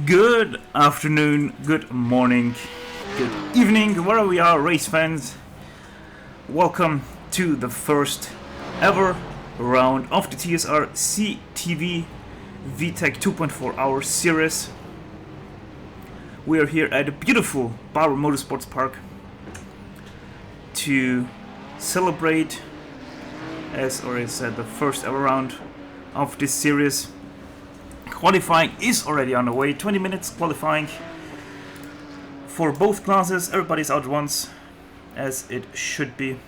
Good afternoon, good morning, good evening, wherever we are, race fans. Welcome to the first ever round of the TSRC TV V-TEC 2.4 hour series. We are here at the beautiful Barber Motorsports Park to celebrate, as already said, the first ever round of this series. Qualifying is already on the way. 20 minutes qualifying for both classes. Everybody's out once, as it should be.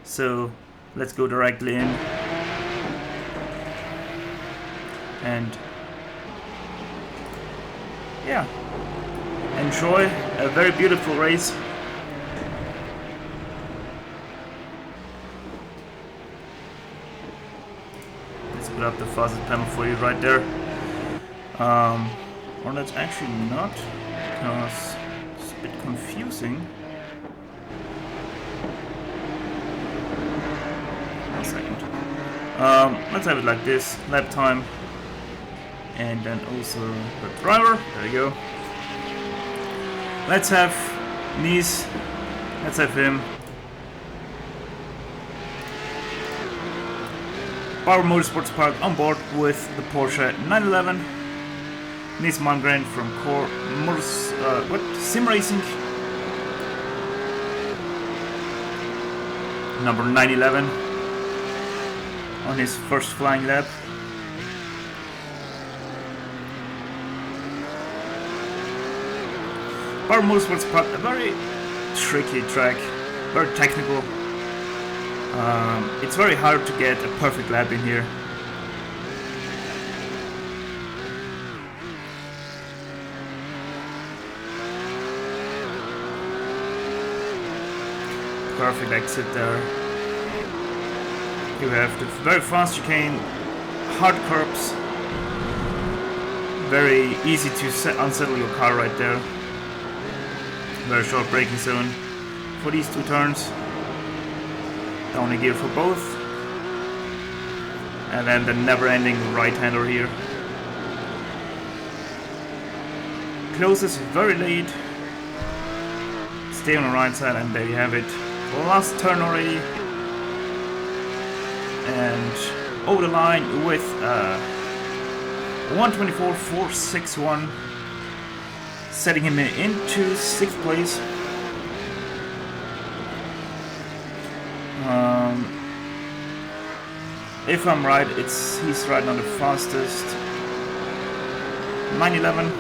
So let's go directly in and enjoy a very beautiful race. Put up the fastest panel for you right there. Or that's actually not, because it's a bit confusing. 1 second. Let's have it like this. Lap time. And then also the driver. There you go. Let's have Nice. Let's have him. Barber Motorsports Park on board with the Porsche 911. Nice Malmgren from Core Sim Racing. Number 911 on his first flying lap. Barber Motorsports Park, a very tricky track, very technical. It's very hard to get a perfect lap in here. Perfect exit there. You have the very fast chicane, hard curbs. Very easy to unsettle your car right there. Very short braking zone for these two turns. Down a gear for both, and then the never-ending right-hander here. Closes very late. Stay on the right side, and there you have it. Last turn already, and over the line with 124.461, setting him into 6th place. If I'm right, he's riding on the fastest 911.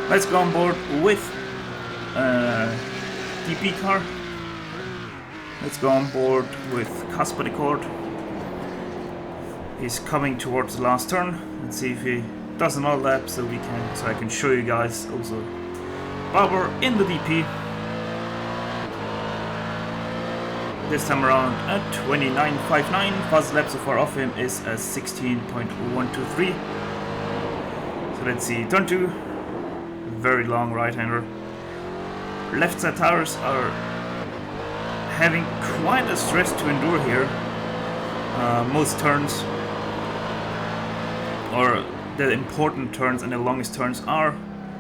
Let's go on board with DP car. Let's go on board with Casper de Court. He's coming towards the last turn. Let's see if he does another lap so I can show you guys also Barber in the DP. This time around at 29.59. Fastest lap so far off him is a 16.123. So let's see, turn 2. Very long right-hander. Left side tires are having quite a stress to endure here. Most turns, or the important turns and the longest turns, are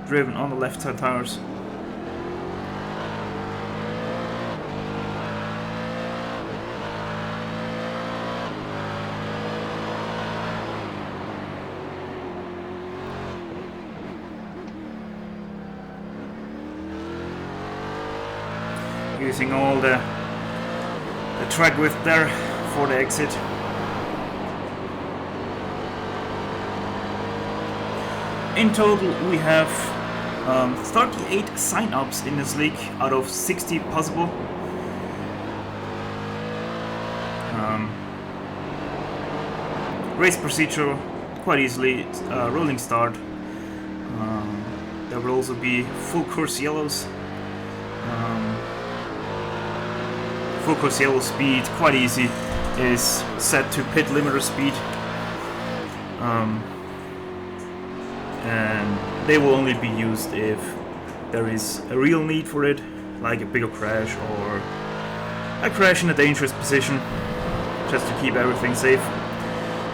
driven on the left side tires. Using all the track width there for the exit. In total we have 38 sign-ups in this league out of 60 possible. Race procedure quite easily, rolling start. There will also be full course yellows. Full course yellow speed, quite easy, is set to pit limiter speed. and they will only be used if there is a real need for it, like a bigger crash or a crash in a dangerous position, just to keep everything safe.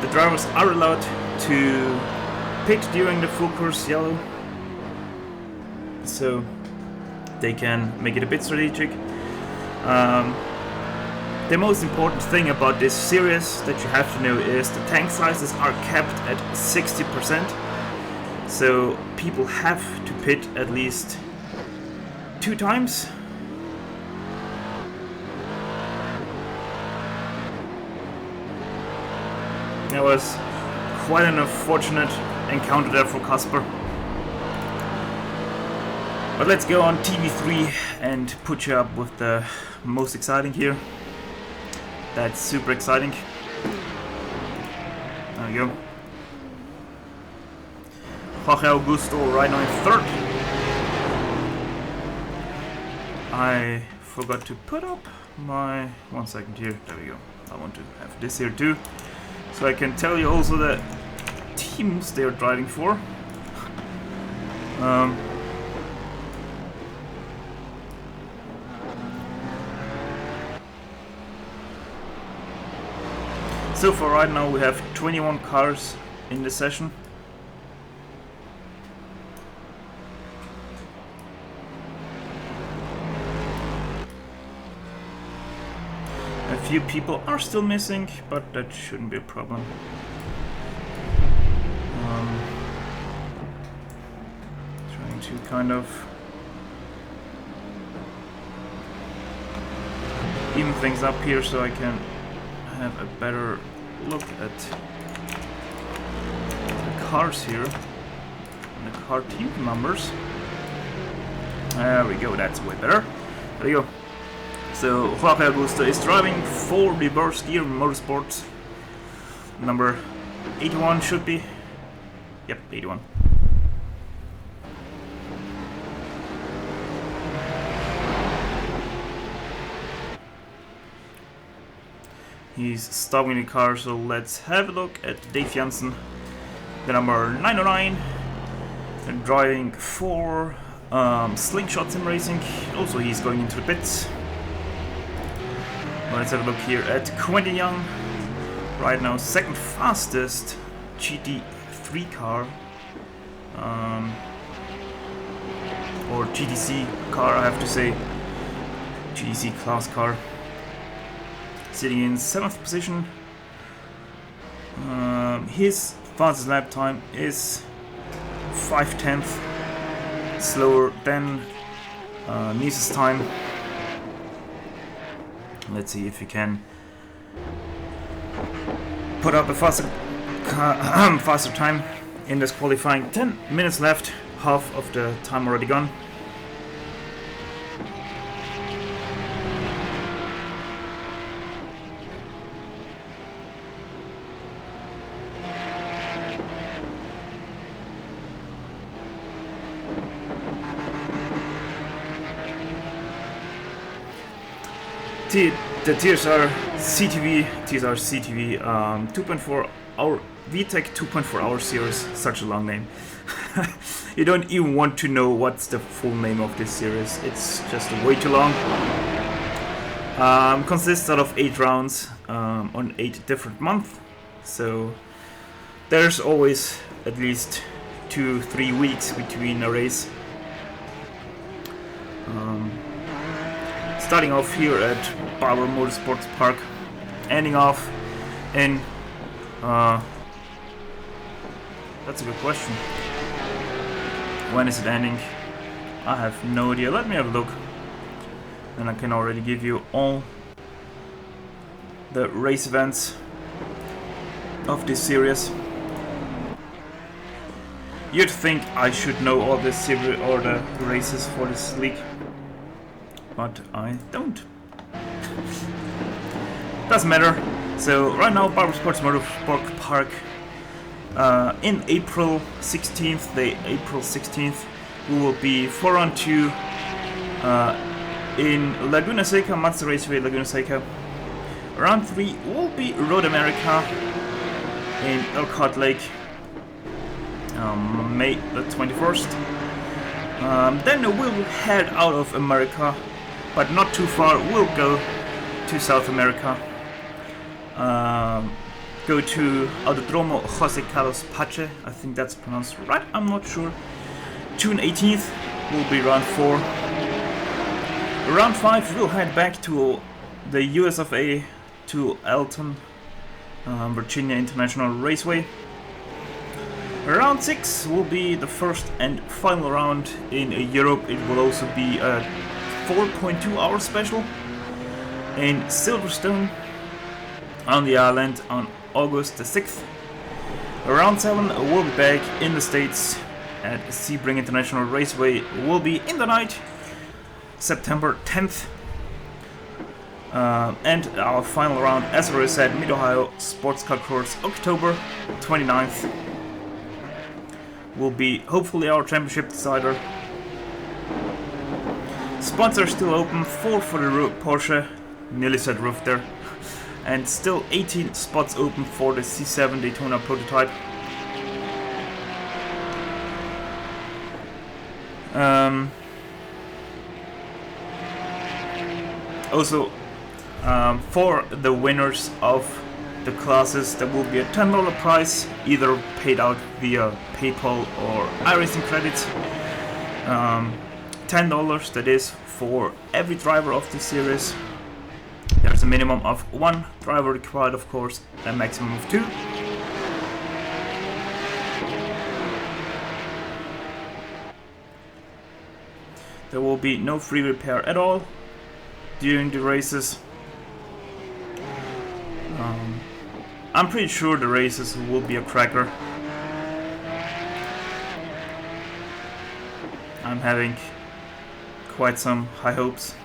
The drivers are allowed to pit during the full course yellow, so they can make it a bit strategic. The most important thing about this series that you have to know is the tank sizes are capped at 60%, so people have to pit at least 2 times. That was quite an unfortunate encounter there for Casper. But let's go on TV3 and put you up with the most exciting here. That's super exciting. There we go. Jorge Augusto right now in 3rd. I forgot to put up my... 1 second here. There we go. I want to have this here too, so I can tell you also the teams they are driving for. So far right now we have 21 cars in the session. A few people are still missing, but that shouldn't be a problem. Trying to kind of even things up here so I can have a better look at the cars here and the car team numbers. There we go, that's way better. There you go. So Jorge Augusto is driving for reverse gear Motorsports. Number 81 should be. Yep, 81. He's stopping the car, so let's have a look at Dave Jansen, the number 909, and driving for Slingshot Sim Racing. Also, he's going into the pits. Let's have a look here at Quentin Young, right now 2nd fastest GT3 car, or GTC car, I have to say, GTC class car. Sitting in 7th position. His fastest lap time is 5/10 slower than Nice's time. Let's see if he can put up a faster time in this qualifying. 10 minutes left, half of the time already gone. The TSRC TV 2.4 hour V-TEC 2.4 hour series, such a long name. You don't even want to know what's the full name of this series, it's just way too long. Consists out of 8 rounds on 8 different months, so there's always at least 2-3 weeks between a race. Starting off here at Barber Motorsports Park, ending off in that's a good question. When is it ending? I have no idea. Let me have a look, and I can already give you all the race events of this series. You'd think I should know all this series or the races for this league, but I don't. Doesn't matter. So right now, Barber Sports Motorsport Park, in April 16th, April 16th, we will be 4-on-2 in Laguna Seca, Mazda Raceway, Laguna Seca. Round 3 will be Road America, in Elkhart Lake, May the 21st. Then we'll head out of America, but not too far. We'll go to South America. Go to Autodromo Jose Carlos Pache, I think that's pronounced right, I'm not sure. June 18th will be round 4. Round 5 we'll head back to the US of A, to Alton, Virginia International Raceway. Round 6 will be the first and final round in Europe. It will also be a 4.2 hour special in Silverstone on the island on August the 6th. Round 7 will be back in the States at Sebring International Raceway. Will be in the night, September 10th. And our final round, as already said, Mid-Ohio Sports Car Course, October 29th. Will be hopefully our championship decider. Sponsors still open, 4 for the Porsche, nearly said roof there. And still 18 spots open for the C7 Daytona prototype. Also, for the winners of the classes, there will be a $10 prize, either paid out via PayPal or iRacing credits. $10, that is, for every driver of the series. There's a minimum of 1 driver required, of course, a maximum of 2. There will be no free repair at all during the races. I'm pretty sure the races will be a cracker. I'm having quite some high hopes.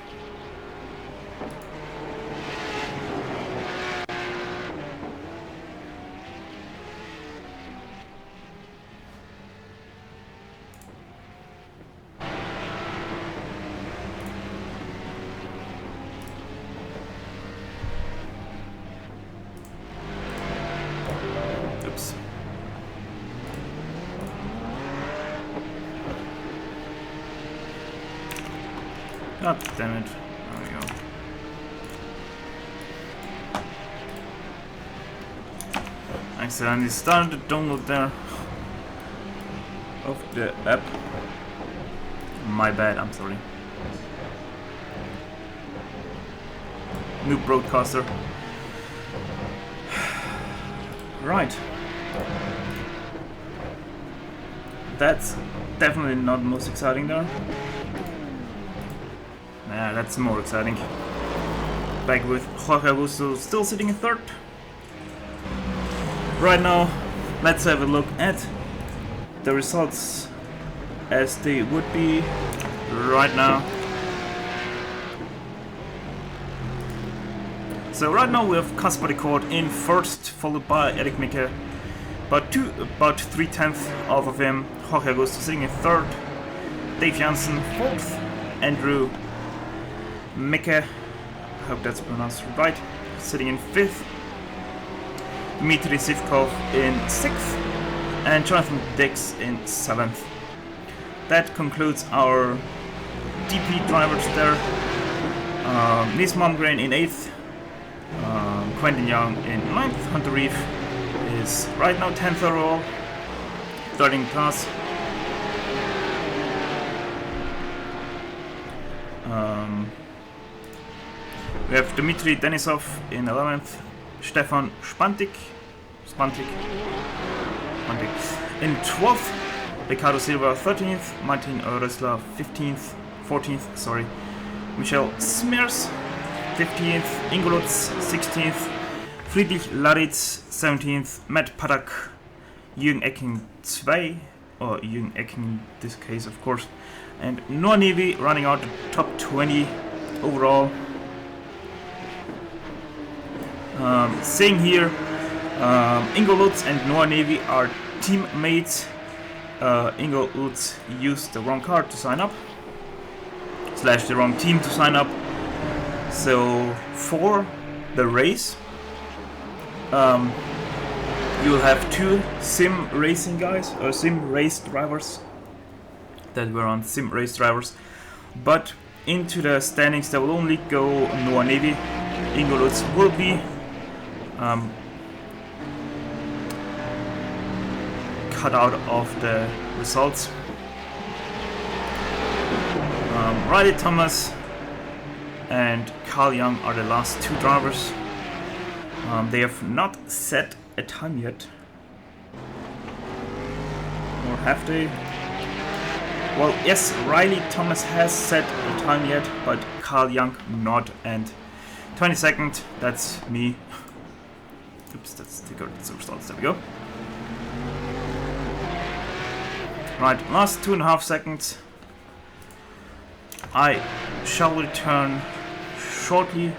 God damn it. There we go. Accidentally started the download there of the app. My bad, I'm sorry. New broadcaster. Right. That's definitely not the most exciting there. Yeah, that's more exciting. Back with Jorge Augusto still sitting in third. Right now, let's have a look at the results as they would be right now. So right now we have Kasper Record in first, followed by Erik Micke. About 3/10 off of him. Jorge Augusto sitting in third. Dave Jansen fourth. Andrew Micke, I hope that's pronounced right, sitting in fifth. Dmitry Sivkov in sixth. And Jonathan Dix in seventh. That concludes our DP drivers there. Nis Malmgren in 8th, Quentin Young in 9th, Hunter Reeve is right now 10th overall, starting class. We have Dmitry Denisov in 11th, Stefan Spantik in 12th, Ricardo Silva 13th, Martin Rösler 14th, sorry, Michel Smears 15th, Ingo Lutz 16th, Friedrich Laritz 17th, Matt Paddock, Jürgen Ecking 2, or Jürgen Ecking in this case of course, and Noah Nevi running out the top 20 overall. Saying here, Ingo Lutz and Noah Nevi are teammates. Ingo Lutz used the wrong card to sign up, / the wrong team to sign up. So for the race, you will have two sim racing guys, or sim race drivers that were on sim race drivers, but into the standings there will only go Noah Navy. Ingo Lutz will be cut out of the results. Riley Thomas and Carl Young are the last two drivers. They have not set a time yet. Or have they? Well, yes, Riley Thomas has set a time yet, but Carl Young not. And 22nd, that's me. Oops, that's the results. There we go. Right, last 2.5 seconds. I shall return shortly.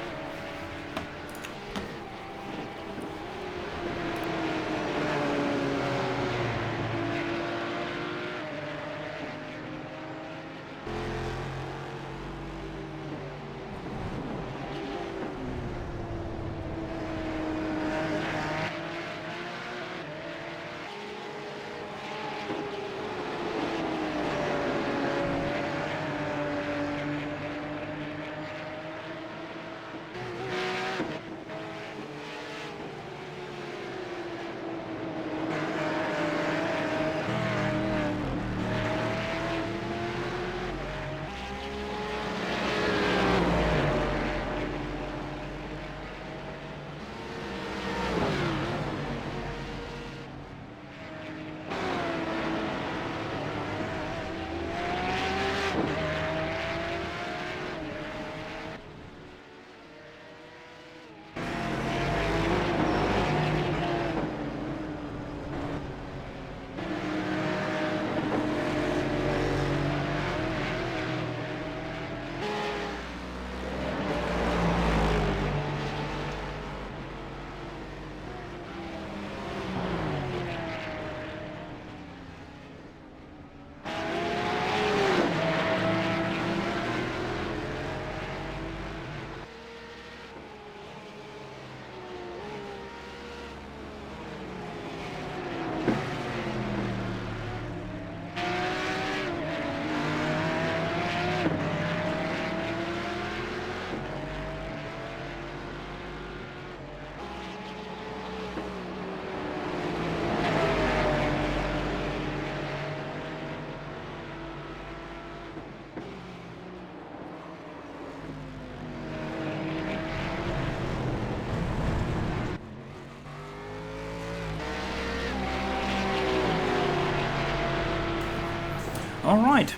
Alright,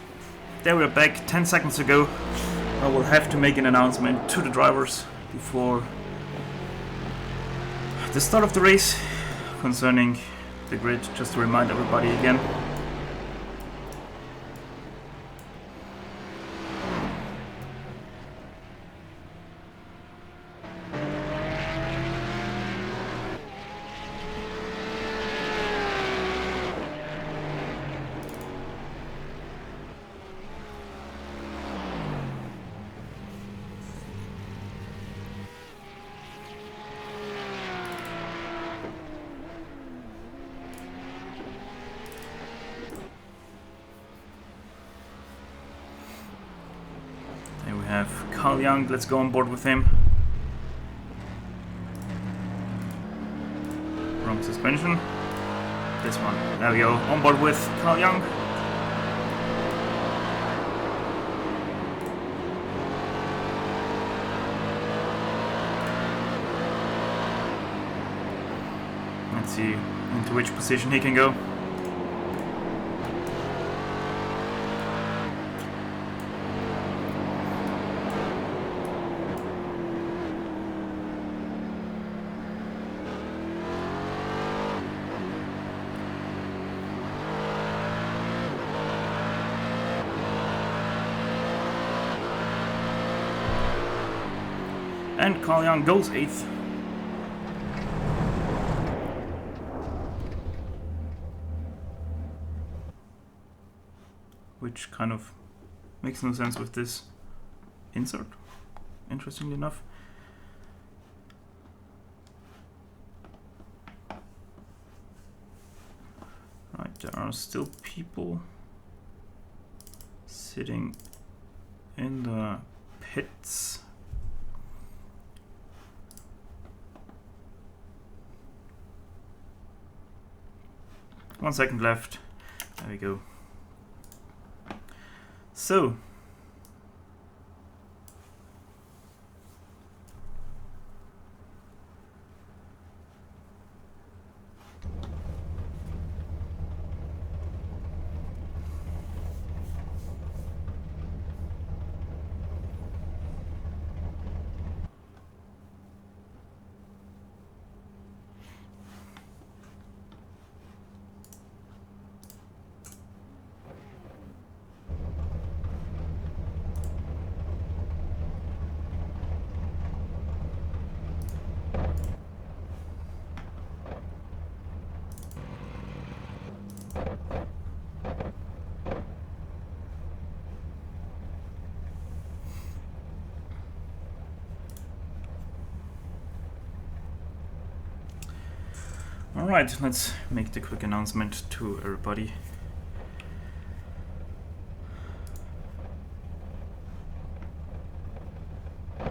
there we're back 10 seconds ago. I will have to make an announcement to the drivers before the start of the race concerning the grid, just to remind everybody again. Carl Young, let's go on board with him. Wrong suspension. This one. There we go. On board with Carl Young. Let's see into which position he can go. And Carl Young goes 8th. Which kind of makes no sense with this insert, interestingly enough. There are still people sitting in the pits. One second left. There we go. So, alright, let's make the quick announcement to everybody. I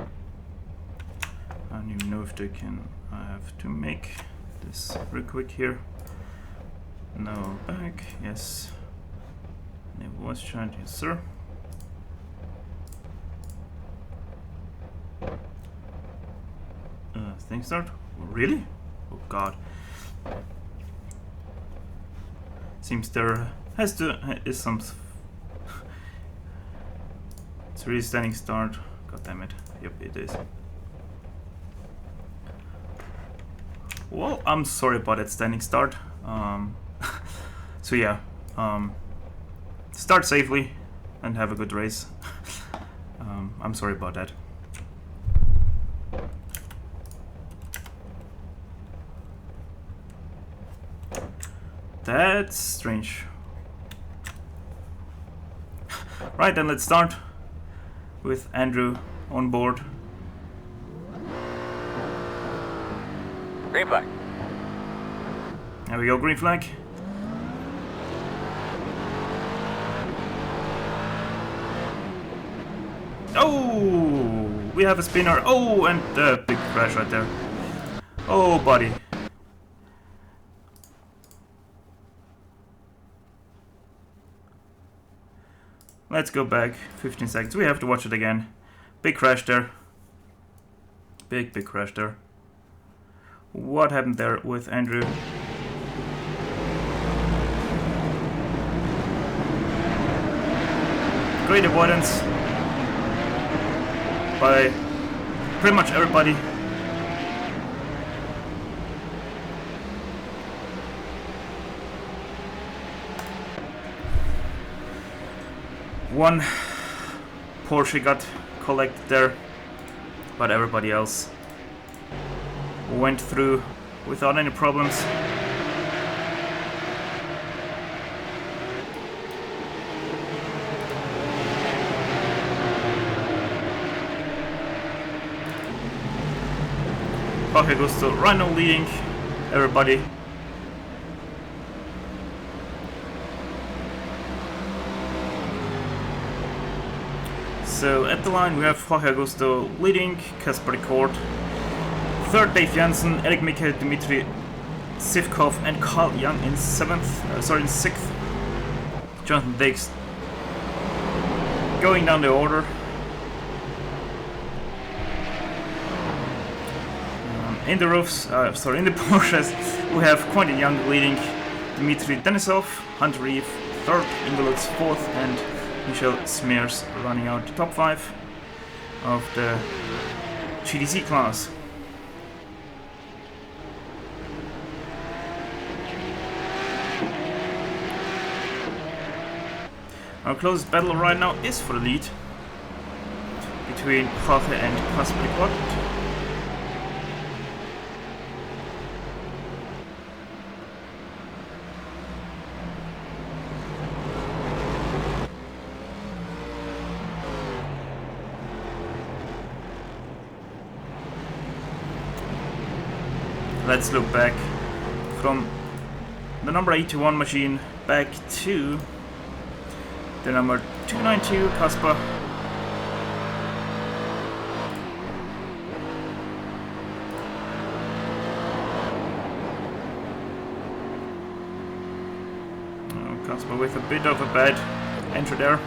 don't even know if they can. I have to make this real quick here. No back, yes. It was chat, yes sir. Thing start? Really? Oh god. Seems there is some. It's really standing start. God damn it. Yep, it is. Well, I'm sorry about that standing start. So yeah, start safely and have a good race. I'm sorry about that. That's strange. Right, then let's start with Andrew on board. Green flag. There we go, green flag. Oh, we have a spinner. Oh, and the big crash right there. Oh, buddy. Let's go back 15 seconds. We have to watch it again. Big crash there. Big crash there. What happened there with Andrew? Great avoidance by pretty much everybody. One Porsche got collected there, but everybody else went through without any problems. Jorge Gusto right now leading everybody. So at the line we have Jorge Augusto leading, Kasper Kort, third Dave Jansen, Eric Micke, Dmitry Sivkov and Carl Young in sixth. Jonathan Dix going down the order. In the in the Porsches we have Quentin Young leading, Dmitry Denisov, Hunter Reeve third, Ingo Lutz fourth, and Michel Smears running out the top 5 of the GTC class. Our closest battle right now is for the lead between Jorge and Kasper Kort. Let's look back from the number 81 machine back to the number 292, Kasper. Kasper with a bit of a bad entry there.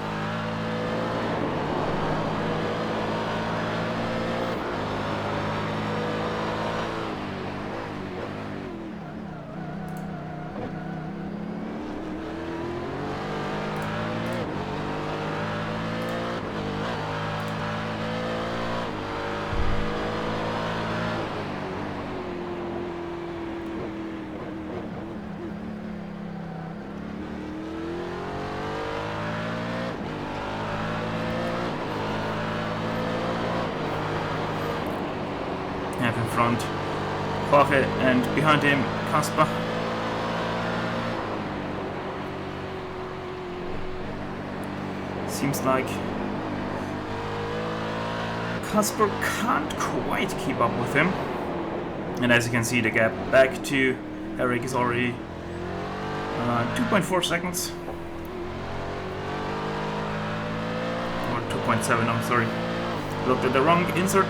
Have in front Jorge and behind him Kasper. Seems like Kasper can't quite keep up with him. And as you can see, the gap back to Eric is already 2.4 seconds. Or 2.7, I'm sorry. Looked at the wrong insert.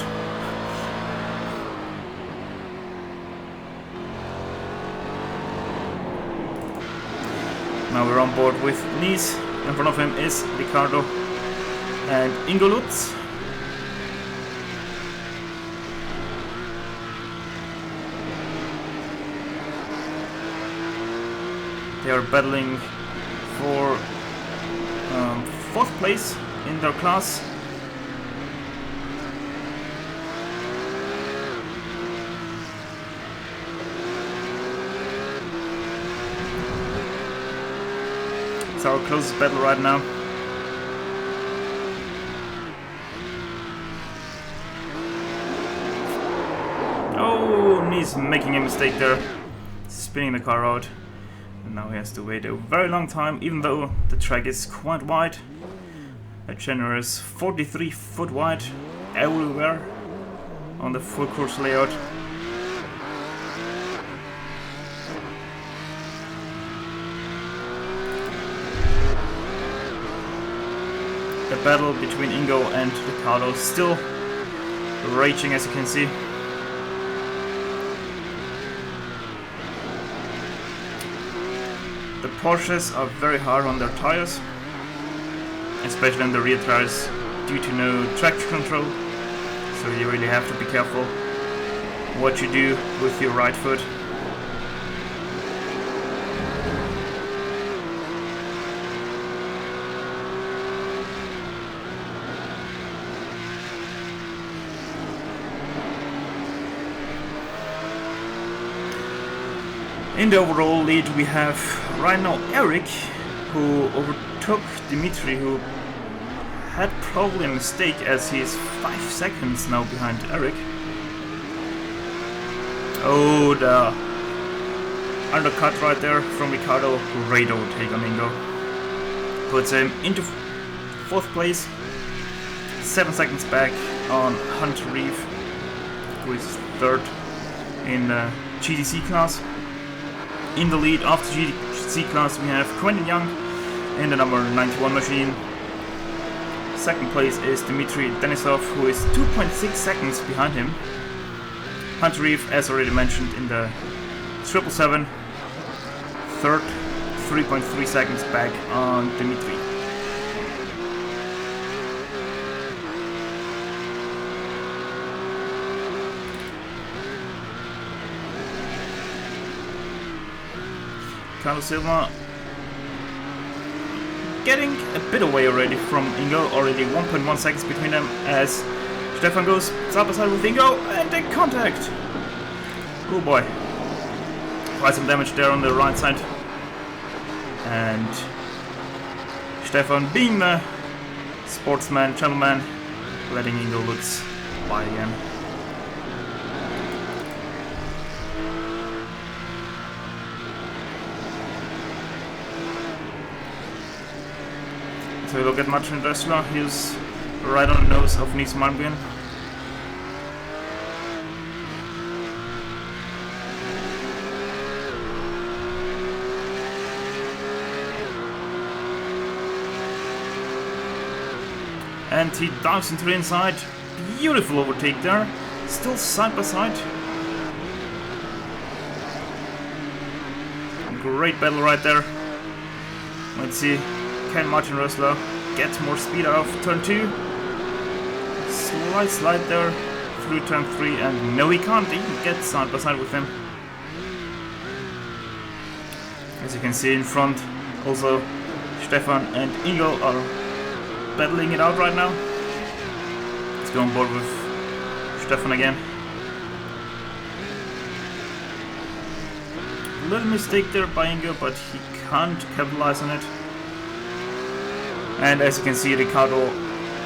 Now we're on board with Nice. In front of him is Ricardo and Ingo Lutz. They are battling for 4th place in their class. It's our closest battle right now. Oh, he's making a mistake there, spinning the car out. And now he has to wait a very long time, even though the track is quite wide. A generous 43 foot wide everywhere on the full course layout. The battle between Ingo and Ricardo still raging, as you can see. The Porsches are very hard on their tires, especially on the rear tires, due to no traction control. So you really have to be careful what you do with your right foot. In the overall lead we have right now Eric, who overtook Dimitri, who had probably a mistake as he is 5 seconds now behind Eric. Oh, the undercut right there from Ricardo, great overtake on Ingo. Puts him into 4th place, 7 seconds back on Hunter Reeve, who is 3rd in the GTC class. In the lead of the GTC class we have Quentin Young in the number 91 machine. 2nd place is Dmitry Denisov, who is 2.6 seconds behind him. Hunter Reeve, as already mentioned, in the 777. 3rd, 3.3 seconds back on Dmitry. Carlos Silva getting a bit away already from Ingo, already 1.1 seconds between them as Stefan goes side by side with Ingo and they contact. Oh boy, quite some damage there on the right side, and Stefan, being the sportsman, gentleman, letting Ingo Lutz by again. So we look at Martin Dressler, he's right on the nose of Nice Marmbien. and he dives into the inside. Beautiful overtake there. Still side by side. Great battle right there. Let's see. Can Martin Rosler get more speed out of turn 2? Slight slide there through turn 3, and no, he can't even get side by side with him. As you can see in front, also Stefan and Ingo are battling it out right now. Let's go on board with Stefan again. A little mistake there by Ingo, but he can't capitalize on it. And as you can see, Ricardo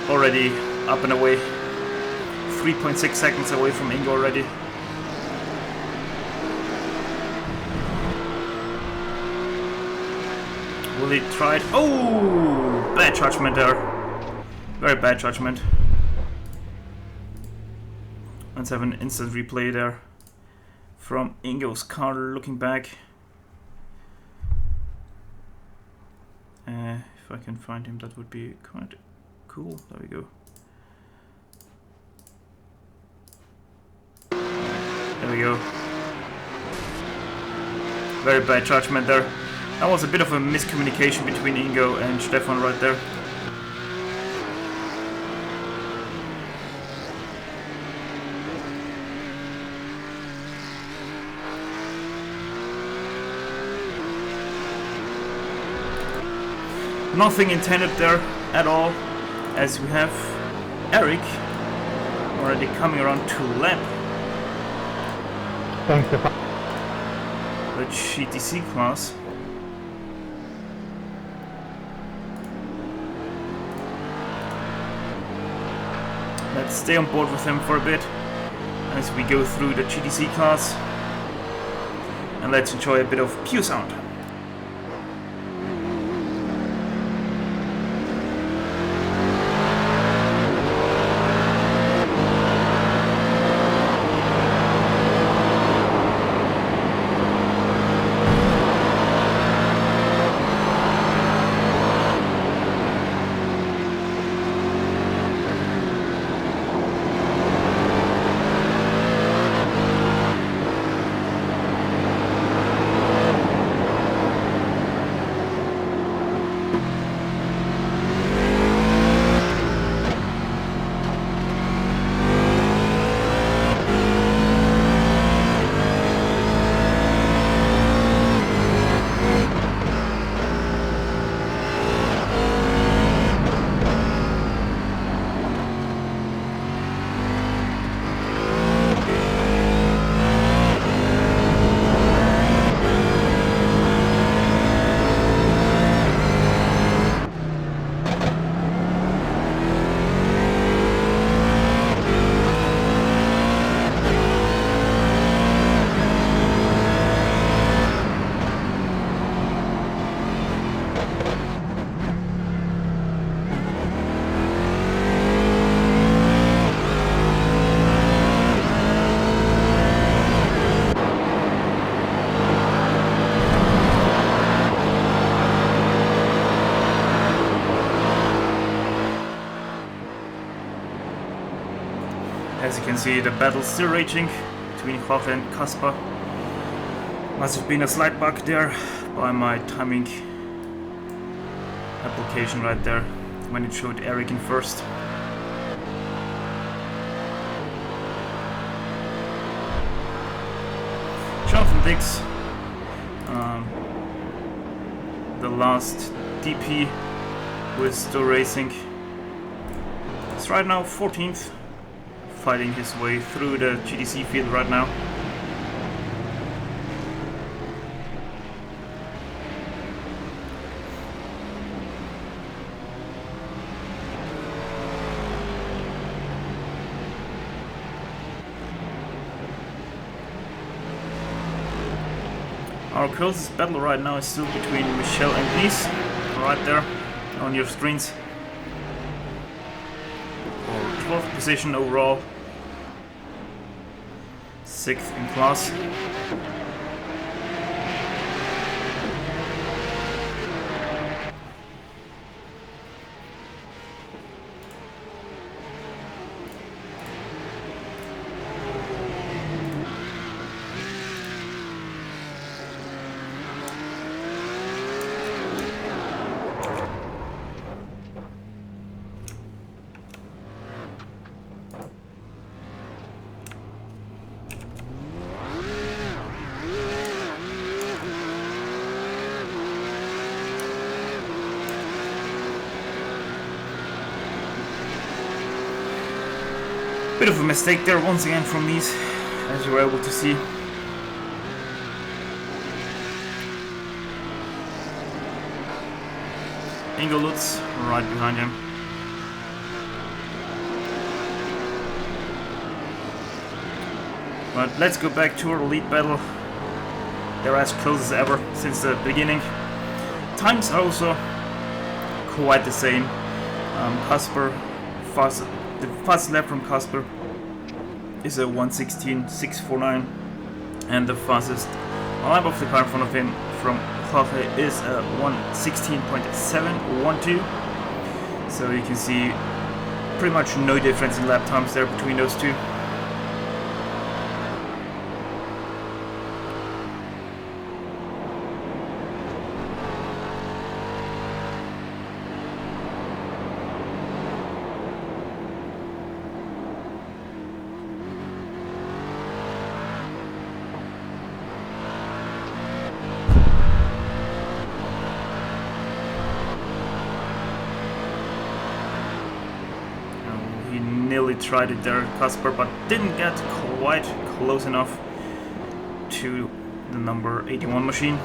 already up and away. 3.6 seconds away from Ingo already. Will he try it? Oh! Bad judgment there. Very bad judgment. Let's have an instant replay there from Ingo's car looking back. If I can find him, that would be quite cool. There we go. There we go. Very bad judgment there. That was a bit of a miscommunication between Ingo and Stefan right there. Nothing intended there at all, as we have Eric already coming around to lap Thanks. the GTC class. Let's stay on board with him for a bit as we go through the GTC class, and let's enjoy a bit of pure sound. As you can see, the battle still raging between Jorge and Kaspar. Must have been a slight bug there by my timing application right there when it showed Eric in first. Jonathan Dix, the last DP who is still racing, is right now 14th. Fighting his way through the GTC field right now. Our closest battle right now is still between Michel and Nice, right there on your screens. For 12th position overall. 6th in class. Bit of a mistake there once again from these, as you were able to see. Ingo Lutz right behind him. But let's go back to our lead battle. They're as close as ever since the beginning. Times are also quite the same. Kasper, the fastest lap from Kasper is a 1:16.649, and the fastest lap of the car in front of him from Jorge is a 1:16.712. So you can see pretty much no difference in lap times there between those two. Nearly tried it there, Kasper, but didn't get quite close enough to the number 81 machine.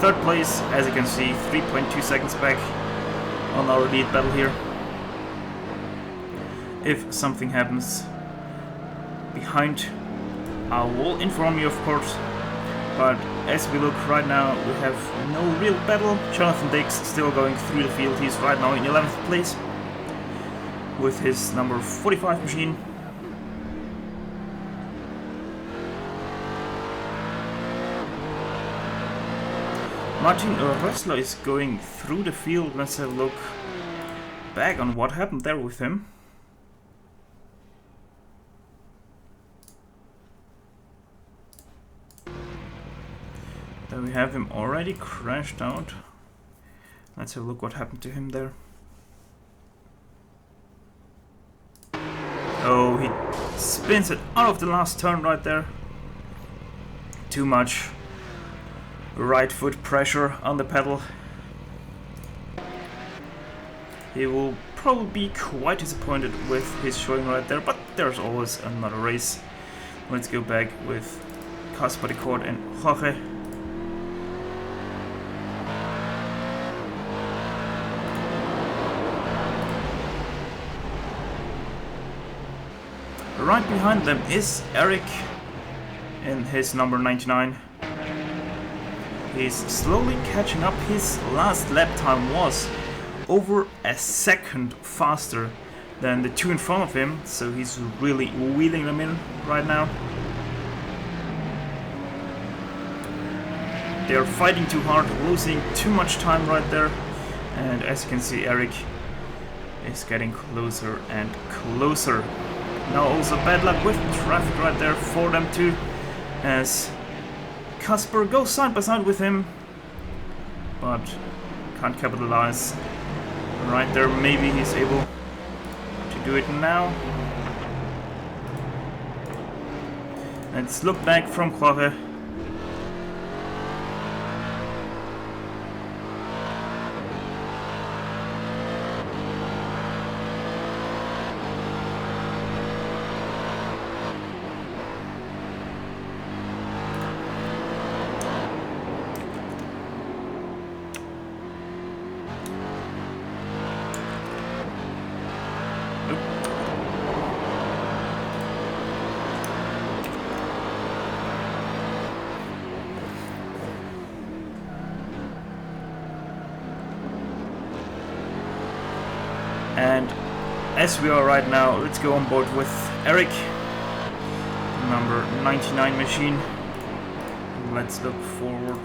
Third place, as you can see, 3.2 seconds back on our lead battle here. If something happens behind, I will inform you, of course. But as we look right now, we have no real battle. Jonathan Dix still going through the field. He's right now in 11th place with his number 45 machine. Martin Rössler is going through the field. Let's have a look back on what happened there with him. There we have him already crashed out. Let's have a look what happened to him there. Oh, he spins it out of the last turn right there. Too much right foot pressure on the pedal. He will probably be quite disappointed with his showing right there, but there's always another race. Let's go back with Kasper de Kort and Jorge. Right behind them is Eric in his number 99. He's slowly catching up. His last lap time was over a second faster than the two in front of him, so he's really wheeling them in right now. They're fighting too hard, losing too much time right there, and as you can see, Eric is getting closer and closer. Now also bad luck with traffic right there for them too, as Kasper goes side by side with him, but can't capitalize right there. Maybe he's able to do it now. Let's look back from Jorge. And as we are right now, let's go on board with Eric, number 99 machine. Let's look forward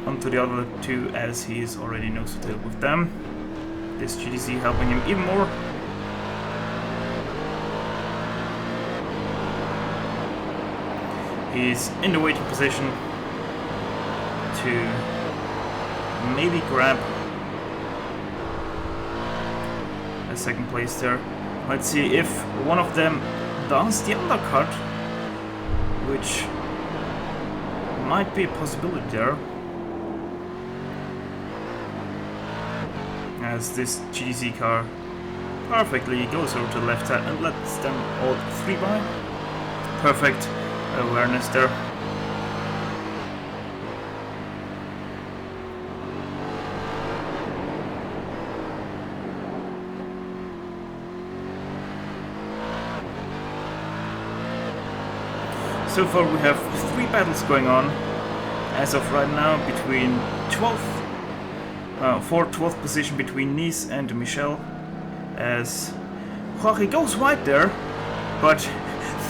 onto the other two, as he is already nose to tail with them. This GTC helping him even more. He's in the waiting position to maybe grab a second place there. Let's see if one of them does the undercut, which might be a possibility there. as this GDC car perfectly goes over to the left side and lets them all three by. Perfect awareness there. So far we have 3 battles going on as of right now between 12th position between Nice and Michel, as Jorge goes wide there, but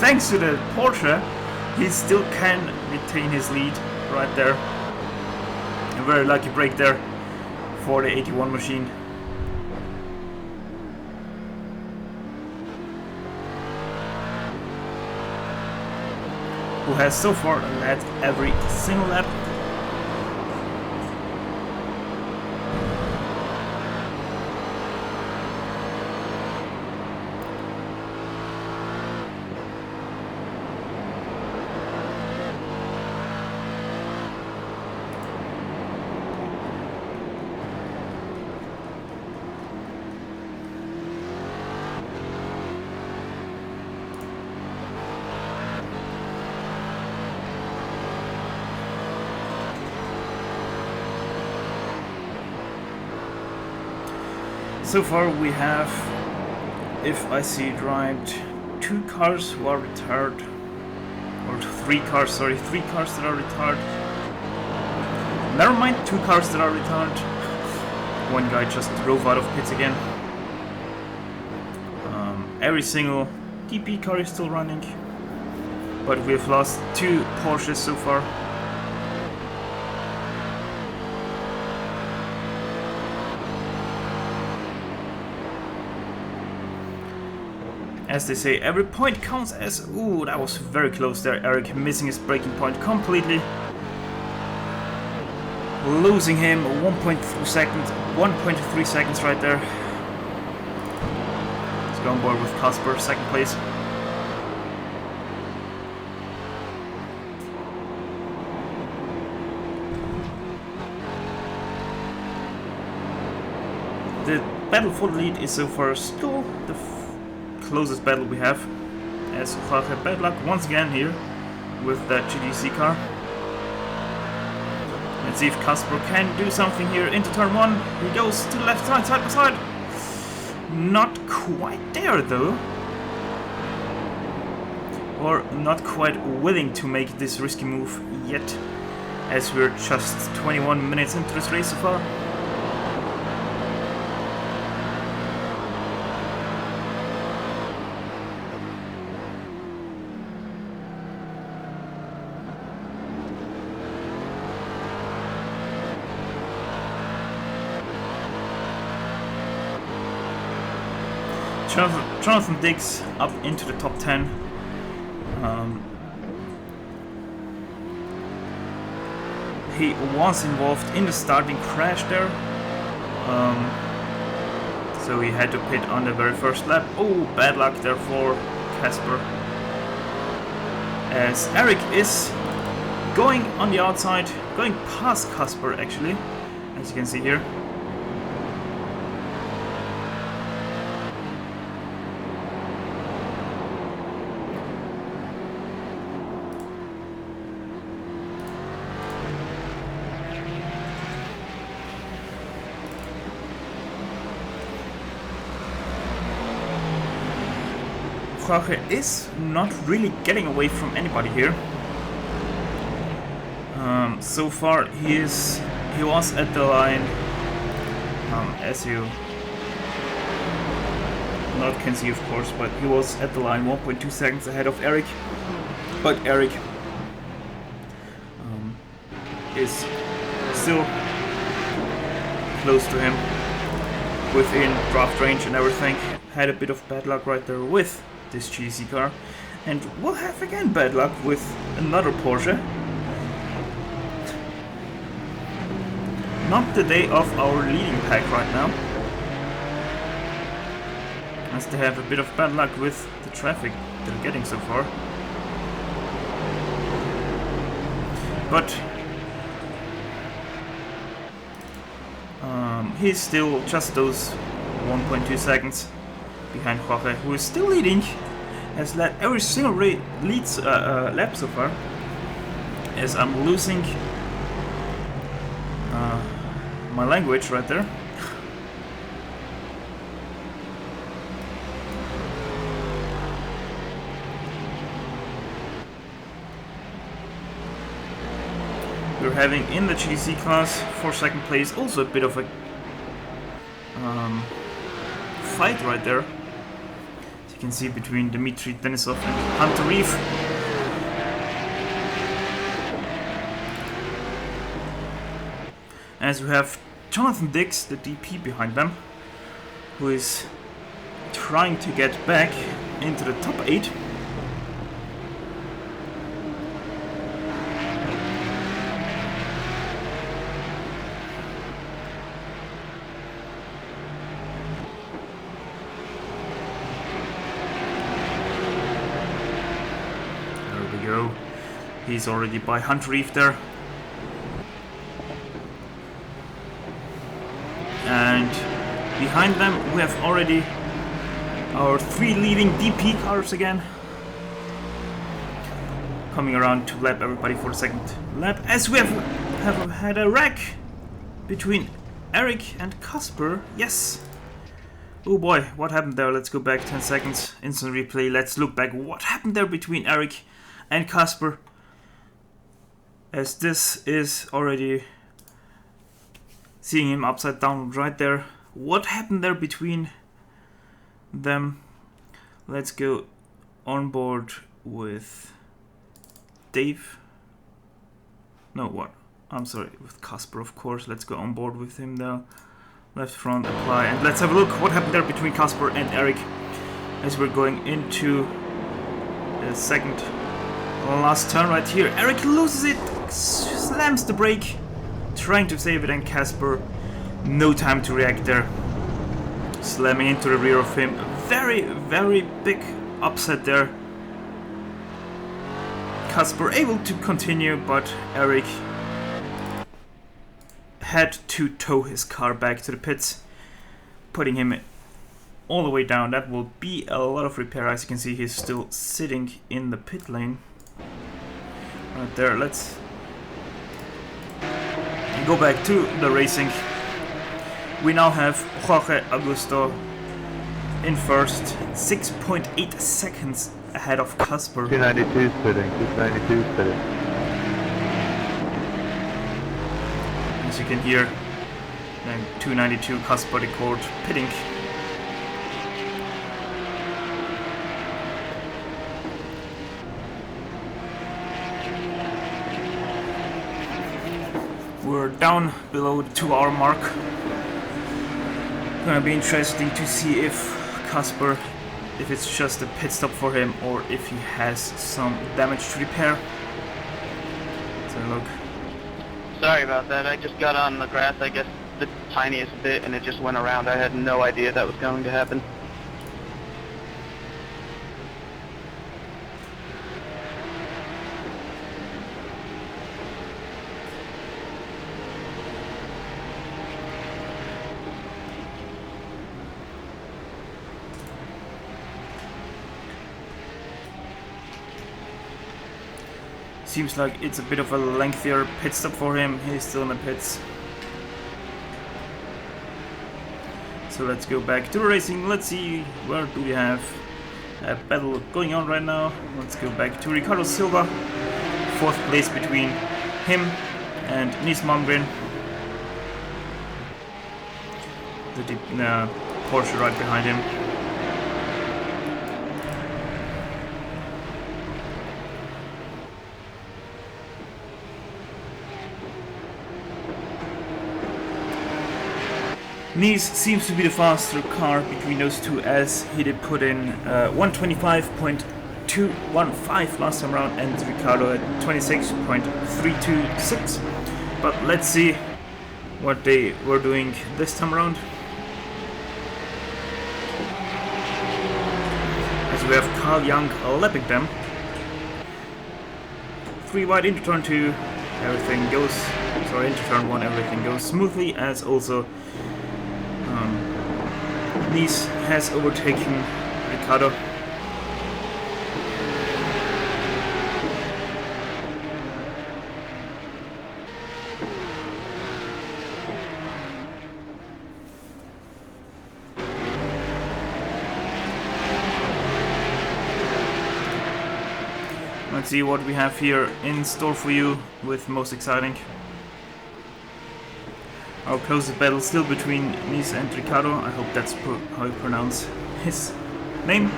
thanks to the Porsche he still can retain his lead right there. A very lucky break there for the 81 machine. Who has so far led every single lap. So far we have, if I see it right, 2 cars who are retired, or 3 cars, sorry, 3 cars that are retired. Never mind, 2 cars that are retired. One guy just drove out of pits again. Every single DP car is still running, but we've lost 2 Porsches so far. As they say, every point counts as... Ooh, that was very close there. Eric missing his braking point completely. Losing him 1.3 seconds right there. Let's go on board with Casper, 2nd place. The battle for the lead is so far still the closest battle we have, as Jorge bad luck once again here with that GDC car. Let's see if Casper can do something here into turn 1. He goes to the left side, side by side. Not quite there though, or not quite willing to make this risky move yet, as we're just 21 minutes into this race so far. Jonathan Diggs up into the top 10. He was involved in the starting crash there, so he had to pit on the very first lap. Oh, bad luck there for Casper, as Eric is going on the outside, going past Casper actually, as you can see here. Jorge is not really getting away from anybody here. So far he was at the line, as you not can see of course, but he was at the line 1.2 seconds ahead of Eric. But Eric is still close to him, within draft range and everything. Had a bit of bad luck right there with this GC car, and we'll have again bad luck with another Porsche. Not the day of our leading pack right now, as they have a bit of bad luck with the traffic they're getting so far. But He's still just those 1.2 seconds behind Jorge, who is still leading, has led every single lap so far, as I'm losing my language right there. We're having in the GC class for second place also a bit of a fight right there, as you can see, between Dmitry Denisov and Hunter Reeve. As we have Jonathan Dix, the DP, behind them, who is trying to get back into the top 8. He's already by Hunter Reeve there. And behind them we have already our 3 leading DP cars again, coming around to lap everybody for the second lap, as we have had a wreck between Eric and Casper. Yes. Oh boy, what happened there? Let's go back 10 seconds, instant replay. Let's look back what happened there between Eric and Casper, as this is already seeing him upside down right there. What happened there between them? Let's go on board with Dave. No, what? I'm sorry, with Casper, of course. Let's go on board with him there. Left front, apply, and let's have a look what happened there between Casper and Eric as we're going into the second last turn right here. Eric loses it, slams the brake, trying to save it, and Casper, no time to react there, slamming into the rear of him. Very, very big upset there. Casper able to continue, but Eric had to tow his car back to the pits, putting him all the way down. That will be a lot of repair. As you can see, he's still sitting in the pit lane right there. Let's go back to the racing. We now have Jorge Augusto in first, 6.8 seconds ahead of Casper. 292 spitting, 292 spitting. As you can hear, 292 Casper record pitting. We're down below the 2-hour mark. Gonna be interesting to see if Casper, if it's just a pit stop for him or if he has some damage to repair. Let's have a look. Sorry about that, I just got on the grass, I guess the tiniest bit, and it just went around. I had no idea that was going to happen. Seems like it's a bit of a lengthier pit stop for him. He's still in the pits. So let's go back to racing. Let's see, where do we have a battle going on right now. Let's go back to Ricardo Silva. 4th place between him and Nils Malmgren. The Porsche right behind him. Nice seems to be the faster car between those two, as he did put in 125.215 last time around, and Ricardo at 26.326. But let's see what they were doing this time around. As we have Carl Young lapping them. 3 wide into turn 2, everything goes, sorry, into turn 1 everything goes smoothly, as also Nice has overtaken Ricciardo. Let's see what we have here in store for you with most exciting. Our closest battle still between Nice and Ricciardo. I hope that's how you pronounce his name.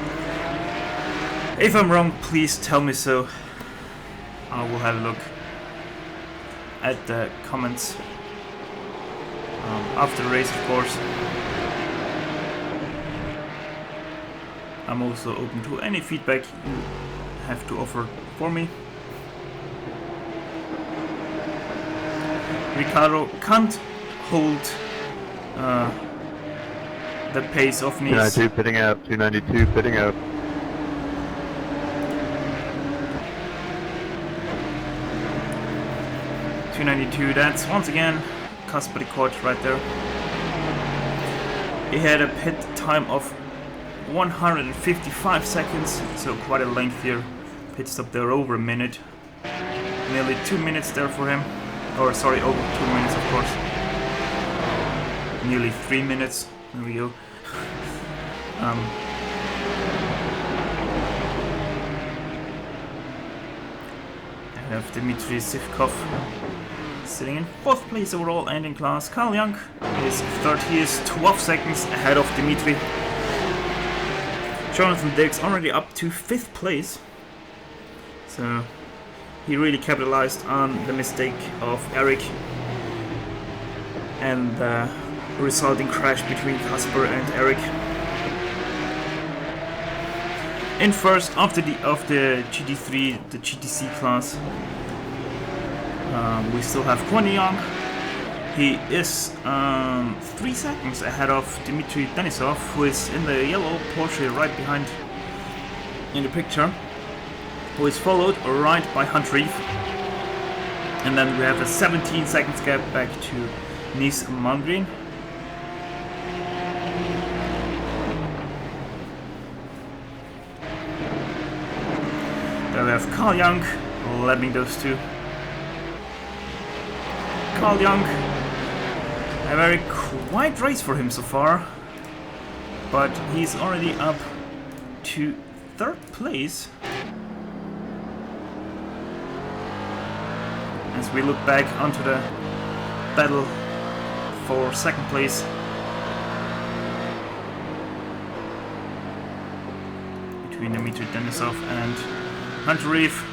If I'm wrong, please tell me so. I will have a look at the comments after the race, of course. I'm also open to any feedback you have to offer for me. Ricciardo can't hold the pace of Nice. 292 pitting out, 292 pitting out. .292, that's once again Kasperi caught right there. He had a pit time of 155 seconds, so quite a lengthier pit stop there, over a minute. Nearly 2 minutes there for him. Or sorry, over 2 minutes of course. Nearly 3 minutes. There we go. I have Dmitry Sivkov sitting in 4th place overall and in class. Carl Young is 3rd. He is 12 seconds ahead of Dmitry. Jonathan Dix already up to 5th place. So he really capitalized on the mistake of Eric and the resulting crash between Kasper and Eric. In first of the GT3, the GTC class, we still have Kwon Young. He is 3 seconds ahead of Dmitry Denisov, who is in the yellow Porsche right behind in the picture, who is followed right by Hunt Reeve. And then we have a 17 seconds gap back to Nice Malmgren. There we have Carl Young lapping those two. Carl Young, a very quiet race for him so far, but he's already up to 3rd place. As we look back onto the battle for 2nd place. Between Dmitry Denisov and Hunter Reeve.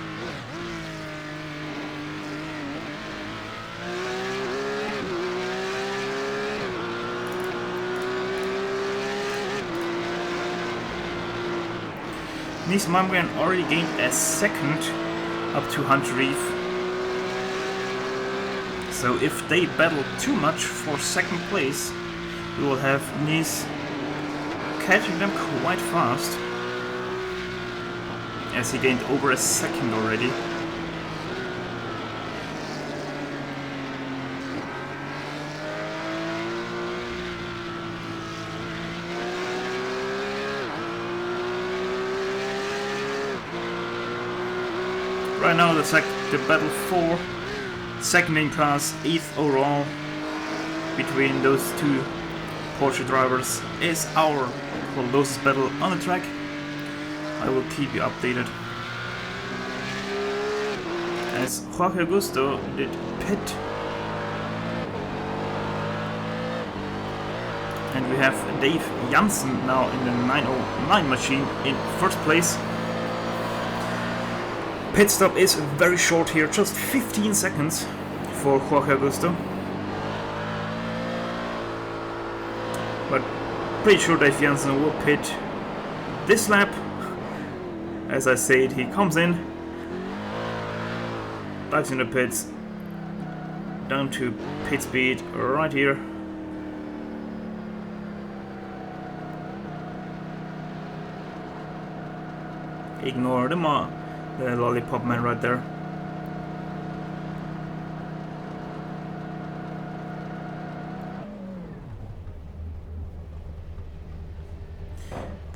Nice Malmgren already gained a 2nd up to Hunter Reeve. So if they battle too much for 2nd place, we will have Nice catching them quite fast, as he gained over a 2nd already. Right now the battle for 2nd in class, 8th overall between those two Porsche drivers is our closest battle on the track. I will keep you updated. As Jorge Augusto did pit. And we have Dave Janssen now in the 909 machine in 1st place. Pit stop is very short here, just 15 seconds for Jorge Augusto. But pretty sure Dave Janssen will pit this lap. As I said, he comes in, dives in the pits, down to pit speed right here. Ignore the lollipop man right there.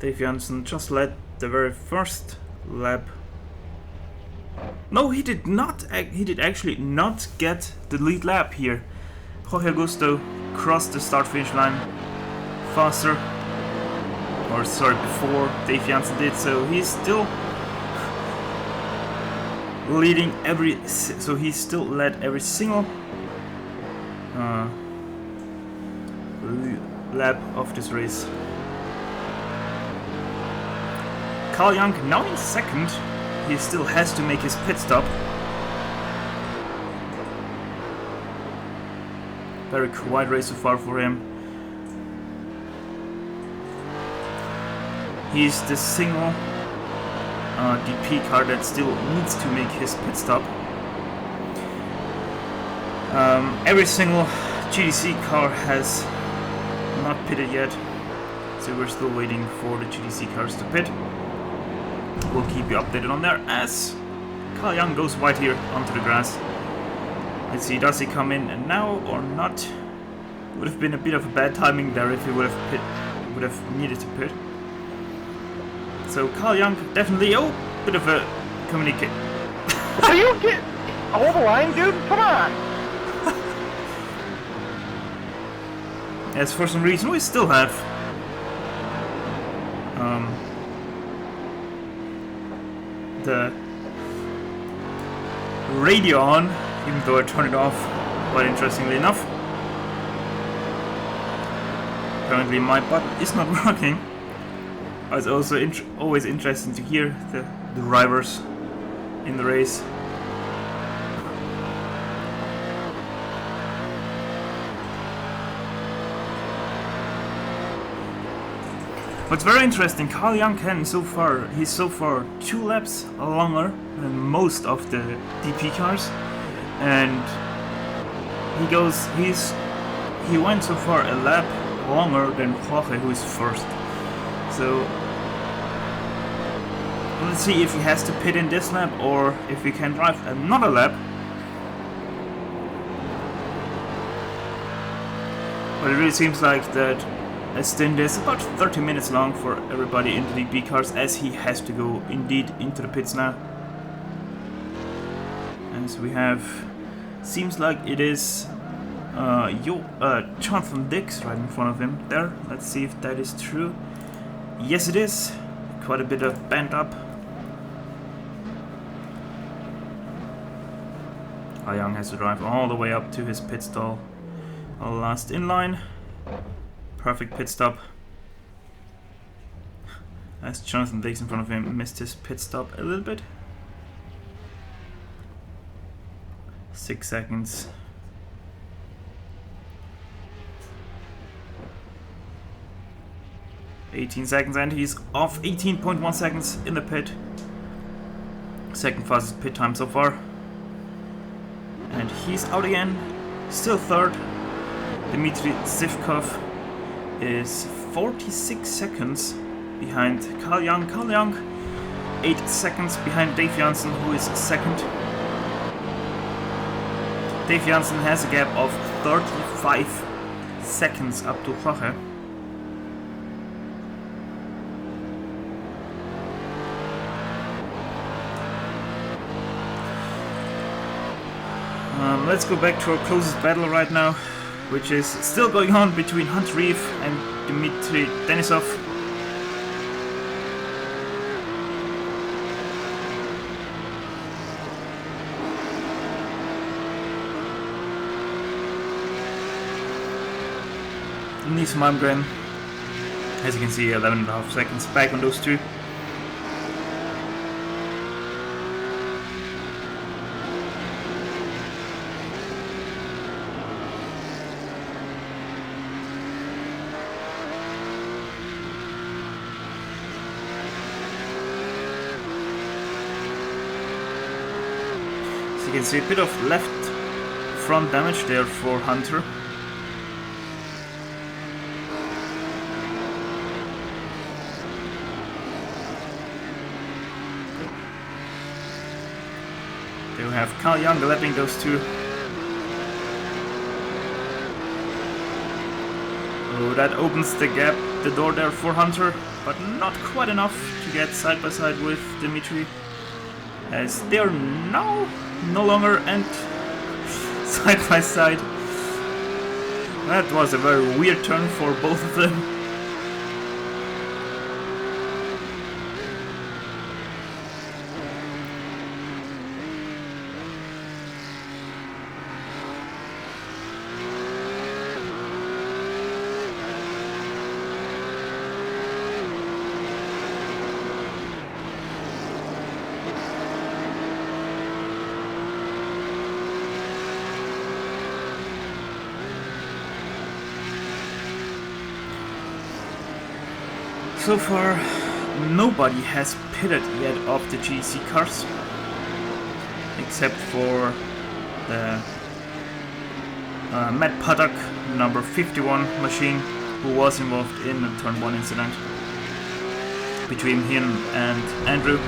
Dave Janssen just led the very first lap. No, he did not. He did actually not get the lead lap here. Jorge Augusto crossed the start-finish line faster, or sorry, before Dave Janssen did. So he's still leading so he still led every single lap of this race. Carl Young now in second. He still has to make his pit stop. Very quiet race so far for him. He's the single DP car that still needs to make his pit stop. Every single GDC car has not pitted yet, so we're still waiting for the GDC cars to pit. We'll keep you updated on there as Carl Young goes wide here onto the grass. Let's see, does he come in now or not? Would have been a bit of a bad timing there if he would have needed to pit. So Carl Young definitely, bit of a communicate. Are you get hold the line, dude? Come on. As for some reason we still have the radio on, even though I turned it off, quite interestingly enough. Apparently my button is not working. It's also always interesting to hear the drivers in the race. What's very interesting, Carl Young he's so far 2 laps longer than most of the DP cars, and he went so far a lap longer than Jorge, who is first. So let's see if he has to pit in this lap or if he can drive another lap. But it really seems like that a stint is about 30 minutes long for everybody in the DP cars, as he has to go indeed into the pits now. As we have, seems like it is Jonathan Dix right in front of him there. Let's see if that is true. Yes, it is. Quite a bit of bent up. Young has to drive all the way up to his pit stall. Last in line. Perfect pit stop. As Jonathan Dix in front of him missed his pit stop a little bit. 6 seconds. $18 seconds, and he's off 18.1 seconds in the pit. Second fastest pit time so far. And he's out again. Still third. Dmitry Zivkov is 46 seconds behind Carl Young. Carl Young 8 seconds behind Dave Janssen, who is second. Dave Janssen has a gap of 35 seconds up to Jorge. Let's go back to our closest battle right now, which is still going on between Hunt Reeve and Dmitry Denisov. Denise Malmgren, as you can see, 11.5 seconds back on those two. You can see a bit of left front damage there for Hunter. There we have Carl Young lapping those two. Oh, that opens the gap, the door there for Hunter. but not quite enough to get side by side with Dimitri, as they are now no longer and side by side. That was a very weird turn for both of them. So far, nobody has pitted yet of the GC cars, except for the Matt Paddock number 51 machine, who was involved in a turn 1 incident between him and Andrew.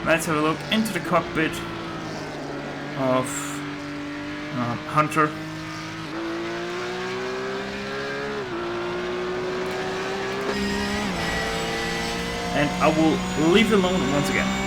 Let's have a look into the cockpit of Hunter. And I will leave it alone once again.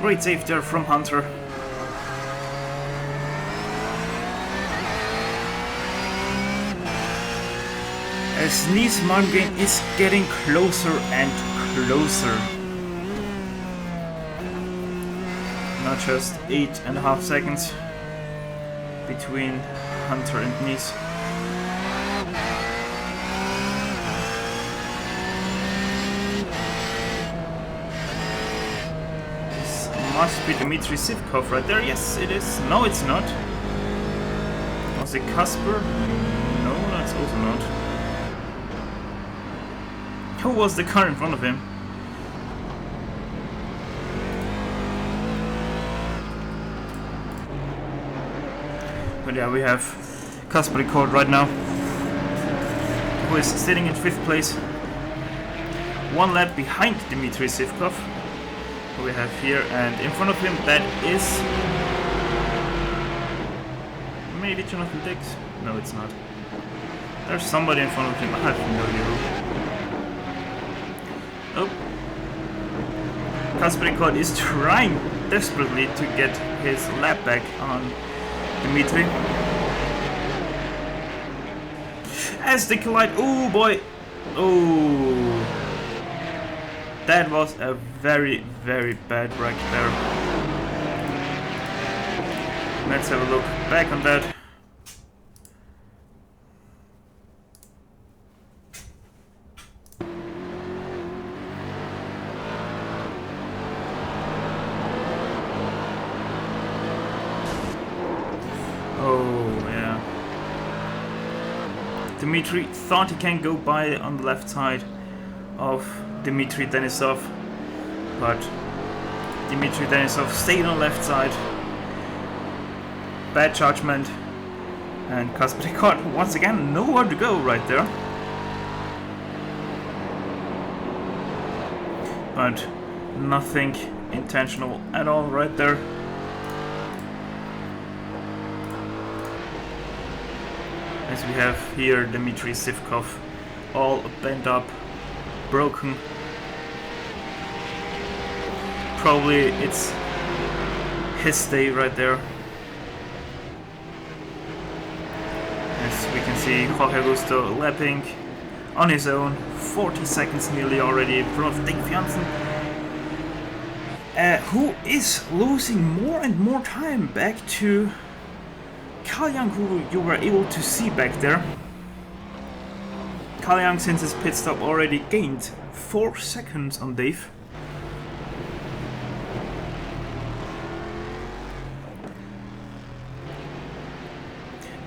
Great save there from Hunter. As Nice Margin is getting closer and closer. Not just 8.5 seconds between Hunter and Nice. Must be Dmitry Sivkov right there. Yes, it is. No, it's not. Was it Kasper? No, that's also not. Who was the car in front of him? But yeah, we have Kasper record right now, who is sitting in 5th place. One lap behind Dmitry Sivkov. We have here, and in front of him that is maybe Jonathan Dix. No, it's not. There's somebody in front of him. I have no idea. Oh, Kasper Ricard is trying desperately to get his lap back on Dimitri. As they collide, oh boy, oh. That was a very, very bad wreck there. Let's have a look back on that. Oh, yeah. Dimitri thought he can go by on the left side of Dmitry Denisov, but Dmitry Denisov stayed on left side bad judgment, and Kasper got once again nowhere to go right there. But nothing intentional at all right there. As we have here Dmitry Sivkov all bent up, broken. Probably it's his day right there. As we can see, Jorge Augusto lapping on his own, 40 seconds nearly already in front of Dave Janssen, who is losing more and more time back to Carl Young, who you were able to see back there. Carl Young, since his pit stop, already gained 4 seconds on Dave.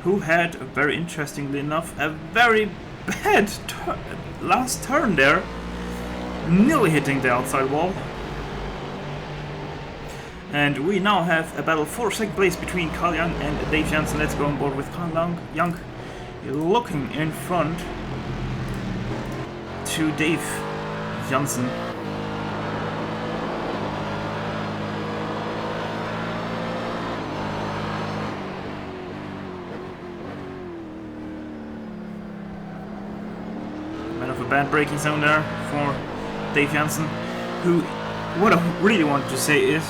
Who had, very interestingly enough, a very bad last turn there, nearly hitting the outside wall. And we now have a battle for second place between Carl Young and Dave Janssen. Let's go on board with Carl Young looking in front to Dave Janssen. Bit of a bad braking zone there for Dave Janssen, who, what I really want to say is,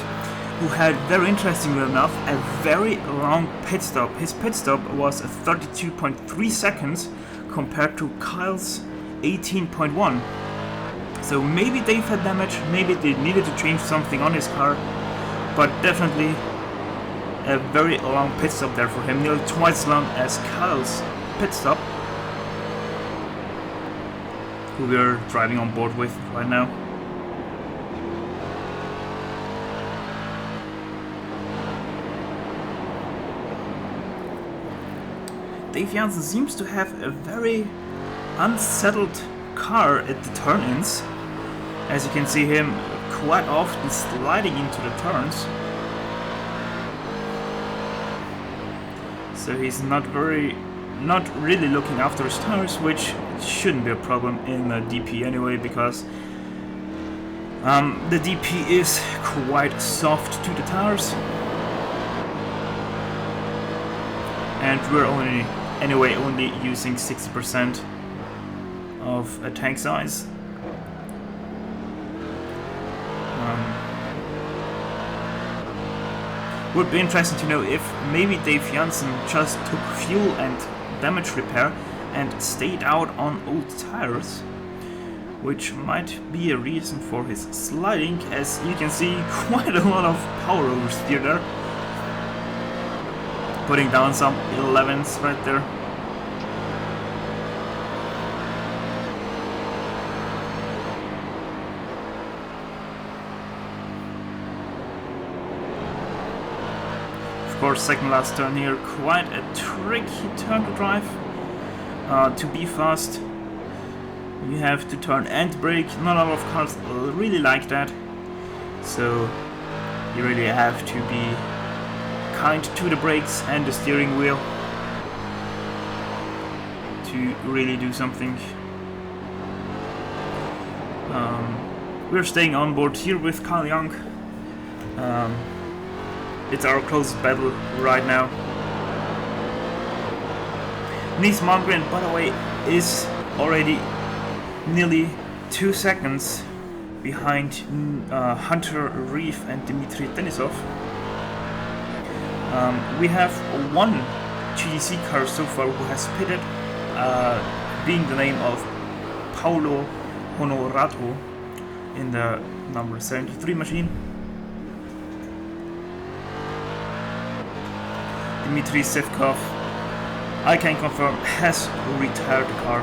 who had, very interestingly enough, a very long pit stop. His pit stop was 32.3 seconds compared to Kyle's 18.1. So maybe Dave had damage, maybe they needed to change something on his car, but definitely a very long pit stop there for him, nearly twice as long as Kyle's pit stop, who we are driving on board with right now. Dave Janssen seems to have a very unsettled car at the turn-ins, as you can see him quite often sliding into the turns. So he's not really looking after his tires, which shouldn't be a problem in a DP anyway, because the DP is quite soft to the tires, and we're only using 60% of a tank size. Would be interesting to know if maybe Dave Janssen just took fuel and damage repair and stayed out on old tires, which might be a reason for his sliding, as you can see quite a lot of power oversteer there, putting down some 11s right there. Of course, second last turn here, quite a tricky turn to drive. To be fast, you have to turn and brake. Not a lot of cars really like that, so you really have to be kind to the brakes and the steering wheel to really do something. We're staying on board here with Carl Young. It's our closest battle right now. Nils Malmgren, by the way, is already nearly 2 seconds behind Hunter Reeve and Dmitry Denisov. We have one GDC car so far who has pitted, being the name of Paulo Honorato in the number 73 machine. Dmitry Sivkov, I can confirm, has retired the car.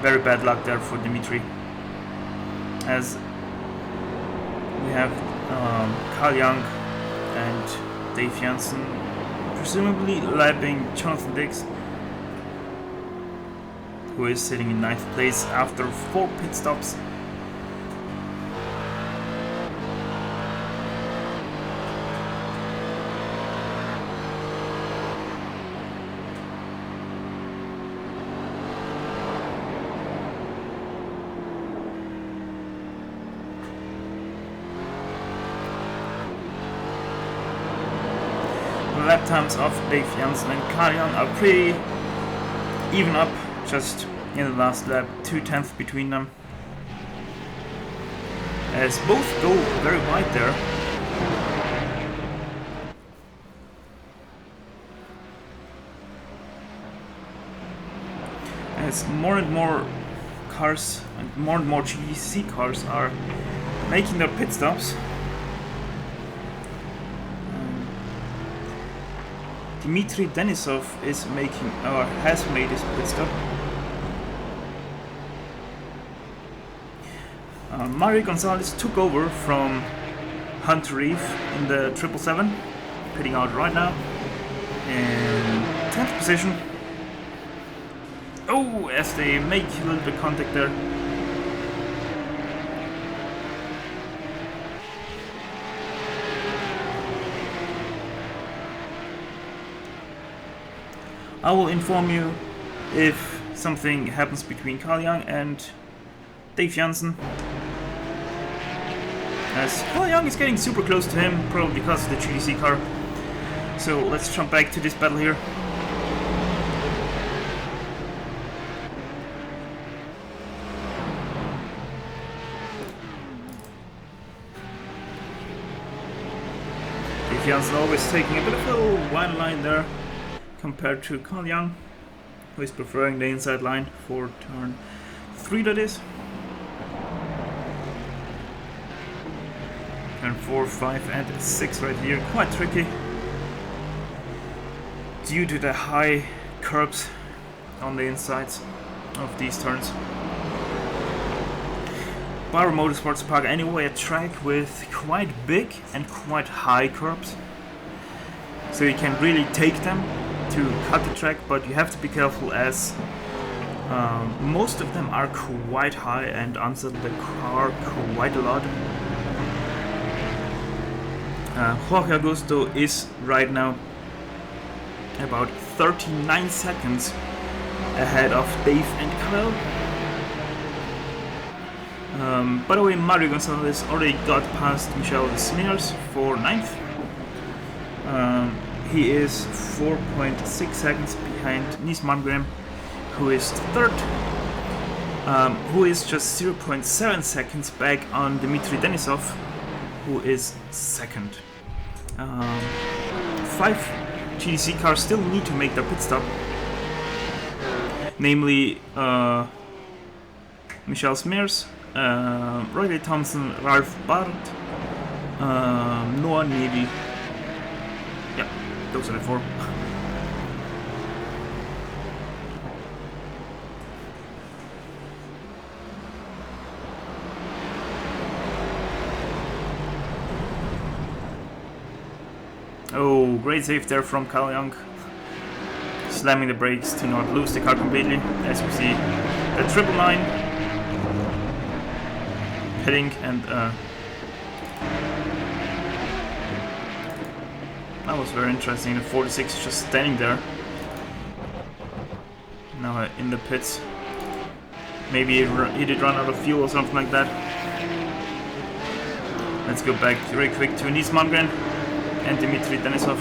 Very bad luck there for Dmitry, as we have Carl Young and Dave Janssen presumably lapping Jonathan Dix, who is sitting in 9th place after 4 pit stops. lap times of Dave Jansen and Carl Young are pretty even up, just in the last lap, 2/10 between them. As both go very wide there. As more and more cars and more GTC cars are making their pit stops. Dmitry Denisov is making, or has made his pit stop. Mario Gonzalez took over from Hunter Reeve in the 777, pitting out right now in 10th position. Oh, as they make a little bit of contact there. I will inform you if something happens between Carl Young and Dave Jansen. As Carl Young is getting super close to him, probably because of the GTC car. So let's jump back to this battle here. Dave Jansen always taking a bit of a wide line there, compared to Carl Young, who is preferring the inside line for turn 3, that is. Turn 4, 5 and 6 right here, quite tricky due to the high curbs on the insides of these turns. Barber Motorsports park anyway a track with quite big and quite high curbs, so you can really take them to cut the track, but you have to be careful as most of them are quite high and unsettle the car quite a lot. Jorge Augusto is right now about 39 seconds ahead of Dave and Kyle. By the way, Mario Gonzalez already got past Michel Smears for 9th. He is 4.6 seconds behind Nis Malmgren, who is 3rd, who is just 0.7 seconds back on Dmitry Denisov, who is 2nd. 5 GTC cars still need to make their pit stop, namely Michel Smears, Riley Thompson, Ralph Bart, Noah Neely. Yeah, those are the 4. Oh, great save there from Carl Young, slamming the brakes to not lose the car completely. As we see, the 999 pitting, and that was very interesting. The 46 just standing there now in the pits. Maybe he did run out of fuel or something like that. Let's go back very quick to Nis Malmgren and Dmitry Denisov.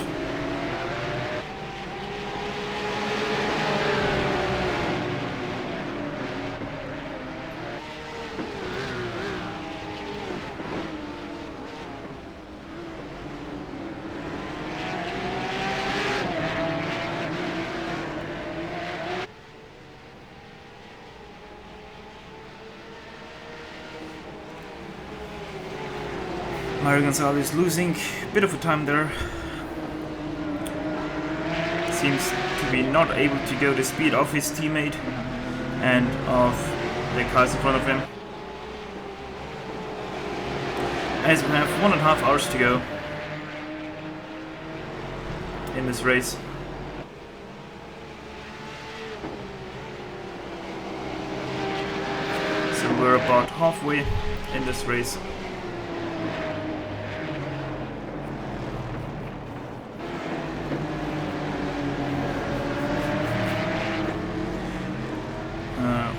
Mario Gonzalez losing a bit of a time there. Seems to be not able to go the speed of his teammate and of the cars in front of him. As we have 1.5 hours to go in this race. So we're about halfway in this race.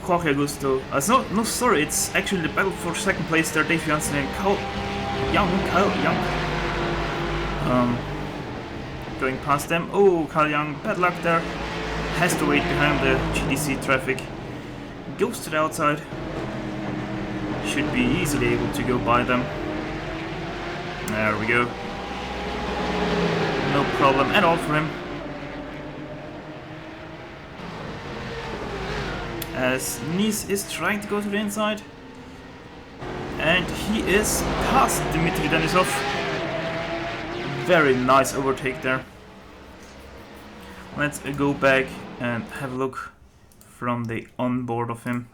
Jorge Augusto. No, sorry, it's actually the battle for 2nd place there. Dave Jansen and Kyle Young. going past them. Oh, Carl Young, bad luck there. Has to wait behind the GDC traffic. Goes to the outside. Should be easily able to go by them. There we go. No problem at all for him. As Nice is trying to go to the inside. And he is past Dmitry Denisov. Very nice overtake there. Let's go back and have a look from the onboard of him.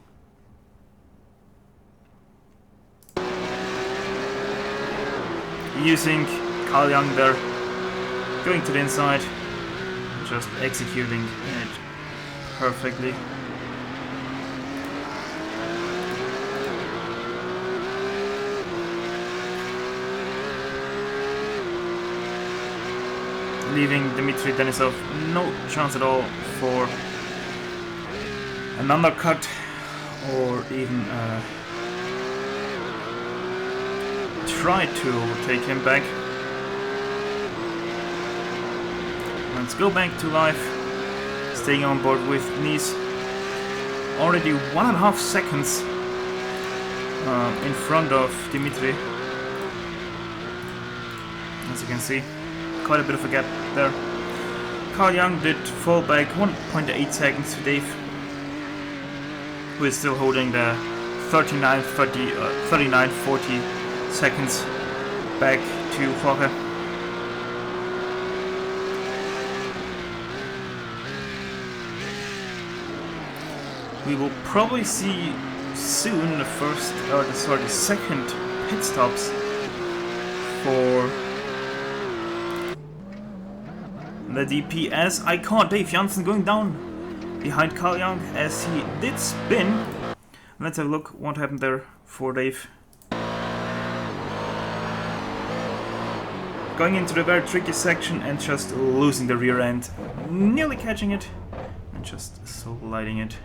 Using Carl Young there, going to the inside, just executing it perfectly. Leaving Dmitry Denisov no chance at all for an undercut or even try to overtake him back. Let's go back to life, staying on board with Nice. Already 1.5 seconds in front of Dmitry. As you can see, quite a bit of a gap there. Carl Young did fall back 1.8 seconds to Dave, who is still holding the 39-40 seconds back to Jorge. We will probably see soon the second pit stops for the DP, as I caught Dave Janssen going down behind Carl Young as he did spin. Let's have a look what happened there for Dave. Going into the very tricky section and just losing the rear end, nearly catching it and just sliding it.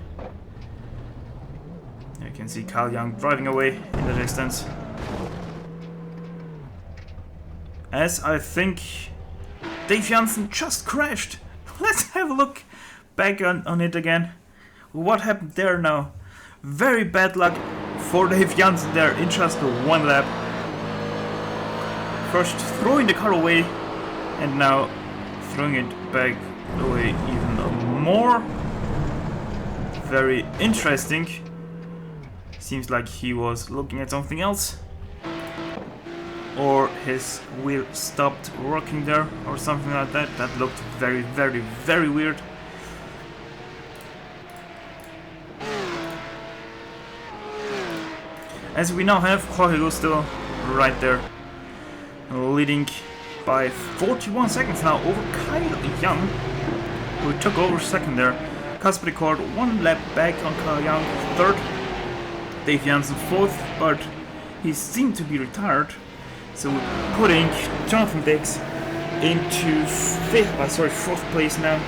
You can see Carl Young driving away in the distance. As I think Dave Janssen just crashed. Let's have a look back on it again. What happened there now? Very bad luck for Dave Janssen there in just one lap. First throwing the car away and now throwing it back away even more. Very interesting. Seems like he was looking at something else. Or his wheel stopped working there or something like that. That looked very, very, very weird. As we now have Jorge Gusto right there, leading by 41 seconds now over Kyle Young, who took over second there. Kasper Ricard 1 lap back on Kyle Young, third. Dave Janssen fourth, but he seemed to be retired. So putting Jonathan Dix into fourth place now.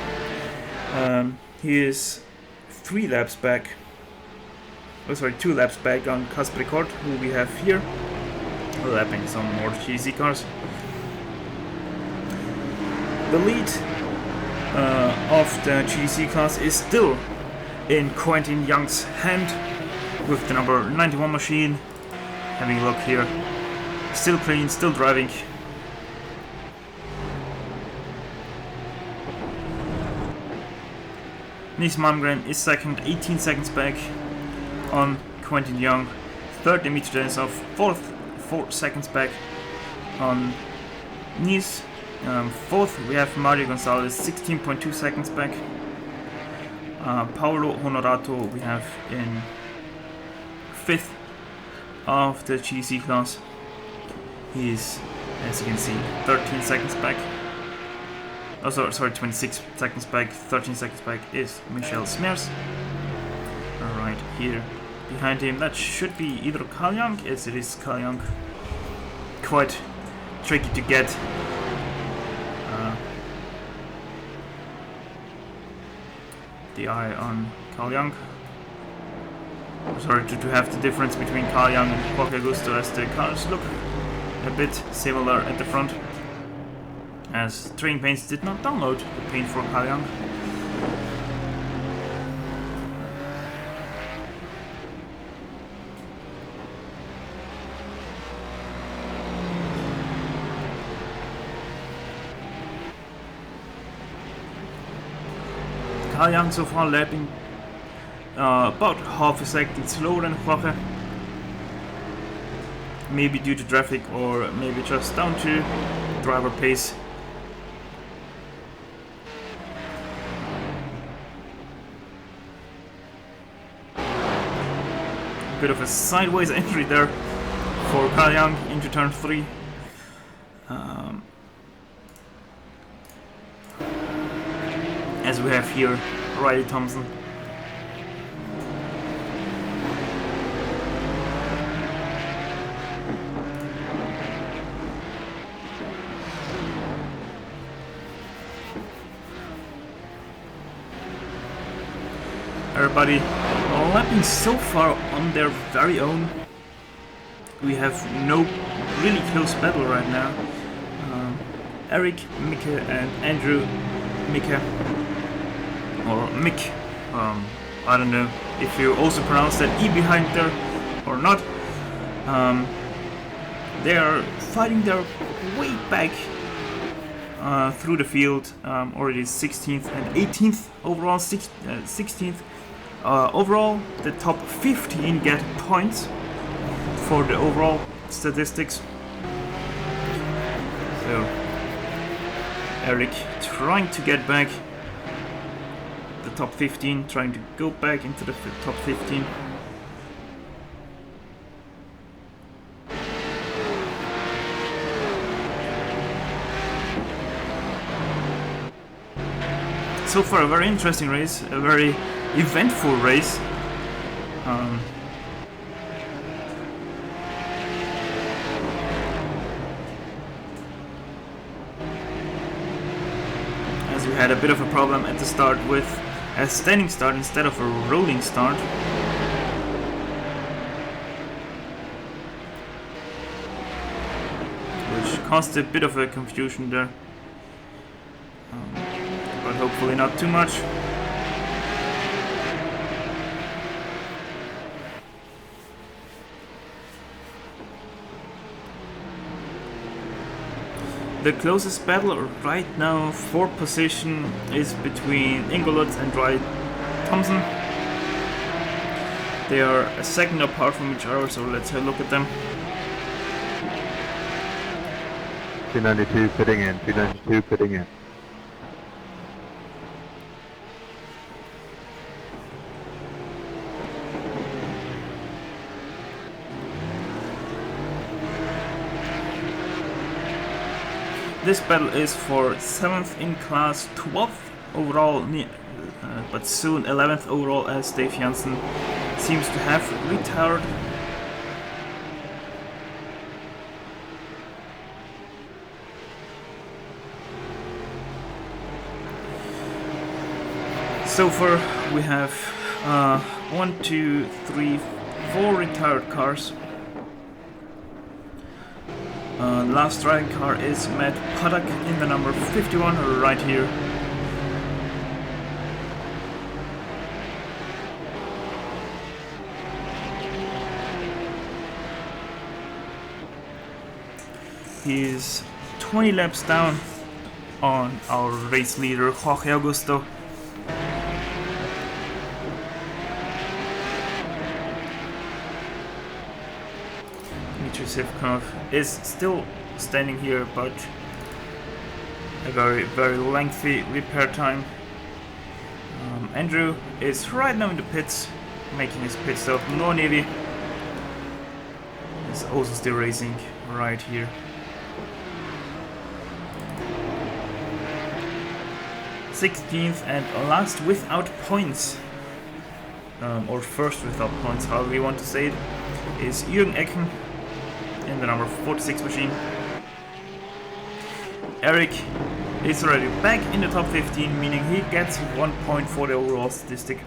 He is 2 laps back on Kasper Ricard, who we have here, lapping some more GC cars. The lead of the GC class is still in Quentin Young's hand with the number 91 machine. Having a look here. Still clean, still driving. Nice Malmgren is second, 18 seconds back on Quentin Young. Third, Dmitry Denisov, fourth, 4 seconds back on Nice. Fourth, we have Mario Gonzalez, 16.2 seconds back. Paolo Honorato we have in fifth of the GC class. He is, as you can see, 13 seconds back. Oh, sorry, 26 seconds back. 13 seconds back is Michel Smers. Right here behind him, that should be either Carl Young. Yes, it is Carl Young. Quite tricky to get. The eye on Carl Young. Sorry, to have the difference between Carl Young and Jorge Augusto, as the cars look a bit similar at the front. as Training Paints did not download the paint for Carl Young. Carl Young so far lapping about half a second slower than Jorge. Maybe due to traffic or maybe just down to driver pace. Bit of a sideways entry there for Carl Young into turn 3. As we have here Riley Thompson. Everybody lapping so far on their very own. We have no really close battle right now. Eric, Mika and Andrew, Mika or Mick, I don't know if you also pronounce that E behind there or not. They are fighting their way back through the field, already 16th and 18th overall, 16th. Overall, the top 15 get points for the overall statistics. So, Eric trying to get back the top 15, trying to go back into the top 15. So far, a very interesting race, a very eventful race. As we had a bit of a problem at the start with a standing start instead of a rolling start. Which caused a bit of a confusion there. But hopefully not too much. The closest battle right now for position is between Ingolot and Riley Thompson. They are a second apart from each other, so let's have a look at them. 292 pitting in, 292 pitting in. This battle is for 7th in class, 12th overall, but soon 11th overall, as Dave Janssen seems to have retired. So far we have 1, 2, 3, 4 retired cars. Last driving car is Matt Paddock in the number 51 right here. He's 20 laps down on our race leader Jorge Augusto. Sivkov is still standing here, but a very lengthy repair time. Andrew is right now in the pits, making his pit stop. No Navy is also still racing right here. Sixteenth and last without points, or first without points, however you want to say it, is Jürgen Ecken in the number 46 machine. Eric is already back in the top 15, meaning he gets 1 point for the overall statistic.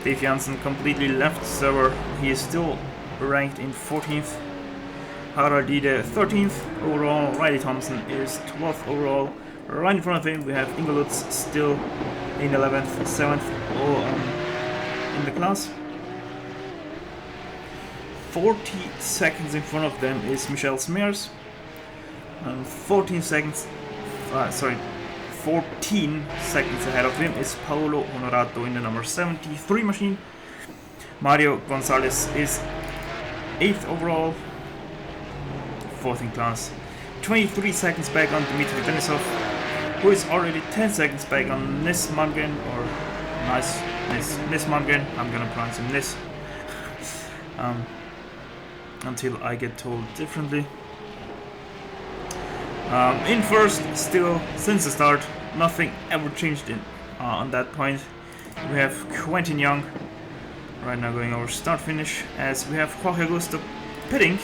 Dave Janssen completely left the server. He is still ranked in 14th. Harald Ide 13th overall. Riley Thompson is 12th overall. Right in front of him we have Ingo Lutz still in 11th, 7th in the class. 40 seconds in front of them is Michel Smears. 14 seconds ahead of him is Paolo Honorato in the number 73 machine. Mario Gonzalez is 8th overall, 4th in class. 23 seconds back on Dmitry Denisov, who is already 10 seconds back on Nis Mangren, or Nis Mangren, I'm gonna pronounce him Nis, until I get told differently. In first, still, since the start, nothing ever changed on that point. We have Quentin Young right now going over start finish, as we have Jorge Augusto pitting.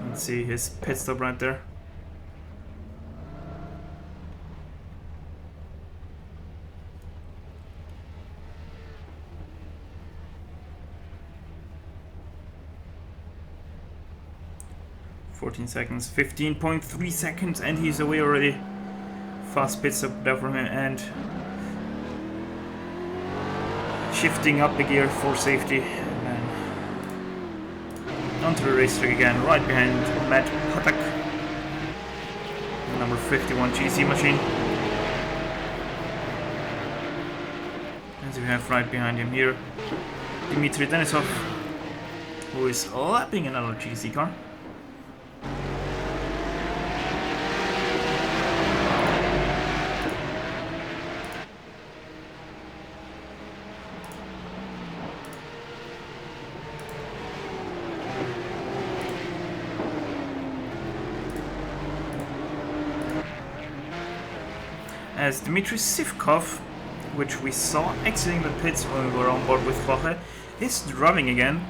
Let's see his pit stop right there. Seconds, 15.3 seconds, and he's away already. Fast pit stop there from him, and shifting up the gear for safety, and onto the racetrack again, right behind Matt Patak, number 51 GC machine. As we have right behind him here, Dmitry Denisov, who is lapping another GC car. As Dmitry Sivkov, which we saw exiting the pits when we were on board with Jorge, is driving again.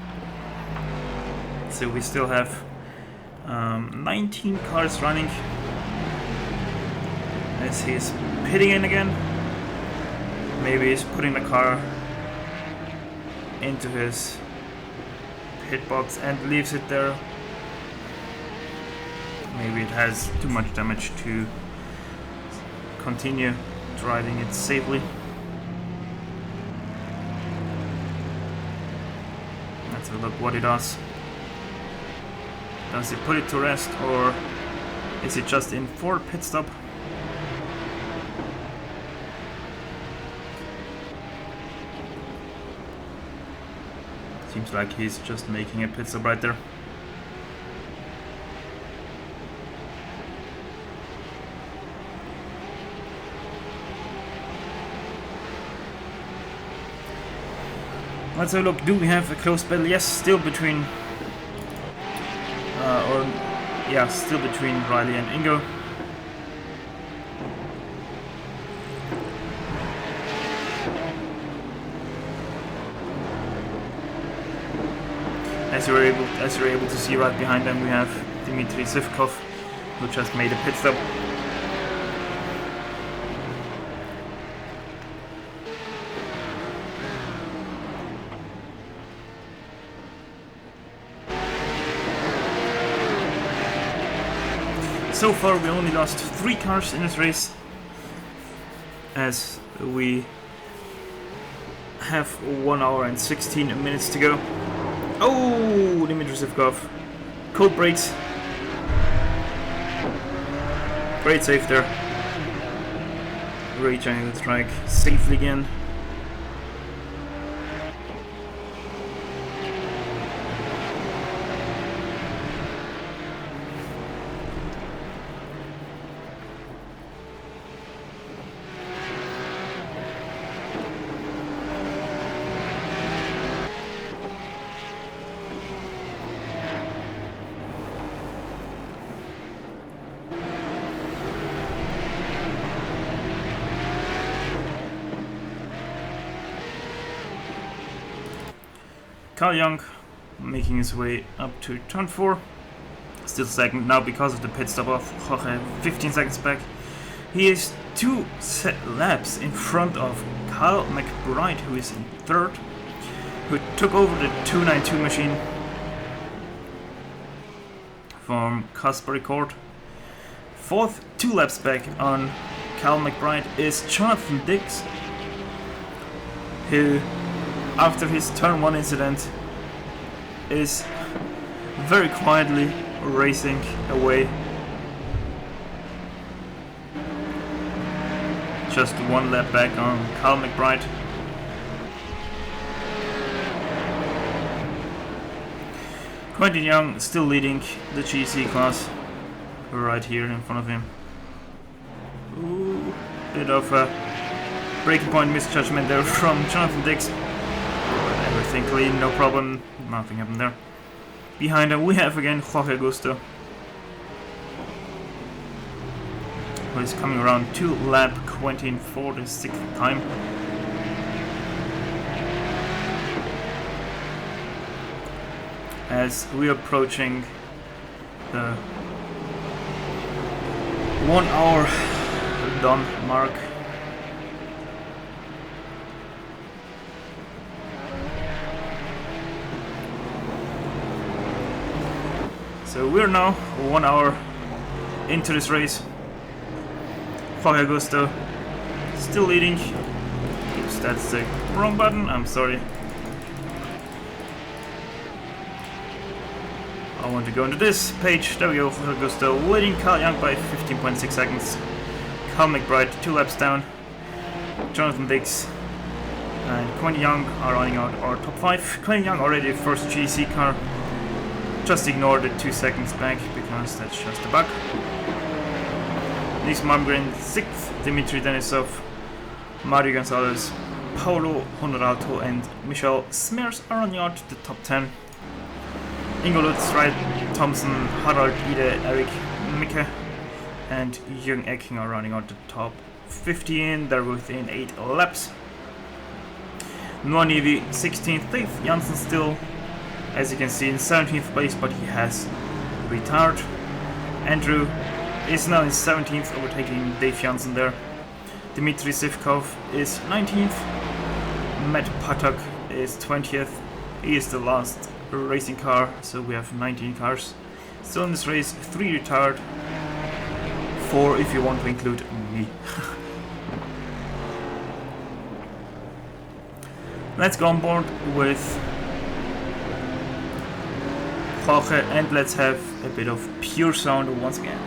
So we still have 19 cars running. As he's pitting in again. Maybe he's putting the car into his pit box and leaves it there. Maybe it has too much damage to continue driving it safely. Let's have a look what it does. Does it put it to rest, or is it just in for pit stop? Seems like he's just making a pit stop right there. Let's have a look. Do we have a close battle? Yes, still between still between Riley and Ingo. As you're able to see right behind them, we have Dmitry Sivkov, who just made a pit stop. So far we only lost 3 cars in this race, as we have 1 hour and 16 minutes to go. Oh, Dmitry Sivkov. Cold brakes. Great save there. Rejoining the track safely again. Carl Young making his way up to turn 4. Still second now because of the pit stop of Jorge, 15 seconds back. He is 2 laps in front of Kyle McBride, who is in 3rd, who took over the 292 machine from Casper Record. 4th, 2 laps back on Kyle McBride is Jonathan Dix, who, after his turn 1 incident, is very quietly racing away. Just 1 lap back on Kyle McBride. Quentin Young still leading the GC class, right here in front of him. Ooh, bit of a breaking point misjudgment there from Jonathan Dix. Everything clean, no problem, nothing happened there. Behind him we have again Jorge Augusto, who is coming around to lap 20 for the 6th time. As we are approaching the 1 hour done mark. So we're now 1 hour into this race. Jorge Augusto still leading. Oops, that's the wrong button, I'm sorry. I want to go into this page. There we go. Jorge Augusto leading Kyle Young by 15.6 seconds. Kyle McBride 2 laps down. Jonathan Dix and Quentin Young are running out our top 5. Quentin Young already first GC car. Just ignore the 2 seconds back because that's just a bug. Nick Malmgren 6th, Dmitry Denisov, Mario Gonzalez, Paulo Honorato and Michel Smers are running out the top 10. Ingo Lutz, Wright Thompson, Harald Ide, Eric Micke and Jürgen Ecking are running out the top 15. They're within 8 laps. Noah Nevi 16th, Dave Janssen still, as you can see, in 17th place, but he has retired. Andrew is now in 17th, overtaking Dave Janssen there. Dmitry Sivkov is 19th. Matt Patak is 20th. He is the last racing car, so we have 19 cars still in this race. 3 retired, 4 if you want to include me. Let's go on board with Jorge and let's have a bit of pure sound once again.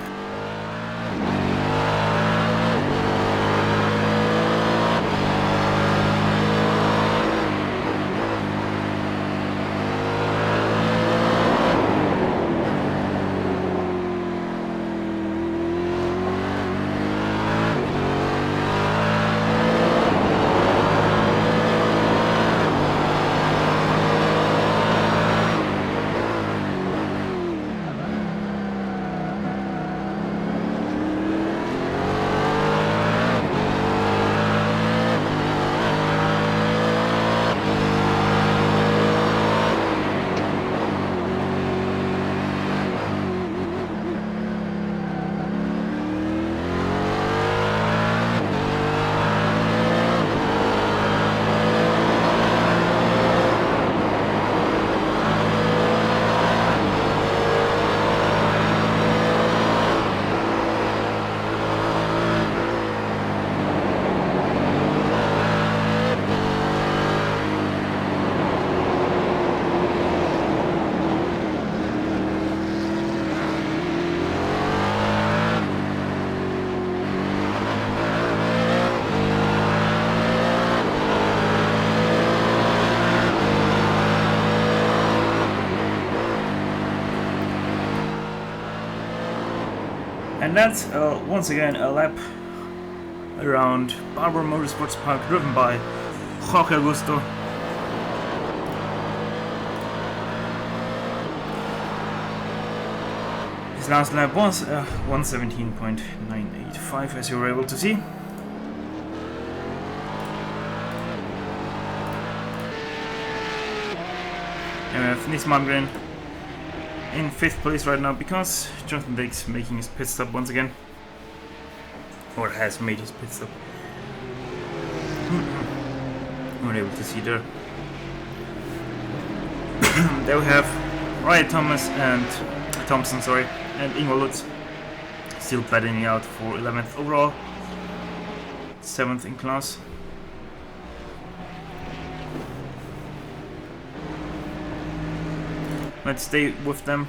And that's once again a lap around Barber Motorsports Park driven by Jorge Augusto. His last lap was 1:17.985, as you were able to see. And we have Nils Malmgren in 5th place right now because Jonathan Dake's making his pit stop once again. Or has made his pit stop. We're able to see there. There we have Ryan Thompson and Ingvar Lutz still battling out for 11th overall, 7th in class. Let's stay with them.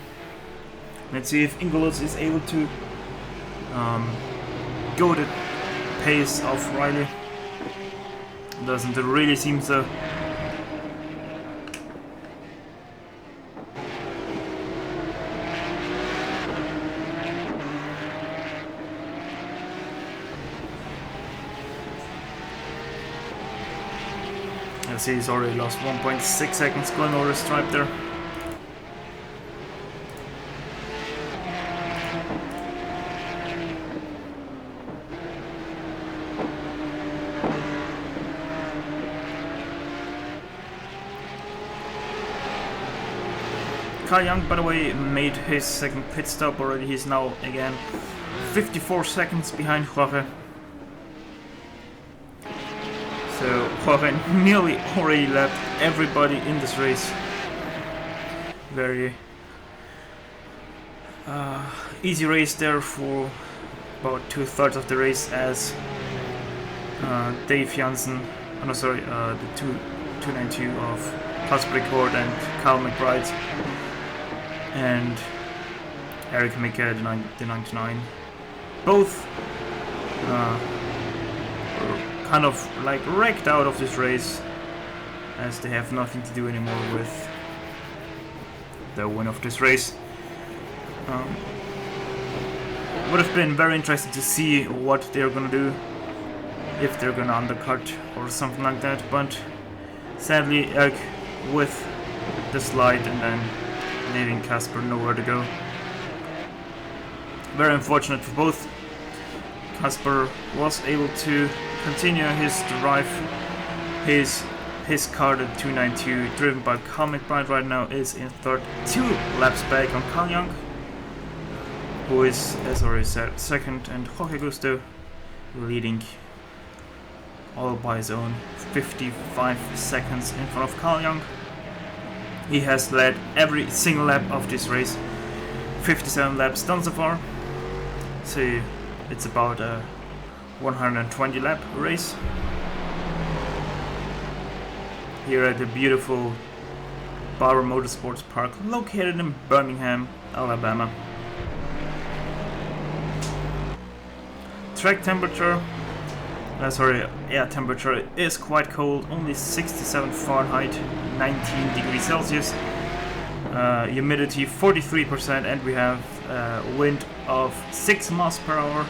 Let's see if Ingvar Lutz is able to go the pace of Riley. Doesn't really seem so. I see he's already lost 1.6 seconds going over the stripe there. Carl Young, by the way, made his second pit stop already. He's now again 54 seconds behind Jorge. So Jorge nearly already lapped everybody in this race. Very easy race there for about 2/3 of the race as Dave Jansen, the 292 of Casper Record and Carl McBride and Eric Micke, the 99. Both were kind of like wrecked out of this race as they have nothing to do anymore with the win of this race. Would have been very interesting to see what they're gonna do, if they're gonna undercut or something like that, but sadly Eric with the slide and then leaving Casper nowhere to go. Very unfortunate for both. Casper was able to continue his drive. His car, the 292, driven by Carl McBride right now, is in third, 2 laps back on Carl Young, who is, as already said, second, and Jorge Gusto leading all by his own 55 seconds in front of Carl Young. He has led every single lap of this race, 57 laps done so far, so it's about a 120 lap race here at the beautiful Barber Motorsports Park located in Birmingham, Alabama. Track temperature, air temperature is quite cold, only 67 Fahrenheit, 19 degrees Celsius. Humidity 43%, and we have a wind of 6 miles per hour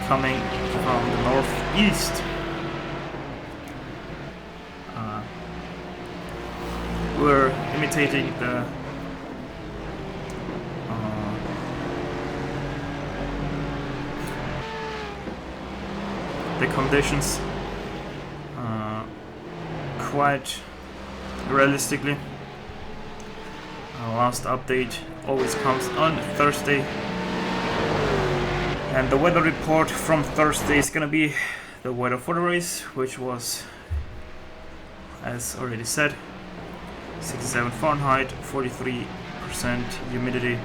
coming from the northeast. We're imitating the conditions quite realistically. Our last update always comes on Thursday, and the weather report from Thursday is gonna be the weather for the race, which was, as already said, 67 Fahrenheit, 43% humidity,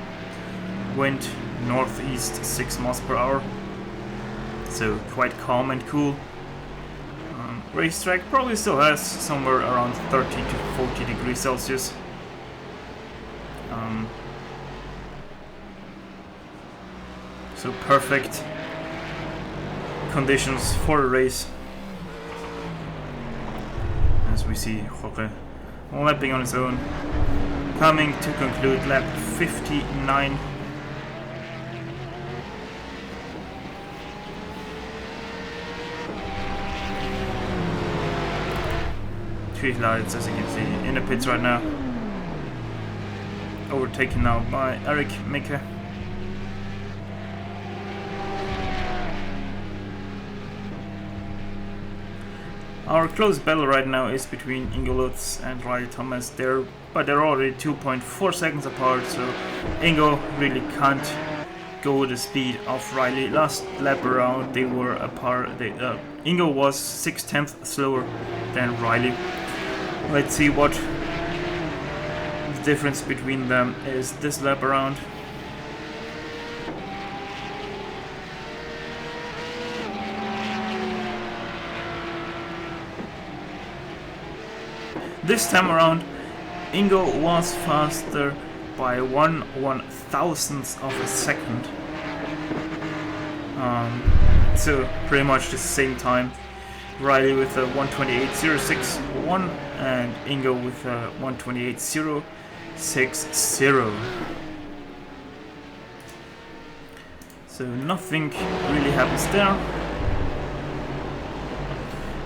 wind northeast 6 miles per hour, so quite calm and cool. Racetrack probably still has somewhere around 30 to 40 degrees Celsius. So perfect conditions for a race. As we see Jorge lapping on his own, coming to conclude lap 59. Three lights, as you can see, in the pits right now. Overtaken now by Eric Micke. Our close battle right now is between Ingo Lutz and Riley Thomas. They're already 2.4 seconds apart, so Ingo really can't go with the speed of Riley. Last lap around they were apart. Ingo was 6/10 slower than Riley. Let's see what the difference between them is this lap around. This time around, Ingo was faster by 1/1000th of a second. So pretty much the same time. Riley with a 1:28.061 and Ingo with a 1:28.060. So nothing really happens there.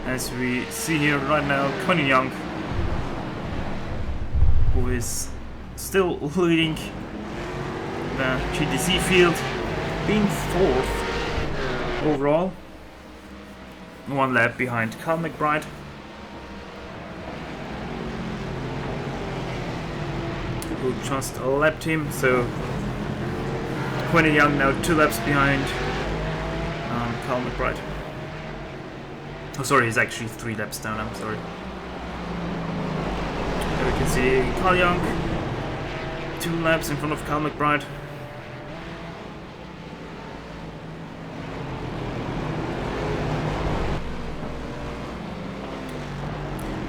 As we see here right now, Connie Young, who is still leading the GTC field, being 4th overall, 1 lap behind Carl McBride. Who just lapped him, so Quentin Young now 2 laps behind Carl McBride. Oh sorry, he's actually 3 laps down, I'm sorry. There we can see Carl Young 2 laps in front of Carl McBride.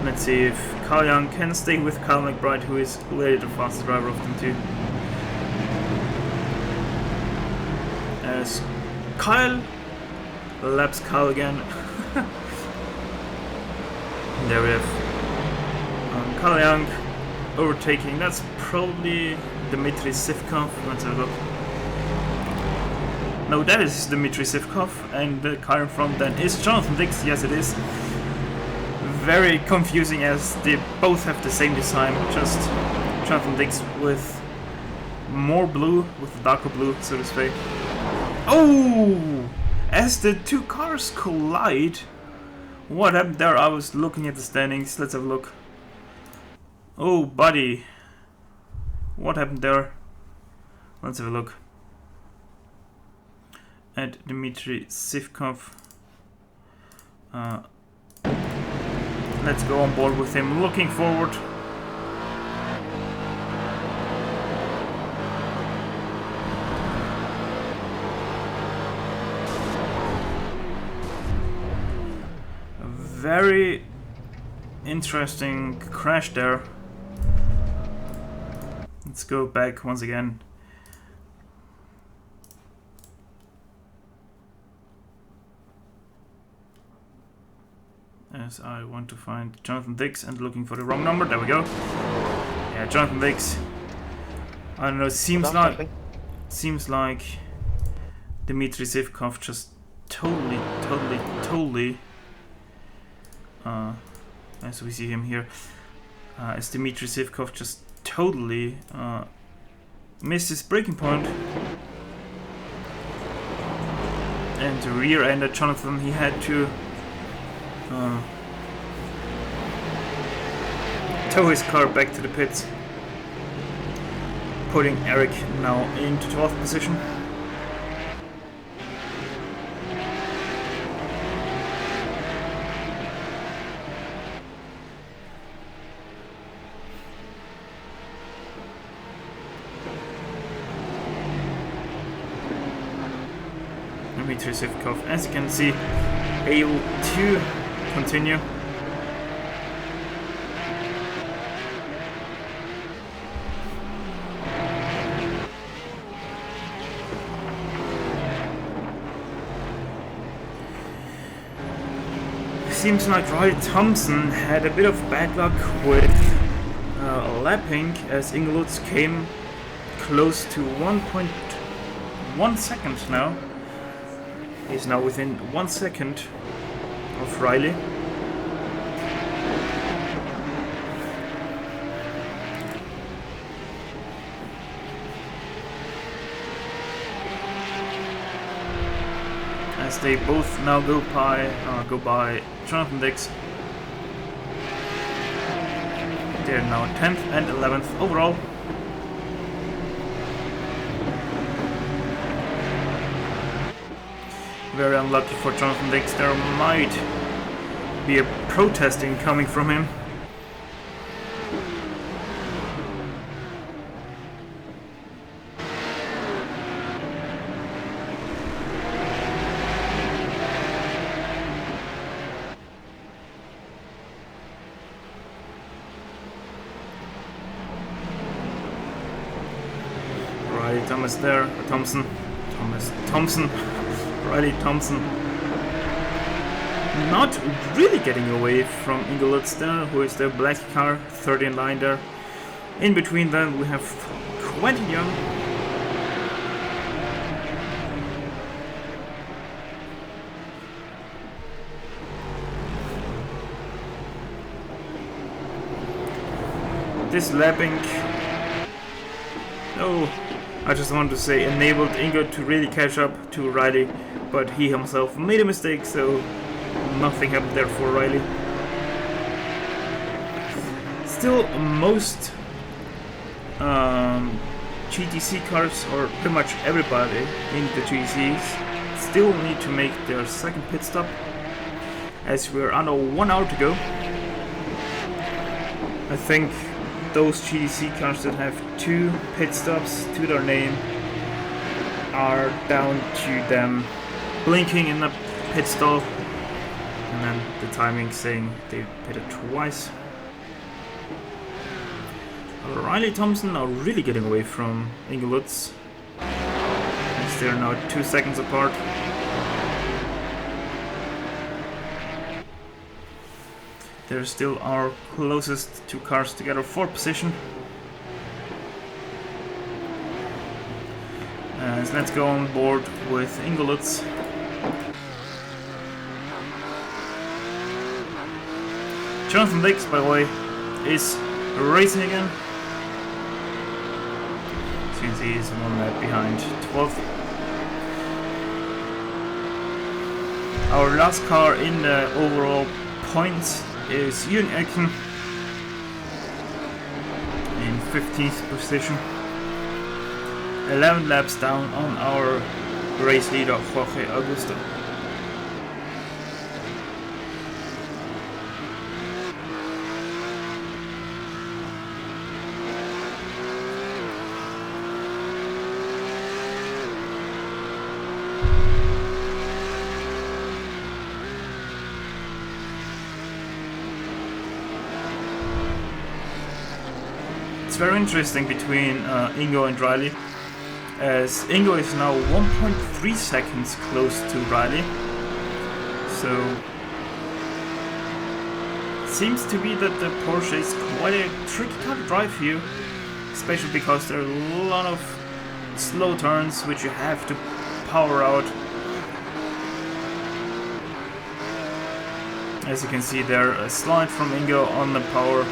Let's see if Carl Young can stay with Carl McBride, who is clearly the fastest driver of them two. As Kyle laps Carl again. There we have Carl Young overtaking. That's probably Dmitry Sivkov. Let's have a look. No, that is Dmitry Sivkov, and the car in front then is Jonathan Dix. Yes, it is. Very confusing as they both have the same design, just Jonathan Dix with more blue, with darker blue, so to speak. Oh! As the 2 cars collide, what happened there? I was looking at the standings. Let's have a look. Oh, buddy. What happened there? Let's have a look. At Dmitry Sivkov. Let's go on board with him. Looking forward. A very interesting crash there. Let's go back once again. As I want to find Jonathan Dix and looking for the wrong number. There we go. Yeah, Jonathan Dix. I don't know. Seems like Dmitry Sivkov just totally. As we see him here, as Dmitry Sivkov just totally missed his braking point and to rear-ended Jonathan. He had to tow his car back to the pits, putting Eric now into 12th position. Dmitry Sivkov, as you can see, able to continue. Seems like Riley Thompson had a bit of bad luck with lapping, as Ingo Lutz came close to 1.1 second now. He's now within 1 second of Riley. As they both now go by Jonathan Dix They're now 10th and 11th overall. Very unlucky for Jonathan Dix. There might be a protesting coming from him. Riley Thomas there, Thompson, Riley Thompson. Not really getting away from Ingolutz there, who is the black car, 30 in line there. In between them we have Quentin Young. This lapping, oh, I just want to say, enabled Ingo to really catch up to Riley, but he himself made a mistake, so nothing happened there for Riley. Still, most GTC cars, or pretty much everybody in the GTCs, still need to make their second pit stop, as we're under 1 hour to go. I think those GTC cars that have 2 pit stops to their name are down to them blinking in the pit stall and then the timing saying they pitted twice. Riley Thompson now really getting away from Ingolutz, as they're now 2 seconds apart. They're still our closest 2 cars together for position. So let's go on board with Ingolutz. Jonathan Dix, by the way, is racing again, since he is 1 lap behind 12th. Our last car in the overall points is Jürgen Ecken in 15th position, 11 laps down on our race leader Jorge Augusto. Very interesting between Ingo and Riley, as Ingo is now 1.3 seconds close to Riley, so it seems to be that the Porsche is quite a tricky car to drive here, especially because there are a lot of slow turns which you have to power out. As you can see there, a slide from Ingo on the power,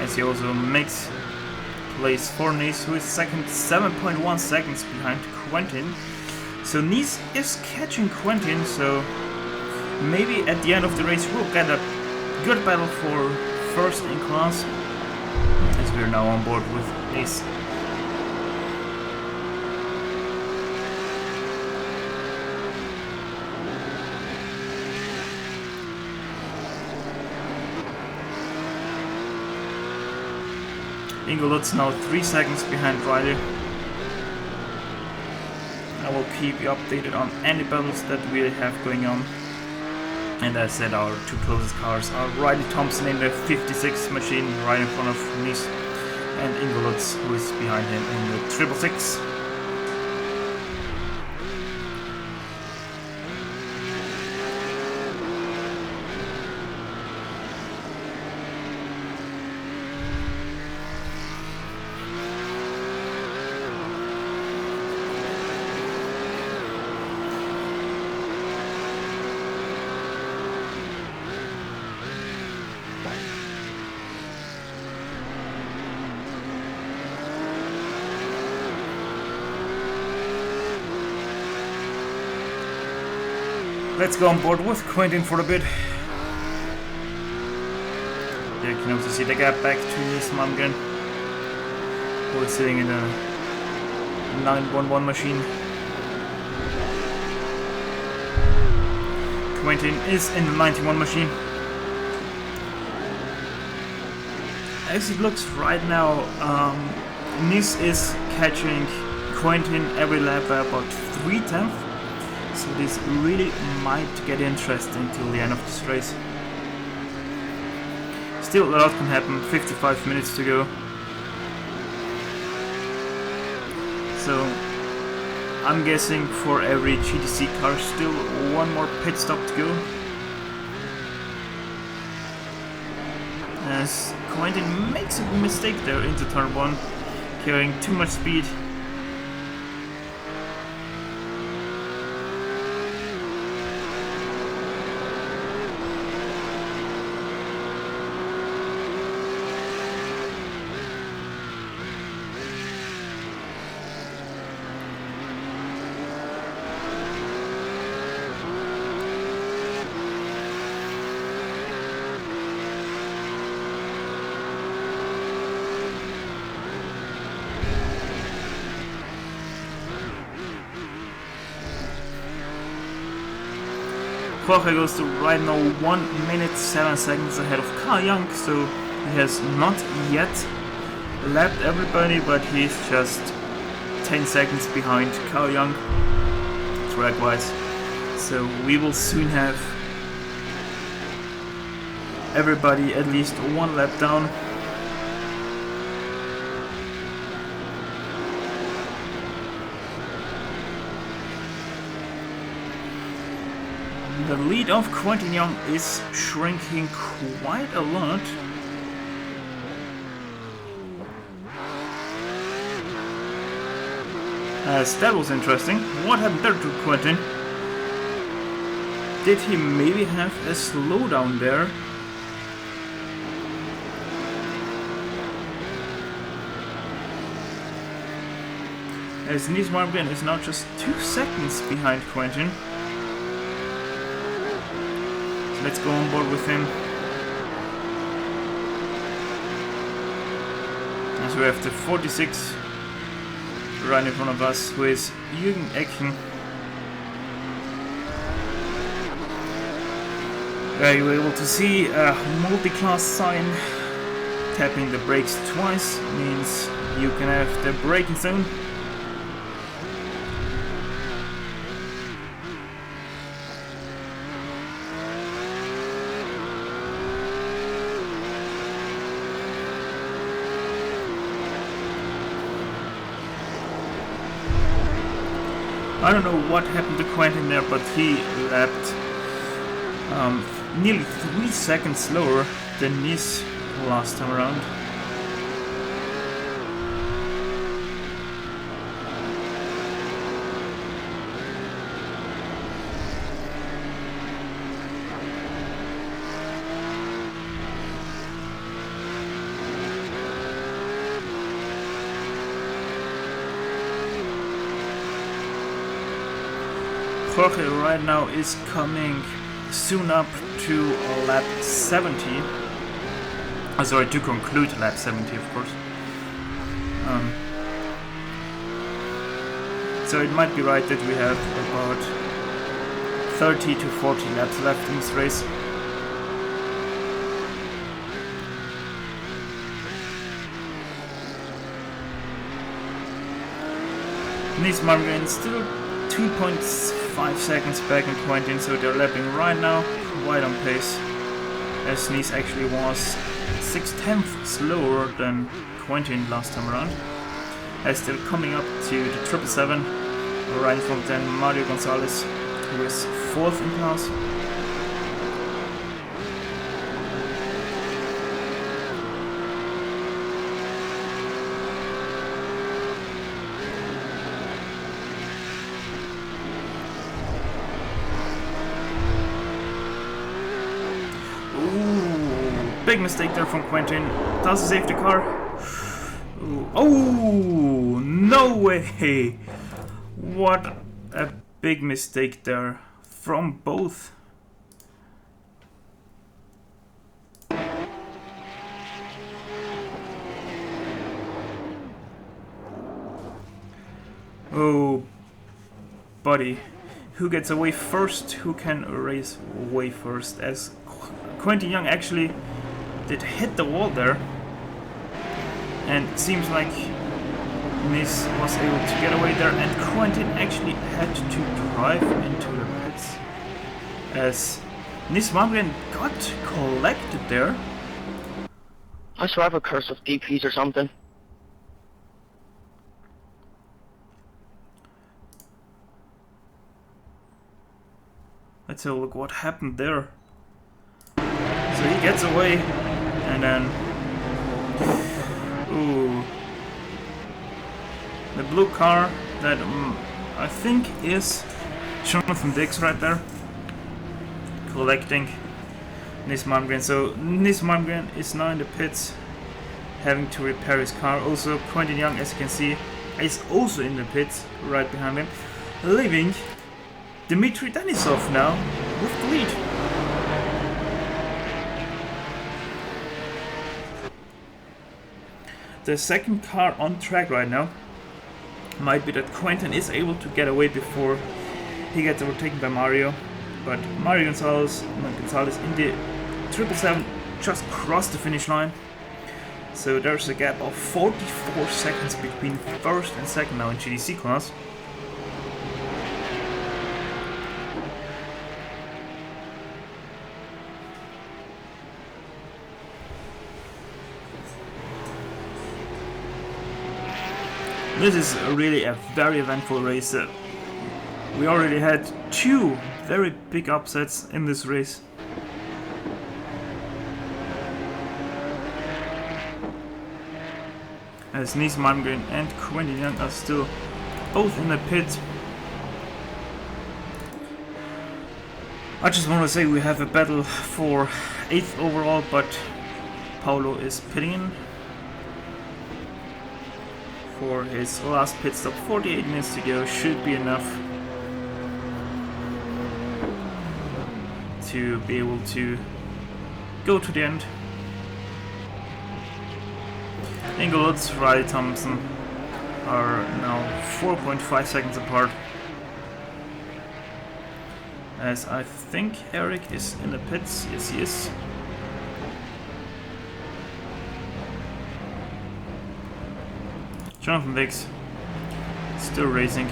as he also makes place for Nice, who is second, 7.1 seconds behind Quentin. So Nice is catching Quentin, so maybe at the end of the race we'll get a good battle for first in class, as we are now on board with Nice. Ingolutz now 3 seconds behind Riley. I will keep you updated on any battles that we have going on. And as I said, our 2 closest cars are Riley Thompson in the 56 machine right in front of Nice, and Ingolutz, who is behind him in the 666. Let's go on board with Quentin for a bit. There you can also see the gap back to Nisman again. We're sitting in a 911 machine. Quentin is in the 91 machine. As it looks right now, Nis is catching Quentin every lap by about 3/10. So this really might get interesting till the end of this race. Still a lot can happen, 55 minutes to go. So I'm guessing for every GTC car still one more pit stop to go. As Quentin makes a mistake there into turn 1, carrying too much speed. Jorge goes to right now 1 minute 7 seconds ahead of Carl Young, so he has not yet lapped everybody, but he's just 10 seconds behind Carl Young track wise. So we will soon have everybody at least one lap down. The lead of Quentin Young is shrinking quite a lot. That was interesting. What happened there to Quentin? Did he maybe have a slowdown there? As Nisman is now just 2 seconds behind Quentin. Let's go on board with him. As we have the 46 right in front of us, who is Jürgen Ecken. There you were able to see a multi-class sign. Tapping the brakes twice means you can have the braking zone. I don't know what happened to Quentin there, but he lapped nearly 3 seconds slower than Nis last time around. Jorge right now is coming soon up to lap 70. Sorry, to conclude lap 70, of course. So it might be right that we have about 30 to 40 laps left in this race. Nisman still 2.5 seconds back in Quentin, so they're lapping right now quite on pace, as Nis actually was 6/10 slower than Quentin last time around. As they're coming up to the 777, right in front of them Mario Gonzalez, who is 4th in class. Big mistake there from Quentin. Does he save the car? Oh, no way! What a big mistake there from both. Oh, buddy. Who gets away first? Who can race away first? As Quentin Young actually did hit the wall there. And it seems like Nis was able to get away there. And Quentin actually had to drive into the pits. As Nis Malmgren got collected there. I swear I have a curse with DPs or something. Let's have a look what happened there. So he gets away, and then... Ooh. The blue car that I think is Jonathan Dix right there. Collecting Nis Malmgren. So Nis Malmgren is now in the pits, having to repair his car. Also, Quentin Young, as you can see, is also in the pits, right behind him, leaving Dmitry Denisov now with the lead. The second car on track right now might be that Quentin is able to get away before he gets overtaken by Mario. But Mario Gonzalez in the 777 just crossed the finish line. So there's a gap of 44 seconds between first and second now in GDC class. This is really a very eventful race. We already had two very big upsets in this race. As Nis Malmgren and Quentin Young are still both in the pit. I just want to say we have a battle for 8th overall, but Paulo is pitting in for his last pit stop. 48 minutes to go, should be enough to be able to go to the end. Ingolotz, Riley Thompson are now 4.5 seconds apart. As I think Eric is in the pits. Yes, he is. Jonathan Dix still racing.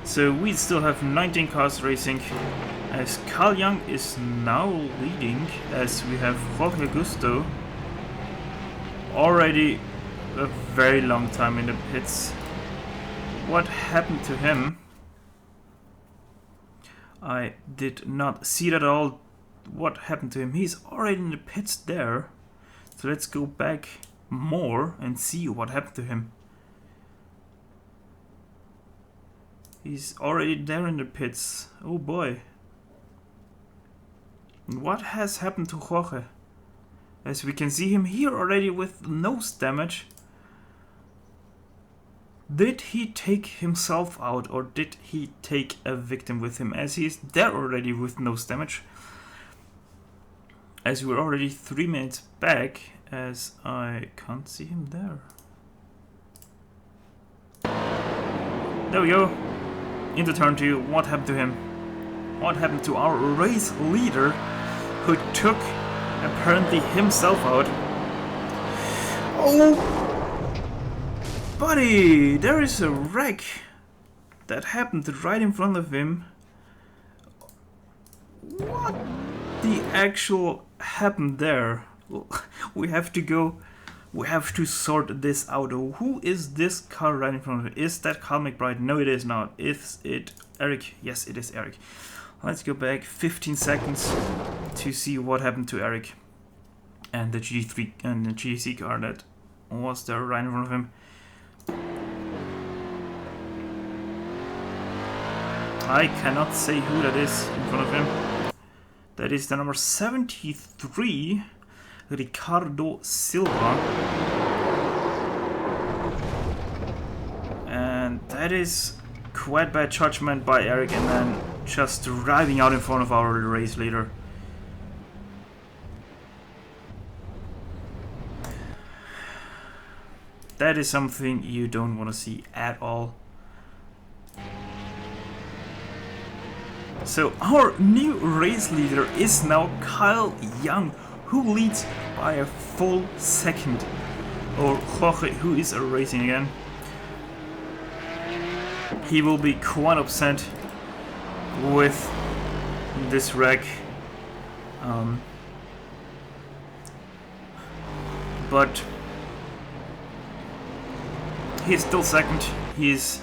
So we still have 19 cars racing, as Carl Young is now leading, as we have Jorge Augusto already a very long time in the pits. What happened to him? I did not see that at all. What happened to him? He's already in the pits there. So let's go back more and see what happened to him. He's already there in the pits. Oh boy. What has happened to Jorge? As we can see him here already with nose damage. Did he take himself out, or did he take a victim with him? As he's there already with nose damage. As we're already 3 minutes back, as I can't see him there. There we go. Into turn 2. What happened to him? What happened to our race leader, who took apparently himself out? Oh, buddy! There is a wreck that happened right in front of him. What the actual happened there? We have to sort this out. Who is this car right in front of it? Is that Carl McBride? No, it is not. Is it Eric? Yes, it is Eric. Let's go back 15 seconds to see what happened to Eric and the GT3 and the GTC car that was there right in front of him. I cannot say who that is in front of him. That is the number 73, Ricardo Silva. And that is quite bad judgment by Eric, and then just driving out in front of our race leader. That is something you don't want to see at all. So our new race leader is now Kyle Young, who leads by a full second. Or Jorge, who is racing again. He will be quite upset with this wreck. But he's still second. He's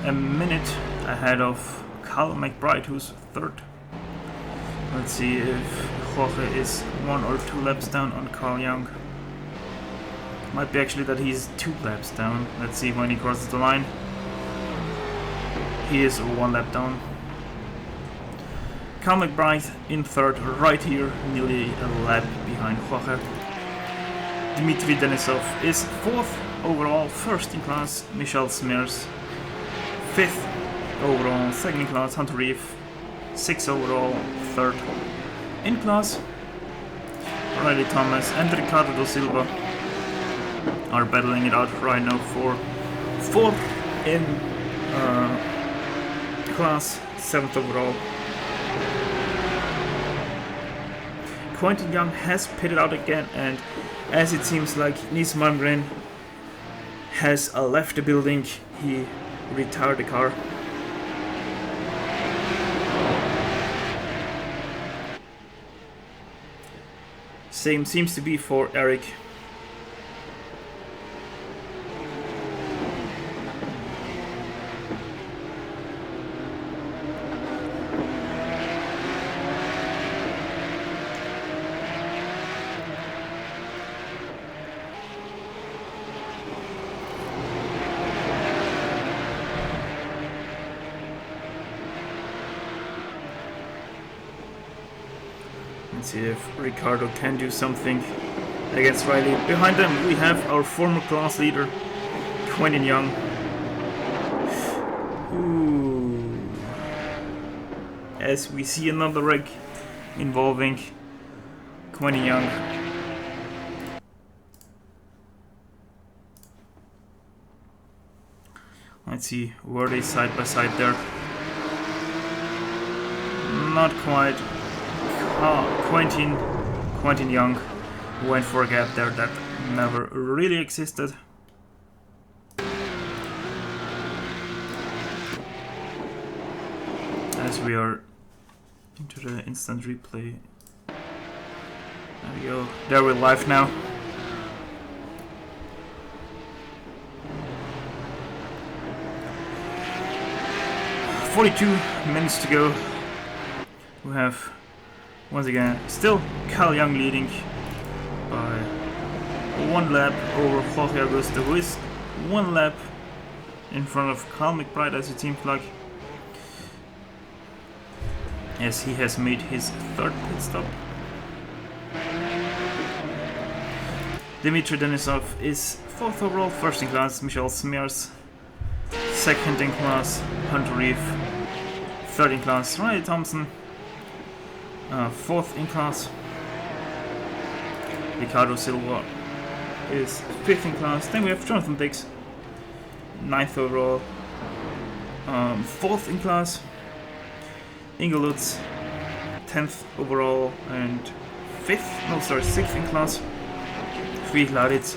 a minute ahead of Cal McBride, who's third. Let's see if Jorge is 1 or 2 laps down on Carl Young. Might be actually that he's 2 laps down. Let's see when he crosses the line. He is 1 lap down. Cal McBride in third, right here, nearly a lap behind Jorge. Dmitry Denisov is 4th overall, 1st in class. Michel Smers 5th overall, 2nd in class. Hunter Reeve 6th overall, 3rd in class. Riley Thomas and Ricardo da Silva are battling it out right now for 4th in class, 7th overall. Quentin Young has pitted out again, and as it seems like Nils Malmgren has left the building, he retired the car. Same seems to be for Eric. Let's see if Ricardo can do something against Riley. Behind them we have our former class leader, Quentin Young. Ooh. As we see another wreck involving Quentin Young. Let's see, were they side by side there? Not quite. Quentin Young went for a gap there that never really existed. As we are into the instant replay. There we go. There we're live now. $42 to go. We have once again still Cal Young leading by 1 lap over Jorge Augusto, who is 1 lap in front of Cal McBride, as it seems like. Yes, he has made his 3rd pit stop. Dmitry Denisov is 4th overall, 1st in class. Michel Smers 2nd in class. Hunter Reeve 3rd in class. Riley Thompson 4th in class. Ricardo Silva is 5th in class. Then we have Jonathan Dix, 9th overall, 4th in class. Ingo Lutz, 10th overall and 6th in class. Fried Laritz,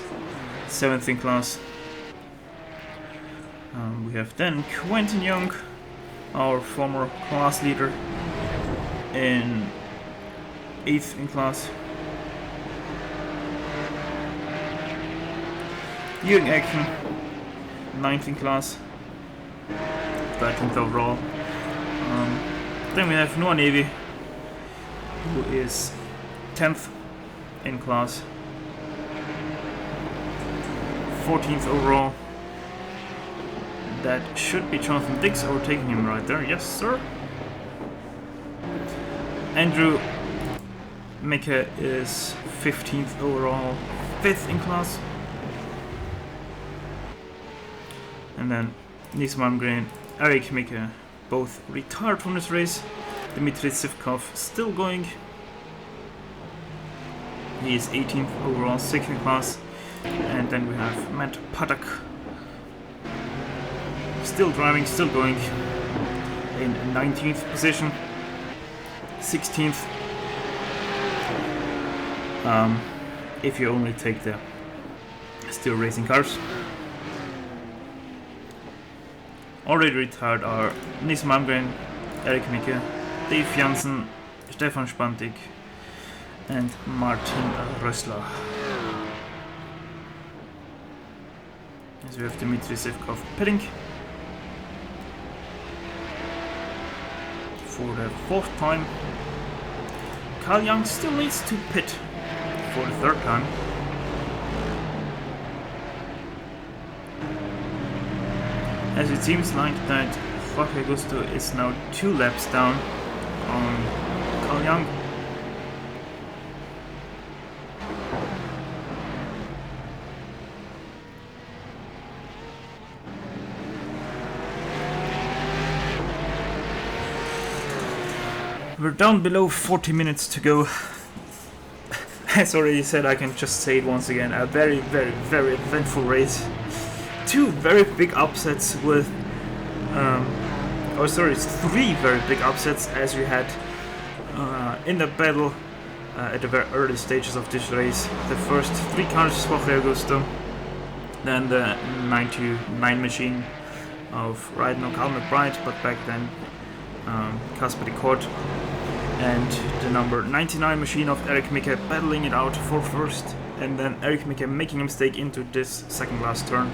7th in class. We have then Quentin Young, our former class leader, in 8th in class. Jürgen Ecken, 9th in class, 13th overall. Then we have Noah Nevi, who is 10th in class, 14th overall. That should be Jonathan Dix overtaking him right there. Yes, sir. Andrew Mika is 15th overall, 5th in class. And then Nils Malmgren, Eric Mika, both retired from this race. Dmitry Sivkov still going. He is 18th overall, 6th in class. And then we have Matt Paddock. Still driving, still going in 19th position. 16th. If you only take the still racing cars. Already retired are Nils Malmgren, Erik Micke, Dave Jansen, Stefan Spantig and Martin Rössler. As we have Dmitry Zivkov pitting for the 4th time. Carl Young still needs to pit for the 3rd time. As it seems like that Jorge Augusto is now 2 laps down on Carl Young. We're down below 40 minutes to go. As already said, I can just say it once again, a very eventful race. 2 very big upsets with, 3 very big upsets as we had in the battle at the very early stages of this race. The first 3 cars, Jorge Augusto, then the 929 machine of Ryden Carl McBride, but back then Casper de Kort, and the number 99 machine of Erik Micke battling it out for first, and then Erik Micke making a mistake into this second last turn,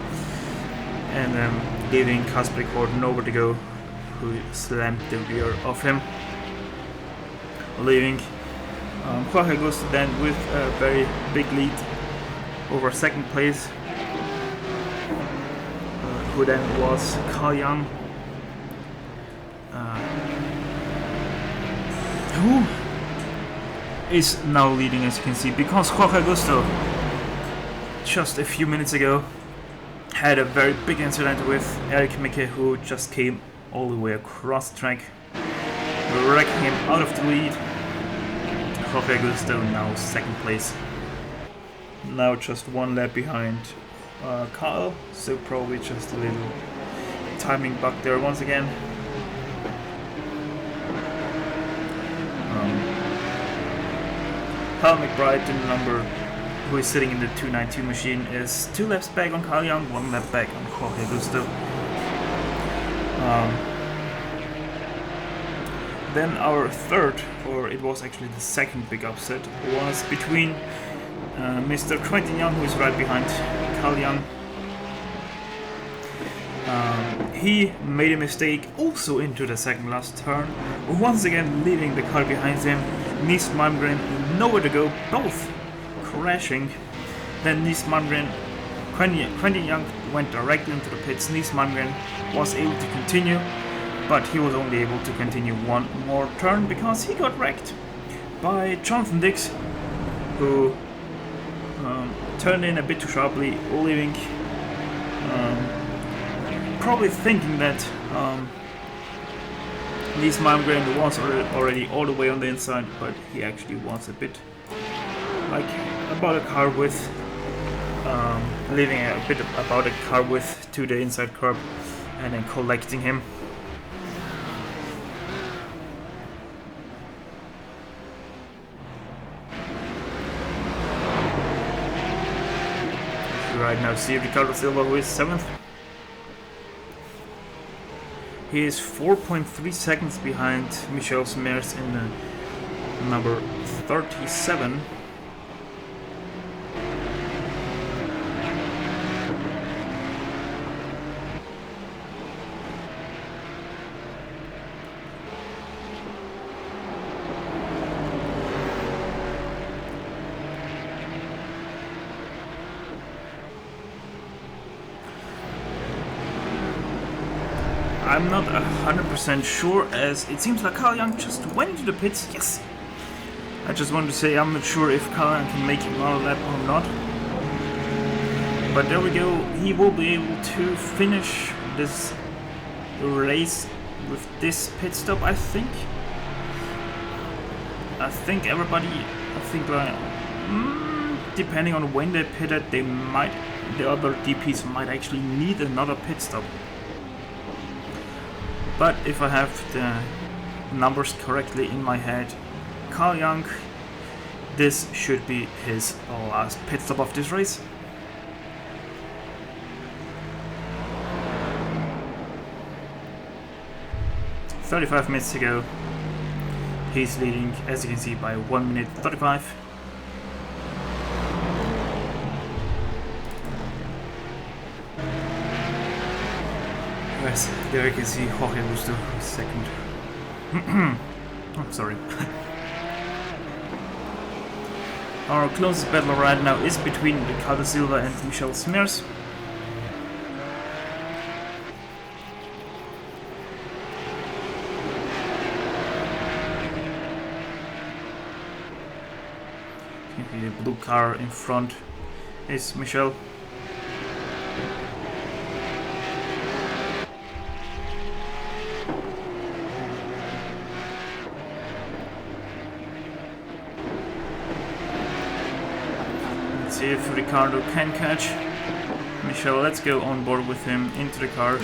and leaving Casper de Kort nowhere to go, who slammed the rear of him, leaving Jorge Augusto then with a very big lead over second place, who then was Carl Young, who is now leading, as you can see, because Jorge Augusto just a few minutes ago had a very big incident with Erik Micke, who just came all the way across the track, wrecking him out of the lead. Jorge Augusto now 2nd place, now just 1 lap behind Carl, so probably just a little timing bug there once again. Carl McBride, the number who is sitting in the 292 machine, is 2 laps back on Carl Young, 1 lap back on Jorge Augusto. Then our 3rd, or it was actually the 2nd big upset, was between Mr. Quentin Young, who is right behind Carl Young. He made a mistake also into the second last turn, once again leaving the car behind him. Nils Malmgren nowhere to go, both crashing. Then Nils Malmgren, Quentin Young went directly into the pits. Nils Malmgren was able to continue, but he was only able to continue 1 more turn because he got wrecked by Jonathan Dix, who turned in a bit too sharply, leaving, probably thinking that Nils Malmgren was already all the way on the inside, but he actually was a bit like about a car width, leaving a bit about a car width to the inside curb and then collecting him. Right now see Ricardo Silva, who is 7th. He is 4.3 seconds behind Michel Smers in the number 37. I'm not 100% sure, as it seems like Carl Young just went into the pits. Yes! I just wanted to say I'm not sure if Carl Young can make another lap or not. But there we go, he will be able to finish this race with this pit stop, I think. depending on when they pitted, the other DPs might actually need another pit stop. But if I have the numbers correctly in my head, Carl Young, this should be his last pit stop of this race. "35 minutes to go." He's leading, as you can see, by 1 minute 35. Yes, there you can see Jorge Busto second. I'm sorry. Our closest battle right now is between Ricardo Silva and Michel Smers. The blue car in front is Michel. Let's see if Ricardo can catch Michel. Let's go on board with him into the car.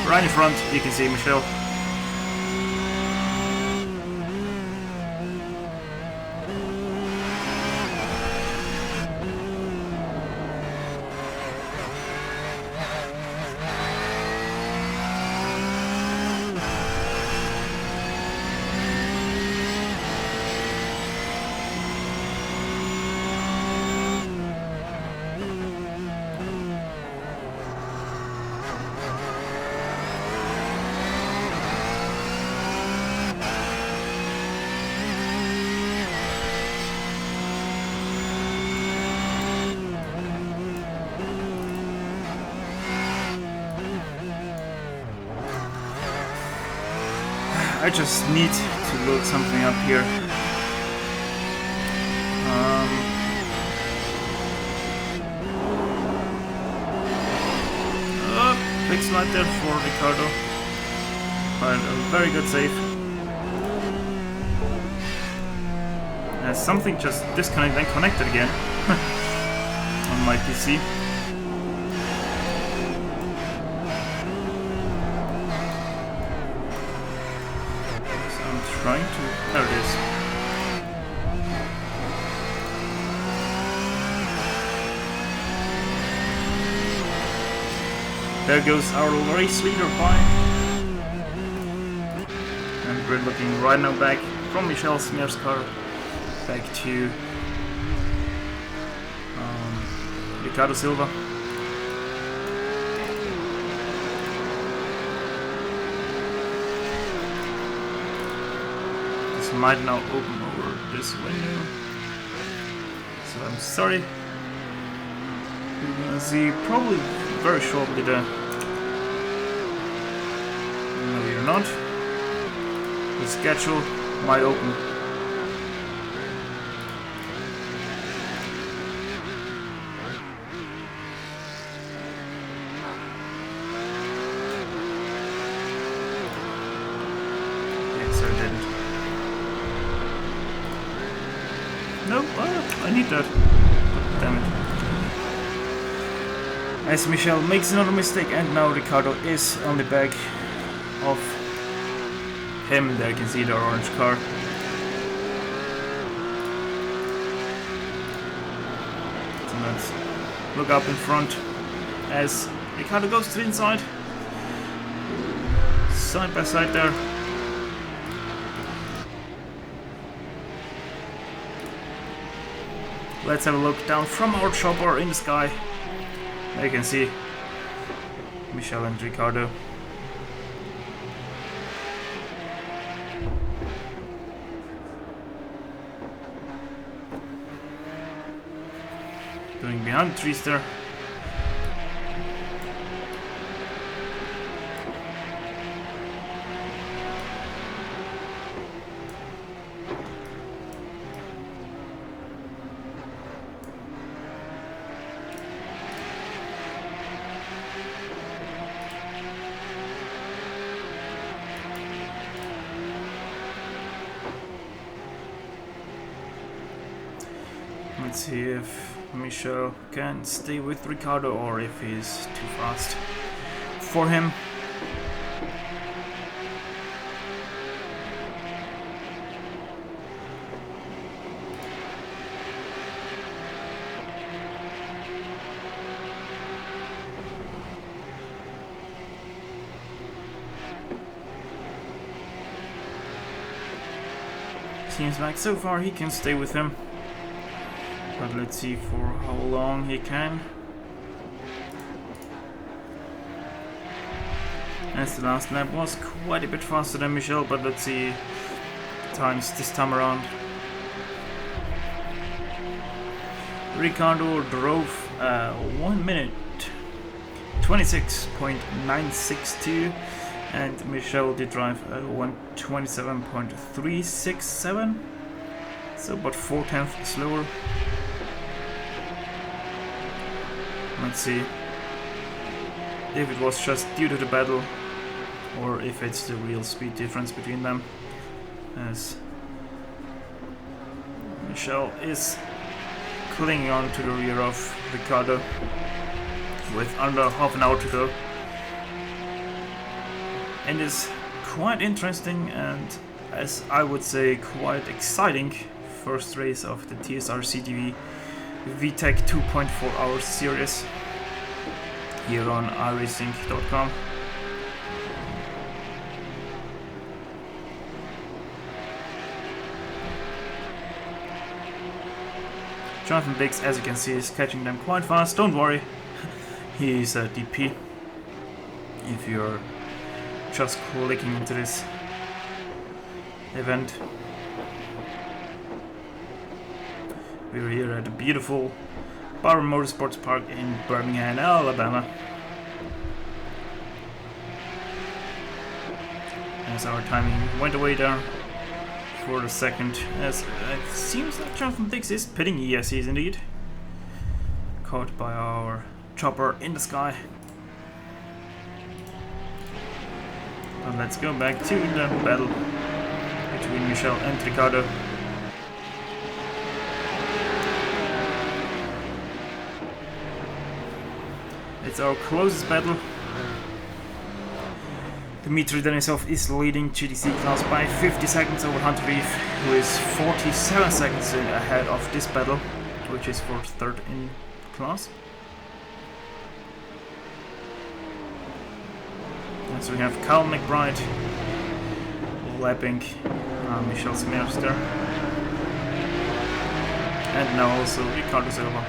Right in front, you can see Michel. I just need to load something up here. Big slide there for Ricardo, but a very good save. Something just disconnected and connected again on my PC. Trying to... there it is. There goes our race leader by. And we're looking right now back from Michel Smear's car back to Ricardo Silva. Might now open over this window, so I'm sorry. You're gonna see probably very shortly the... no, you're not. The schedule might open. Yes, I didn't. No, I need that. Damn it. As Michel makes another mistake, and now Ricardo is on the back of him. There you can see the orange car. So let's look up in front as Ricardo goes to the inside. Side by side there. Let's have a look down from our chopper in the sky. There you can see Michel and Ricardo. Going behind the trees there. Let's see if Michel can stay with Ricardo or if he's too fast for him. Seems like so far he can stay with him, but let's see for how long he can. As the last lap was quite a bit faster than Michel, but let's see times this time around. Ricardo drove 1 minute 26.962. And Michel did drive 127.367, so about 4/10 slower. Let's see if it was just due to the battle or if it's the real speed difference between them, as Michel is clinging on to the rear of Ricardo with under half an hour to go. And it's quite interesting and, as I would say, quite exciting first race of the TSRC TV V-TEC 2.4 hour series here on iRacing.com. Jonathan Biggs, as you can see, is catching them quite fast. Don't worry, he's a DP. If you're just clicking into this event. We're here at the beautiful Barber Motorsports Park in Birmingham, Alabama. As our timing went away there for the second, as it seems that Jonathan Dix is pitting. Yes, he is indeed. Caught by our chopper in the sky. And let's go back to the battle between Michel and Ricardo. It's our closest battle. Dmitry Denisov is leading GTC class by 50 seconds over Hunter Reef, who is 47 seconds ahead of this battle, which is for third in class. So we have Cal McBride lapping Michel Smers there, and now also Ricardo Silva.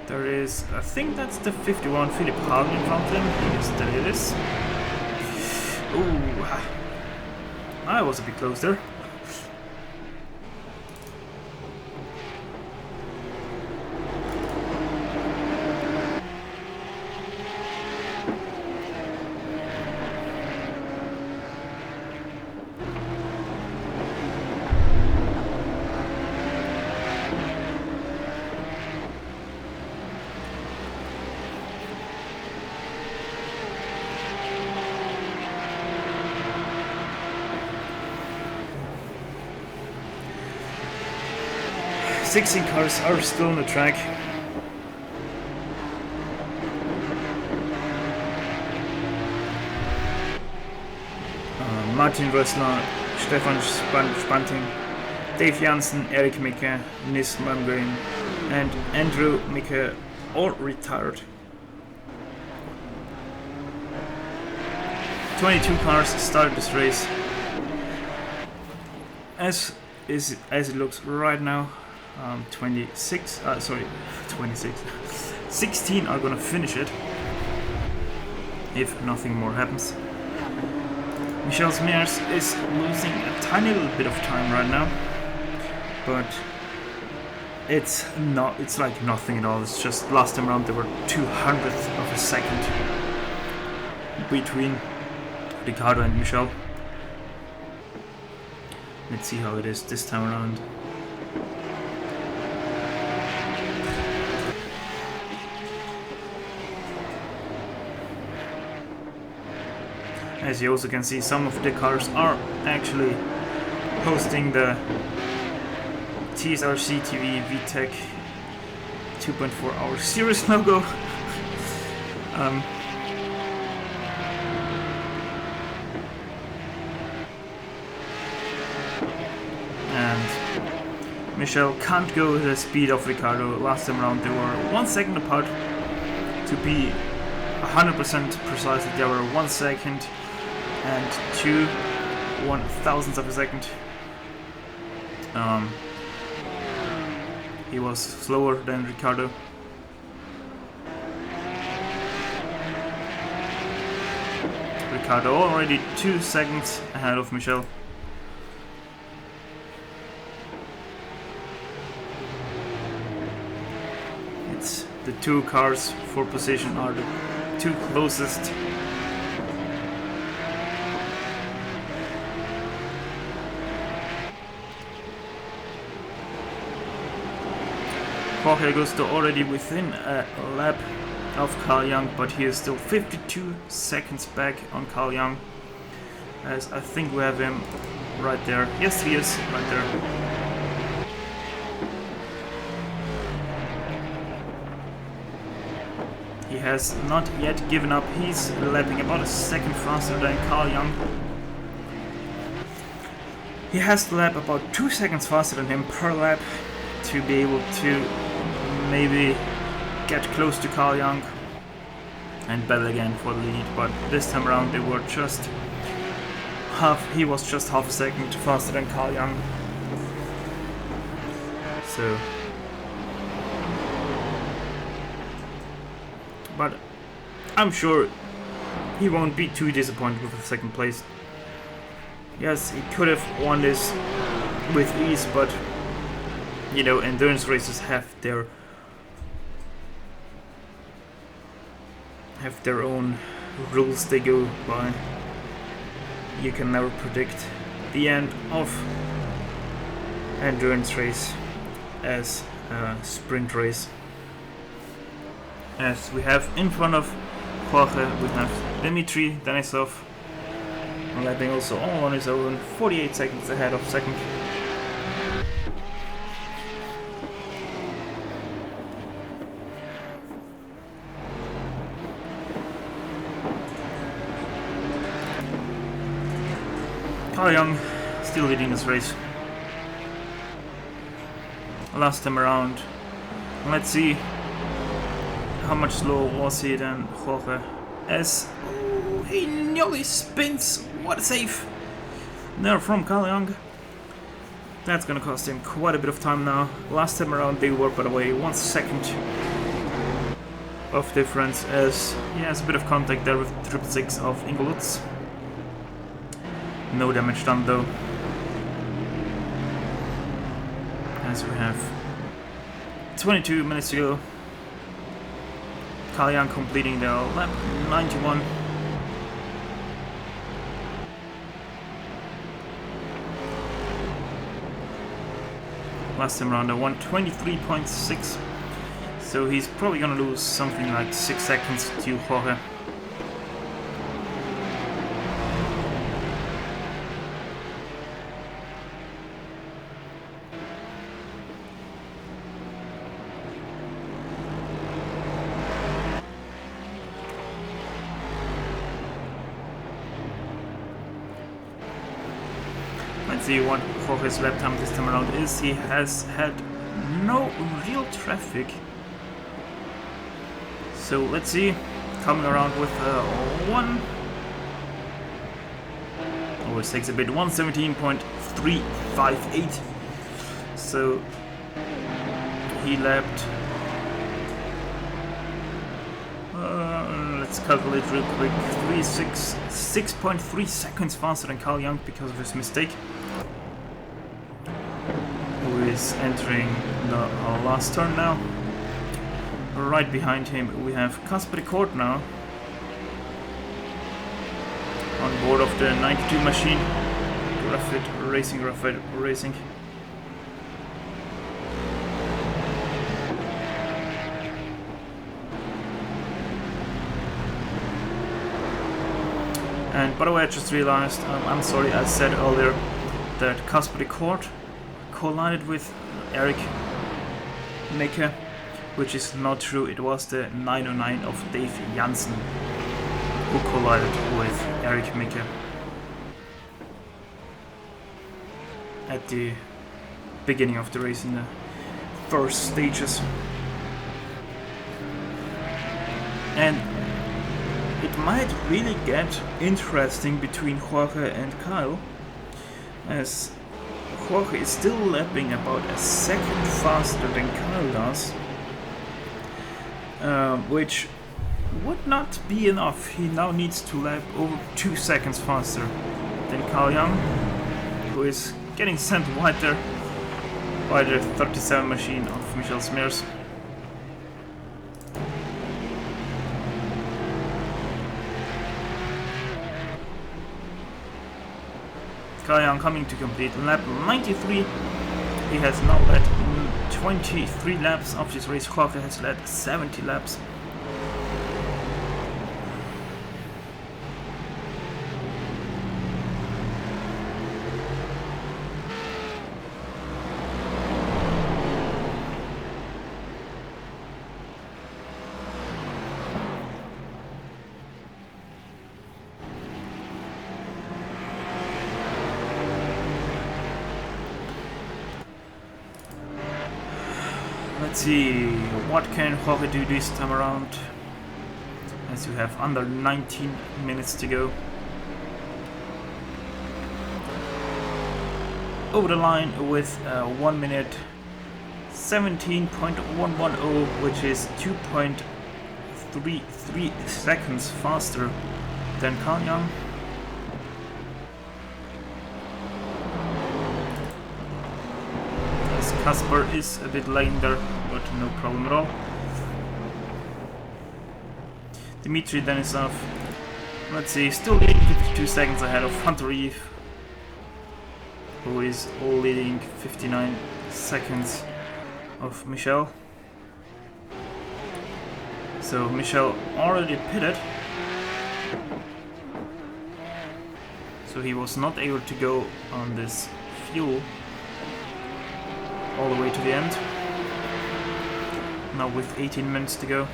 There is, I think that's the 51 Philip Hall in front of him. Yes, there it is. Ooh, I was a bit close there. Sixteen cars are still on the track. Martin Rössler, Stefan Spanting, Dave Janssen, Eric Micke, Nis Malmgren, and Andrew Micke all retired. 22 cars started this race. As it looks right now, 26. 16 are gonna finish it if nothing more happens. Michel Smers is losing a tiny little bit of time right now, but it's like nothing at all. It's just last time around there were 200th of a second between Ricardo and Michel. Let's see how it is this time around. As you also can see, some of the cars are actually posting the TSRC TV V-TEC 2.4 hour series logo. And Michel can't go the speed of Ricardo. Last time around they were 1 second apart. To be 100% precise, they were 1 second and 2 1,000ths of a second. He was slower than Ricardo. Ricardo already 2 seconds ahead of Michel. It's the 2 cars for position are the 2 closest. Jorge Augusto already within a lap of Carl Jung, but he is still 52 seconds back on Carl Jung, as I think we have him right there. Yes, he is right there. He has not yet given up. He's lapping about a second faster than Carl Jung. He has to lap about 2 seconds faster than him per lap to be able to maybe get close to Carl Jung and battle again for the lead, but this time around they were just he was just half a second faster than Carl Jung. So, but I'm sure he won't be too disappointed with the second place. Yes, he could have won this with ease, but you know, endurance races have their own rules they go by. You can never predict the end of endurance race as a sprint race. As we have in front of Jorge, we have Dmitry Denisov lapping also all on his own, 48 seconds ahead of second. Carl Jung still leading this race. Last time around, let's see how much slower was he than Jorge. As he nearly spins. What a save! There from Carl Jung. That's gonna cost him quite a bit of time now. Last time around they were, by the way, 1 second of difference, as he has a bit of contact there with 666 of Ingolutz. No damage done though. As we have 22 minutes to go. Carl Jung completing their lap 91. Last time around, 123.6. So he's probably gonna lose something like 6 seconds to Jorge. Let's see what Jorge's lap time this time around is. He has had no real traffic. So let's see. Coming around with one. Always takes a bit. 117.358. So he lapped. Let's calculate real quick. 6.3 seconds faster than Carl Jung because of his mistake. Who is entering the last turn now. Right behind him we have Casper Court now. On board of the 92 machine. Graphite Racing. And by the way, I just realized, I'm sorry, I said earlier that Casper Court collided with Eric Micke, which is not true. It was the 909 of Dave Jansen who collided with Eric Micke at the beginning of the race in the first stages. And it might really get interesting between Jorge and Kyle, as Jorge is still lapping about a second faster than Kyle does, which would not be enough. He now needs to lap over 2 seconds faster than Kyle Young, who is getting sent wide there by the 37 machine of Michel Smears. Kyle Young coming to complete lap 93. He has now led 23 laps of this race. Jorge has led 70 laps. Let's see, what can Jorge do this time around, as you have under 19 minutes to go. Over the line with 1 minute 17.110, which is 2.33 seconds faster than Kyle Young. Kasper is a bit late there, but no problem at all. Dmitry Denisov, let's see, still leading 52 seconds ahead of Hunter Reeve, who is leading 59 seconds of Michel. So Michel already pitted, so he was not able to go on this fuel all the way to the end. Now with 18 minutes to go.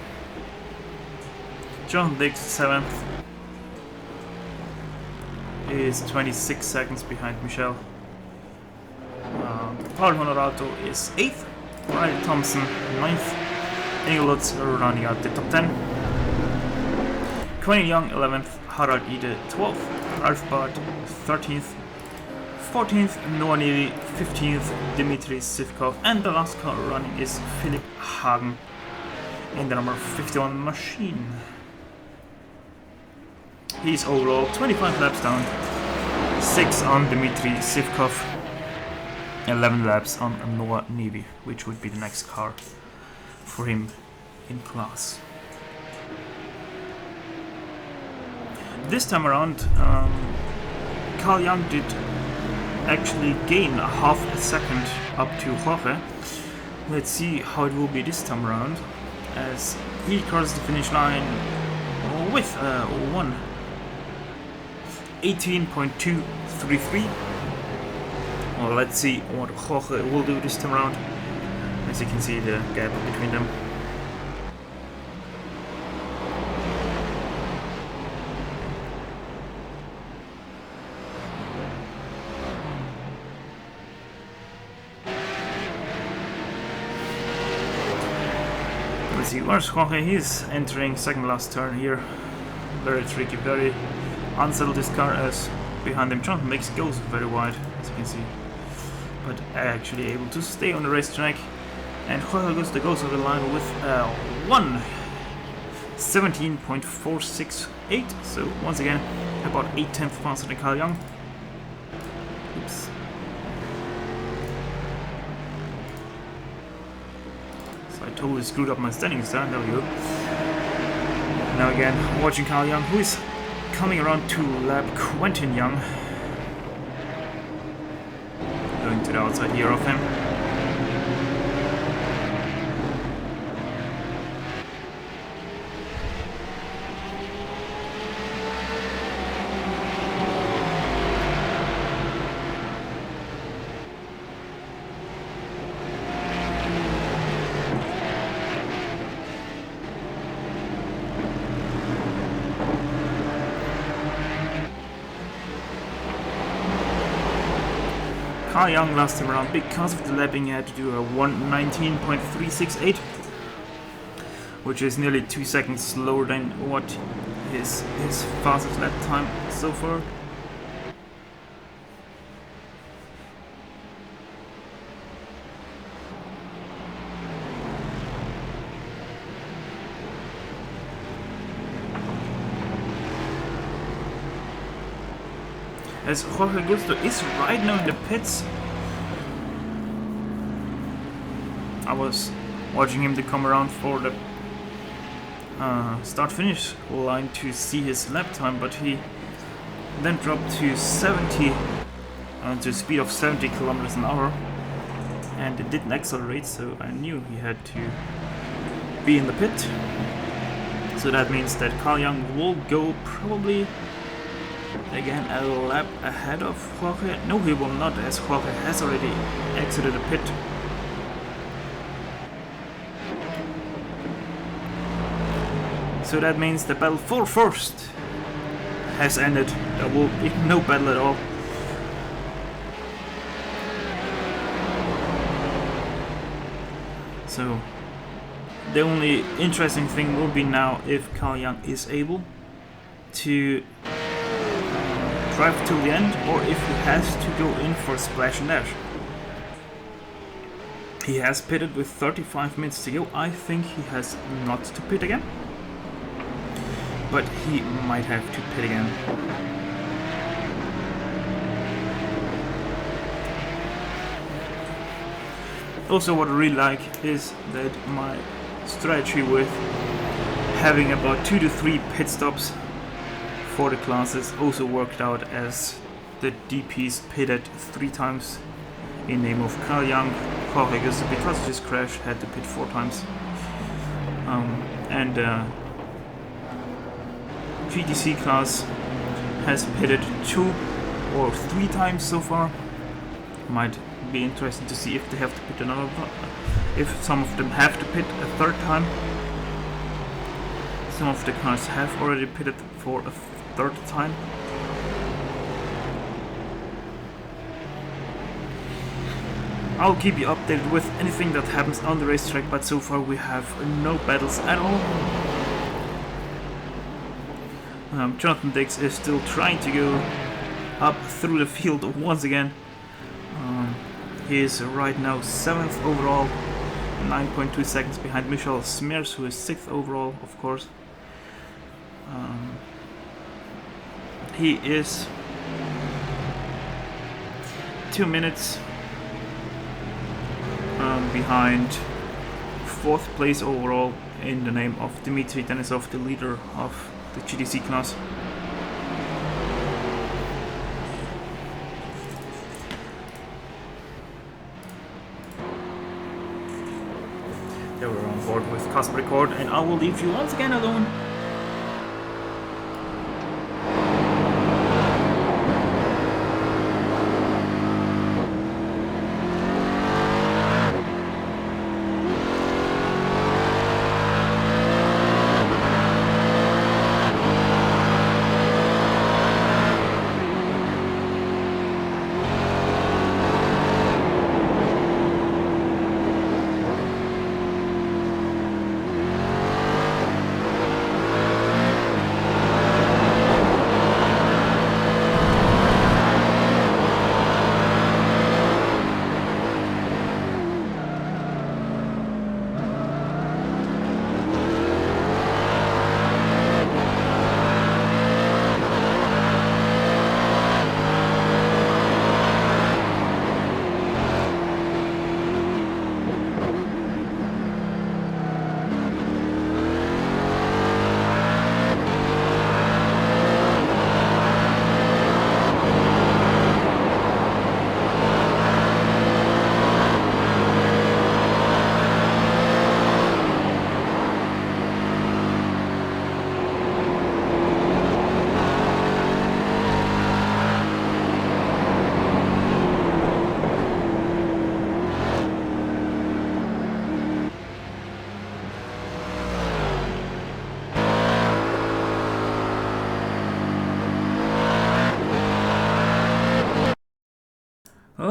John Diggs 7th is 26 seconds behind Michel. Paul Honorato is 8th, Riley Thompson 9th, Engel Lutz running out the top 10. Quinn Young 11th, Harald Ide 12th, Ralph Bart 13th, 14th, Noah Neely, 15th, Dmitry Sivkov, and the last car running is Philip Hagen in the number 51 machine. He's overall 25 laps down, 6 on Dmitry Sivkov, 11 laps on Noah Neely, which would be the next car for him in class. This time around, Kyle Young did actually gain a half a second up to Jorge. Let's see how it will be this time around, as he crosses the finish line with 1:18.233. Well, let's see what Jorge will do this time around. As you can see, the gap between them. Let's see, where's Jorge? He's entering second last turn here. Very tricky, very unsettled this car, as behind him Jonathan Mix goes very wide, as you can see. But actually able to stay on the racetrack. And Jorge goes over the line with 1:17.468. So once again, about 8/10 faster than Kyle Young. Oops. I totally screwed up my standings there. There we go. Now again, watching Kyle Young, who is coming around to lap Quentin Young. Going to the outside here of him. Carl Young last time around. Because of the lapping, he had to do a 1:19.368, which is nearly 2 seconds slower than what his fastest lap time so far. As Jorge Gusto is right now in the pits. I was watching him to come around for the start-finish line to see his lap time, but he then dropped to 70, to a speed of 70 kilometers an hour, and it didn't accelerate, so I knew he had to be in the pit. So that means that Carl Young will go probably again a lap ahead of Jorge. No, he will not, as Jorge has already exited the pit. So that means the battle for first has ended. There will be no battle at all. So the only interesting thing will be now if Carl Young is able to drive till the end, or if he has to go in for splash and dash. He has pitted with 35 minutes to go. I think he has not to pit again, but he might have to pit again. Also, what I really like is that my strategy with having about 2 to 3 pit stops for the classes also worked out, as the DPs pitted 3 times in name of Carl Young. Jorge Gusto, because of his crash, had to pit 4 times. GTC class has pitted 2 or 3 times so far. Might be interesting to see if they have to pit another, if some of them have to pit a 3rd time. Some of the cars have already pitted for a 3rd time. I'll keep you updated with anything that happens on the racetrack, but so far we have no battles at all. Jonathan Dix is still trying to go up through the field once again. He is right now 7th overall, 9.2 seconds behind Michael Smers, who is 6th overall, of course. He is 2 minutes behind 4th place overall in the name of Dmitry Denisov, the leader of the GTC class. They were on board with Casper Record, and I will leave you once again alone.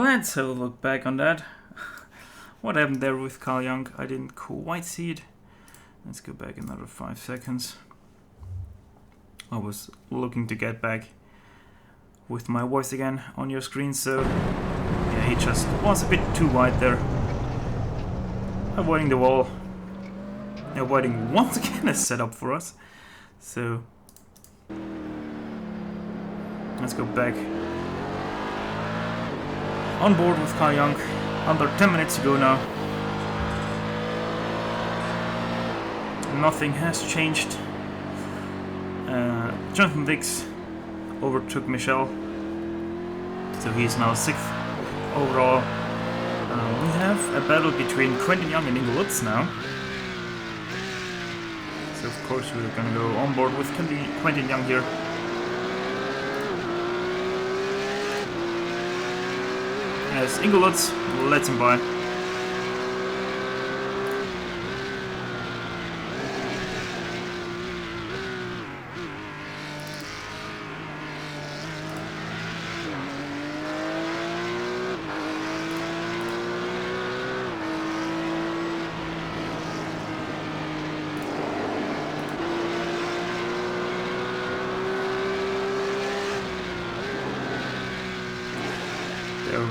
let's have a look back on that. What happened there with Carl Jung? I didn't quite see it. Let's go back another 5 seconds. I was looking to get back with my voice again on your screen, so yeah, he just was a bit too wide there. Avoiding the wall. Avoiding once again a setup for us. So let's go back. On board with Carl Jung. Under 10 minutes to go now. Nothing has changed. Jonathan Dix overtook Michel, so he is now 6th overall. We have a battle between Quentin Young and Ingo Lutz now. So of course we're gonna go on board with Quentin Young here. As Ingo Lutz lets him by.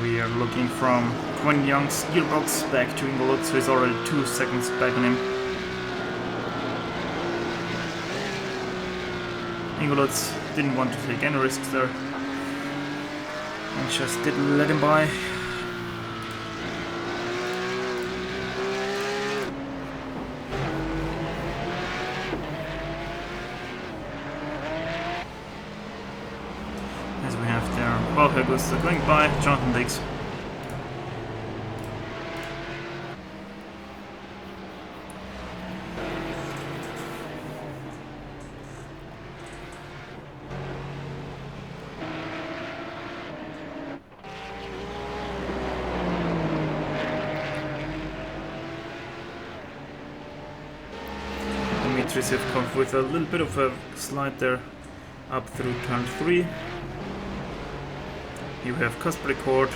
We are looking from Quentin Young's gearbox back to Ingo Lutz, so he's already 2 seconds back on him. Ingo Lutz didn't want to take any risks there and just didn't let him by. Barber goes going by Jonathan Dix. Dimitris have come with a little bit of a slide there up through turn 3. You have Kasper Record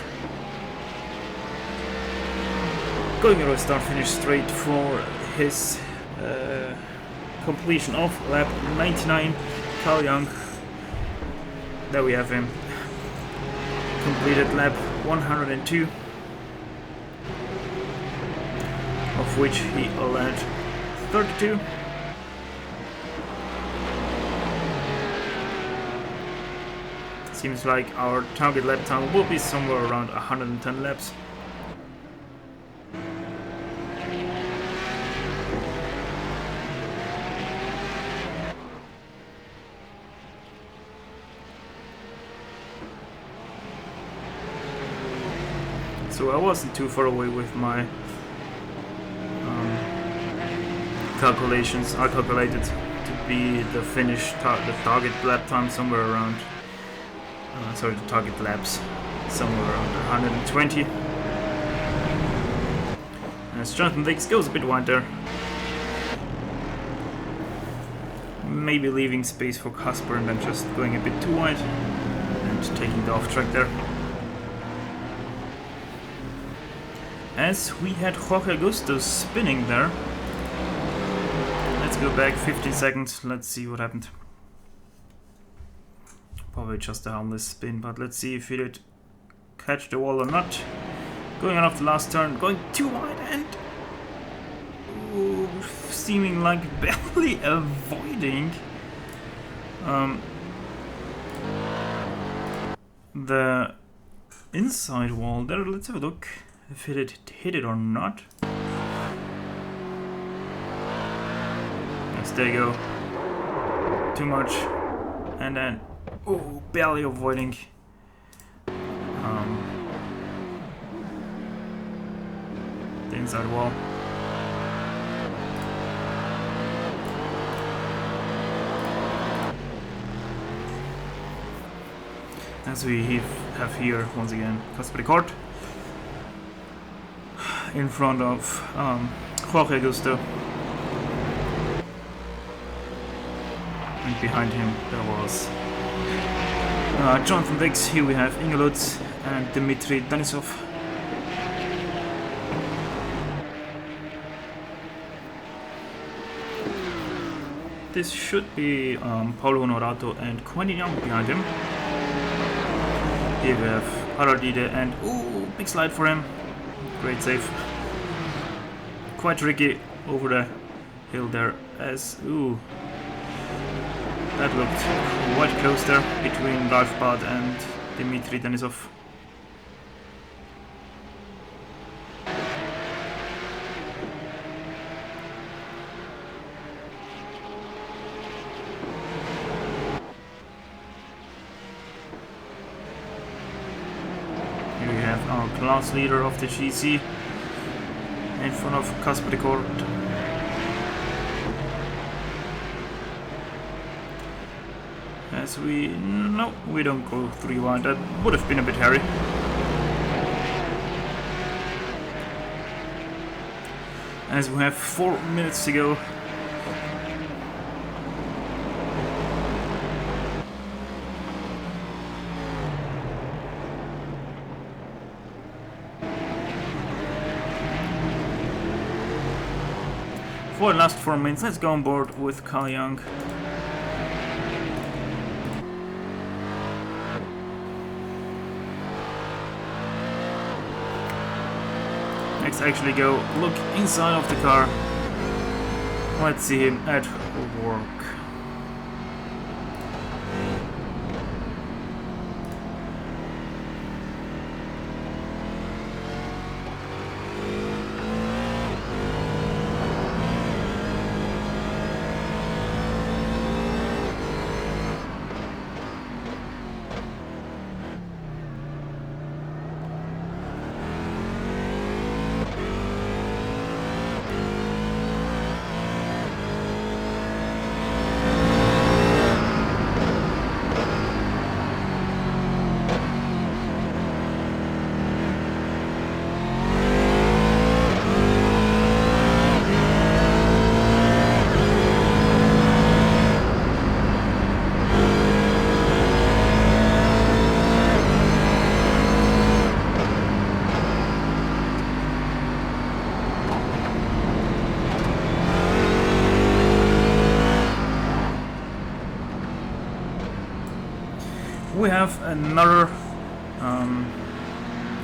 going around start finish straight for his completion of lap 99. Carl Jung, there we have him, completed lap 102, of which he allowed 32. Seems like our target lap time will be somewhere around 110 laps. So I wasn't too far away with my calculations. I calculated to be the the target lap time somewhere around the target laps somewhere around 120. As Jonathan Dix goes a bit wide there. Maybe leaving space for Kasper and then just going a bit too wide and taking the off track there. As we had Jorge Augusto spinning there. Let's go back 15 seconds, let's see what happened. Probably just a harmless spin, but let's see if he did catch the wall or not. Going on off the last turn, going too wide and seeming like barely avoiding the inside wall there. Let's have a look if he did hit it or not. Yes, there you go. Too much. And then barely avoiding the inside wall. As we have here once again Kasper Record in front of Jorge Augusto, and behind him there was Jonathan Dix. Here we have Ingo Lutz and Dmitry Denisov. This should be Paulo Honorato and Quentin Young behind him. Here we have Haradide and ooh, big slide for him. Great save. Quite tricky over the hill there as ooh. That looked quite close there between Ralf and Dmitry Denisov. Here we have our class leader of the GC in front of Kasper de Kort. As no, we don't go 3 wide. That would have been a bit hairy. As we have 4 minutes to go. For the last 4 minutes, let's go on board with Carl Young. Let's actually go look inside of the car. Let's see him at work. We have another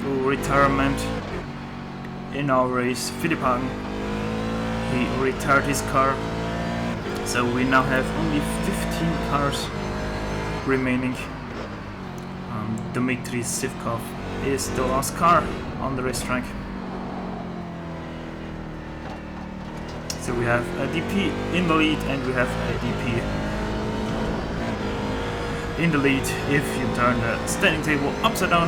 retirement in our race. Philipp Hagen, he retired his car, so we now have only 15 cars remaining. Dmitry Sivkov is the last car on the racetrack. So we have a DP in the lead and we have a DP in the lead if you turn the standing table upside down.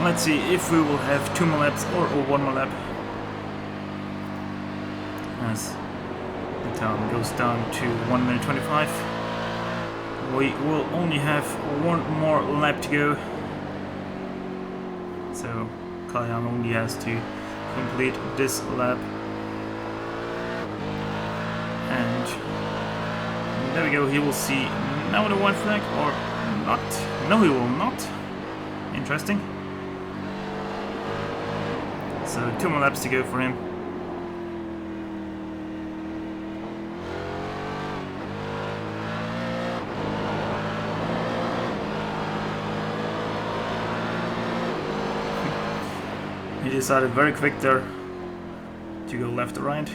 Let's see if we will have 2 more laps or 1 more lap. As the time goes down to 1 minute 25. We will only have 1 more lap to go. So Kayan only has to complete this lap. And there we go, he will see now the white flag or not. No, he will not. Interesting. So 2 more laps to go for him. He decided very quick there to go left or right.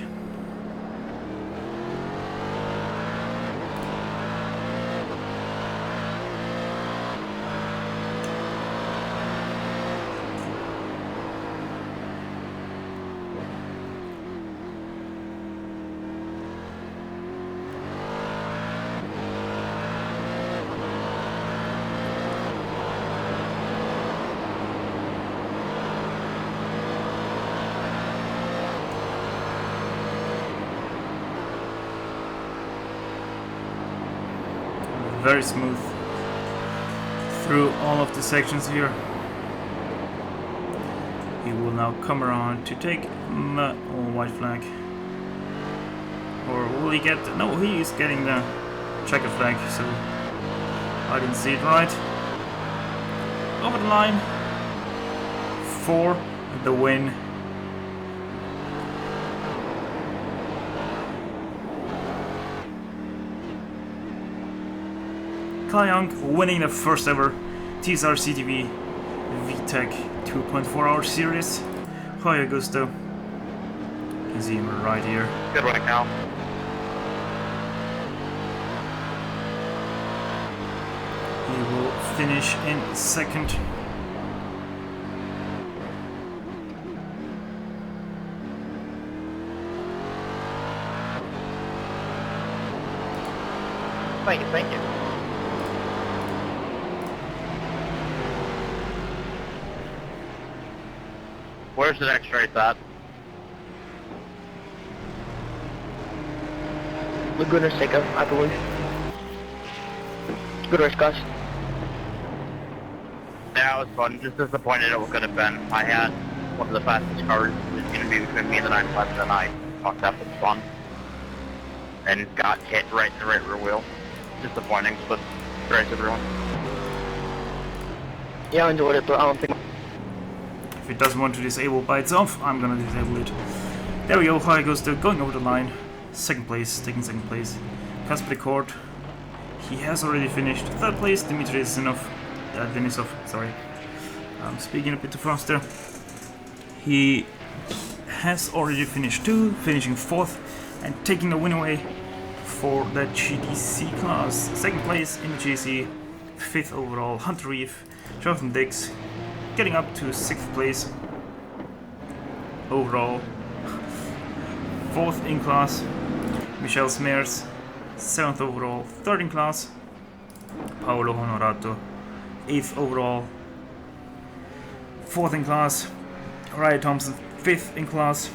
very smooth through all of the sections here. He will now come around to take white flag. Or will he get... No, he is getting the checker flag, so I didn't see it right. Over the line for the win. Kyle Young winning the first ever TSRC TV V-TEC 2.4-hour series. Hi Augusto. You can see him right here. Good one, Cal. He will finish in second. Thank you. Where's the next race at? Laguna Seca, I believe. Good race, guys. Yeah, it was fun. Just disappointed it could have been. I had one of the fastest cars. It was going to be between me and the 911, and I fucked up. It was fun. And got hit right in the right rear wheel. Disappointing, but race everyone. Yeah, I enjoyed it, but I don't think... If it doesn't want to disable by itself, I'm gonna disable it. There we go, Hi goes to going over the line. Second place, taking second place. Kasper Court. He has already finished. Third place, Dmitry Denisov, sorry. I'm speaking a bit too fast there. He has already finished two, finishing fourth and taking the win away for the GDC class. Second place in the GDC, fifth overall, Hunter Reeve, Jonathan Dix, getting up to sixth place overall. Fourth in class, Michel Smers, seventh overall, third in class, Paolo Honorato, eighth overall, fourth in class, Ryan Thompson, fifth in class,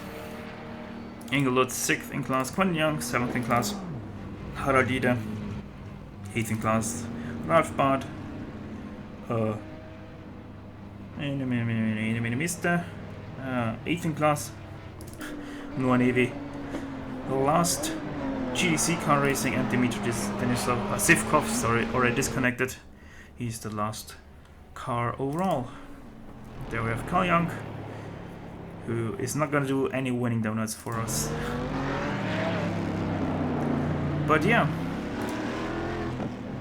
Engelot, sixth in class, Quentin Young, seventh in class, Harald Ida, eighth in class, Ralph Bard, eighth in class, Noah Nevi. The last GDC car racing, and Dmitry Sivkov, sorry, already disconnected. He's the last car overall. There we have Kyle Young, who is not gonna do any winning donuts for us. But yeah,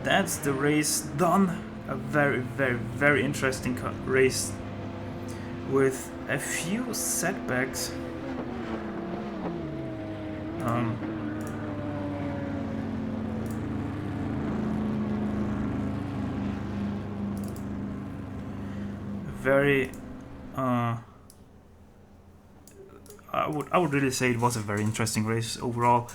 that's the race done. A very, very, very interesting race with a few setbacks. Very I would really say it was a very interesting race overall.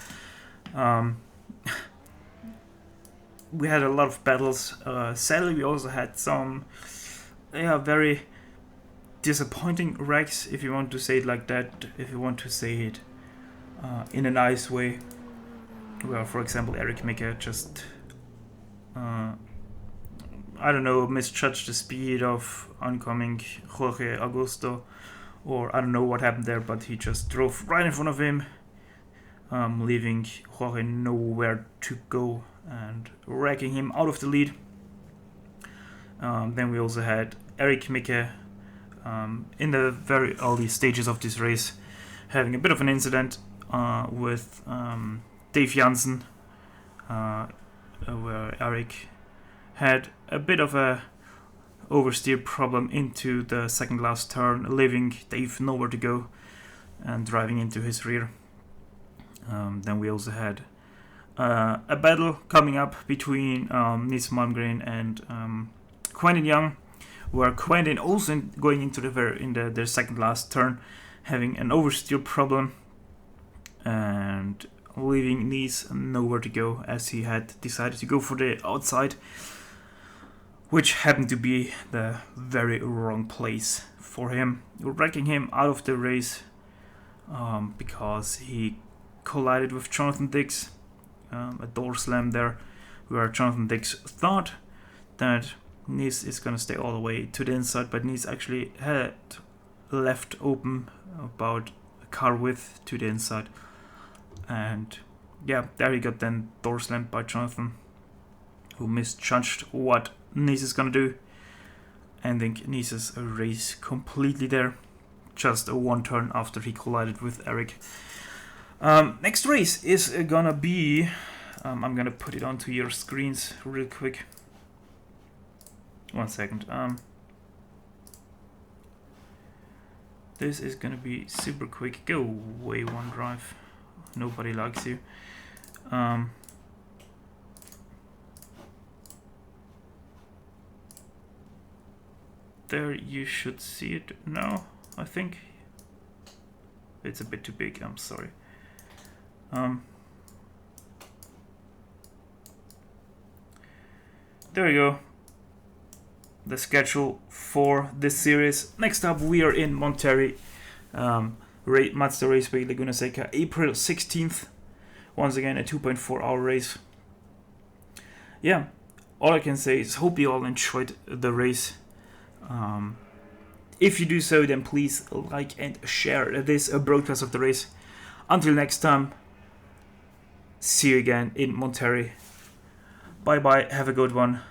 We had a lot of battles. Sadly, we also had some very disappointing wrecks, if you want to say it like that, if you want to say it in a nice way. Well, for example, Eric Mika just I don't know, misjudged the speed of oncoming Jorge Augusto, or I don't know what happened there, but he just drove right in front of him, leaving Jorge nowhere to go and wrecking him out of the lead. Then we also had Eric Mika in the very early stages of this race having a bit of an incident with Dave Jansen, where Eric had a bit of a oversteer problem into the second last turn, leaving Dave nowhere to go and driving into his rear. Then we also had a battle coming up between Nils Malmgren and Quentin Young, where Quentin also going into their second last turn having an oversteer problem and leaving Nils nowhere to go, as he had decided to go for the outside, which happened to be the very wrong place for him, wrecking him out of the race because he collided with Jonathan Dix, a door slam there, where Jonathan Dix thought that Nice is gonna stay all the way to the inside, but Nice actually had left open about a car width to the inside, and yeah, there he got then door slammed by Jonathan, who misjudged what Nice is gonna do, ending Nice's race completely there, just a one turn after he collided with Eric. Next race is gonna be, I'm gonna put it onto your screens real quick. 1 second. This is gonna be super quick. Go away, OneDrive. Nobody likes you. There you should see it now. I think it's a bit too big. I'm sorry. There you go. The schedule for this series. Next up, we are in Monterey, Mazda Raceway, Laguna Seca, April 16th. Once again, a 2.4 hour race. Yeah, all I can say is hope you all enjoyed the race. If you do so, then please like and share this broadcast of the race. Until next time, see you again in Monterey. Bye bye, have a good one.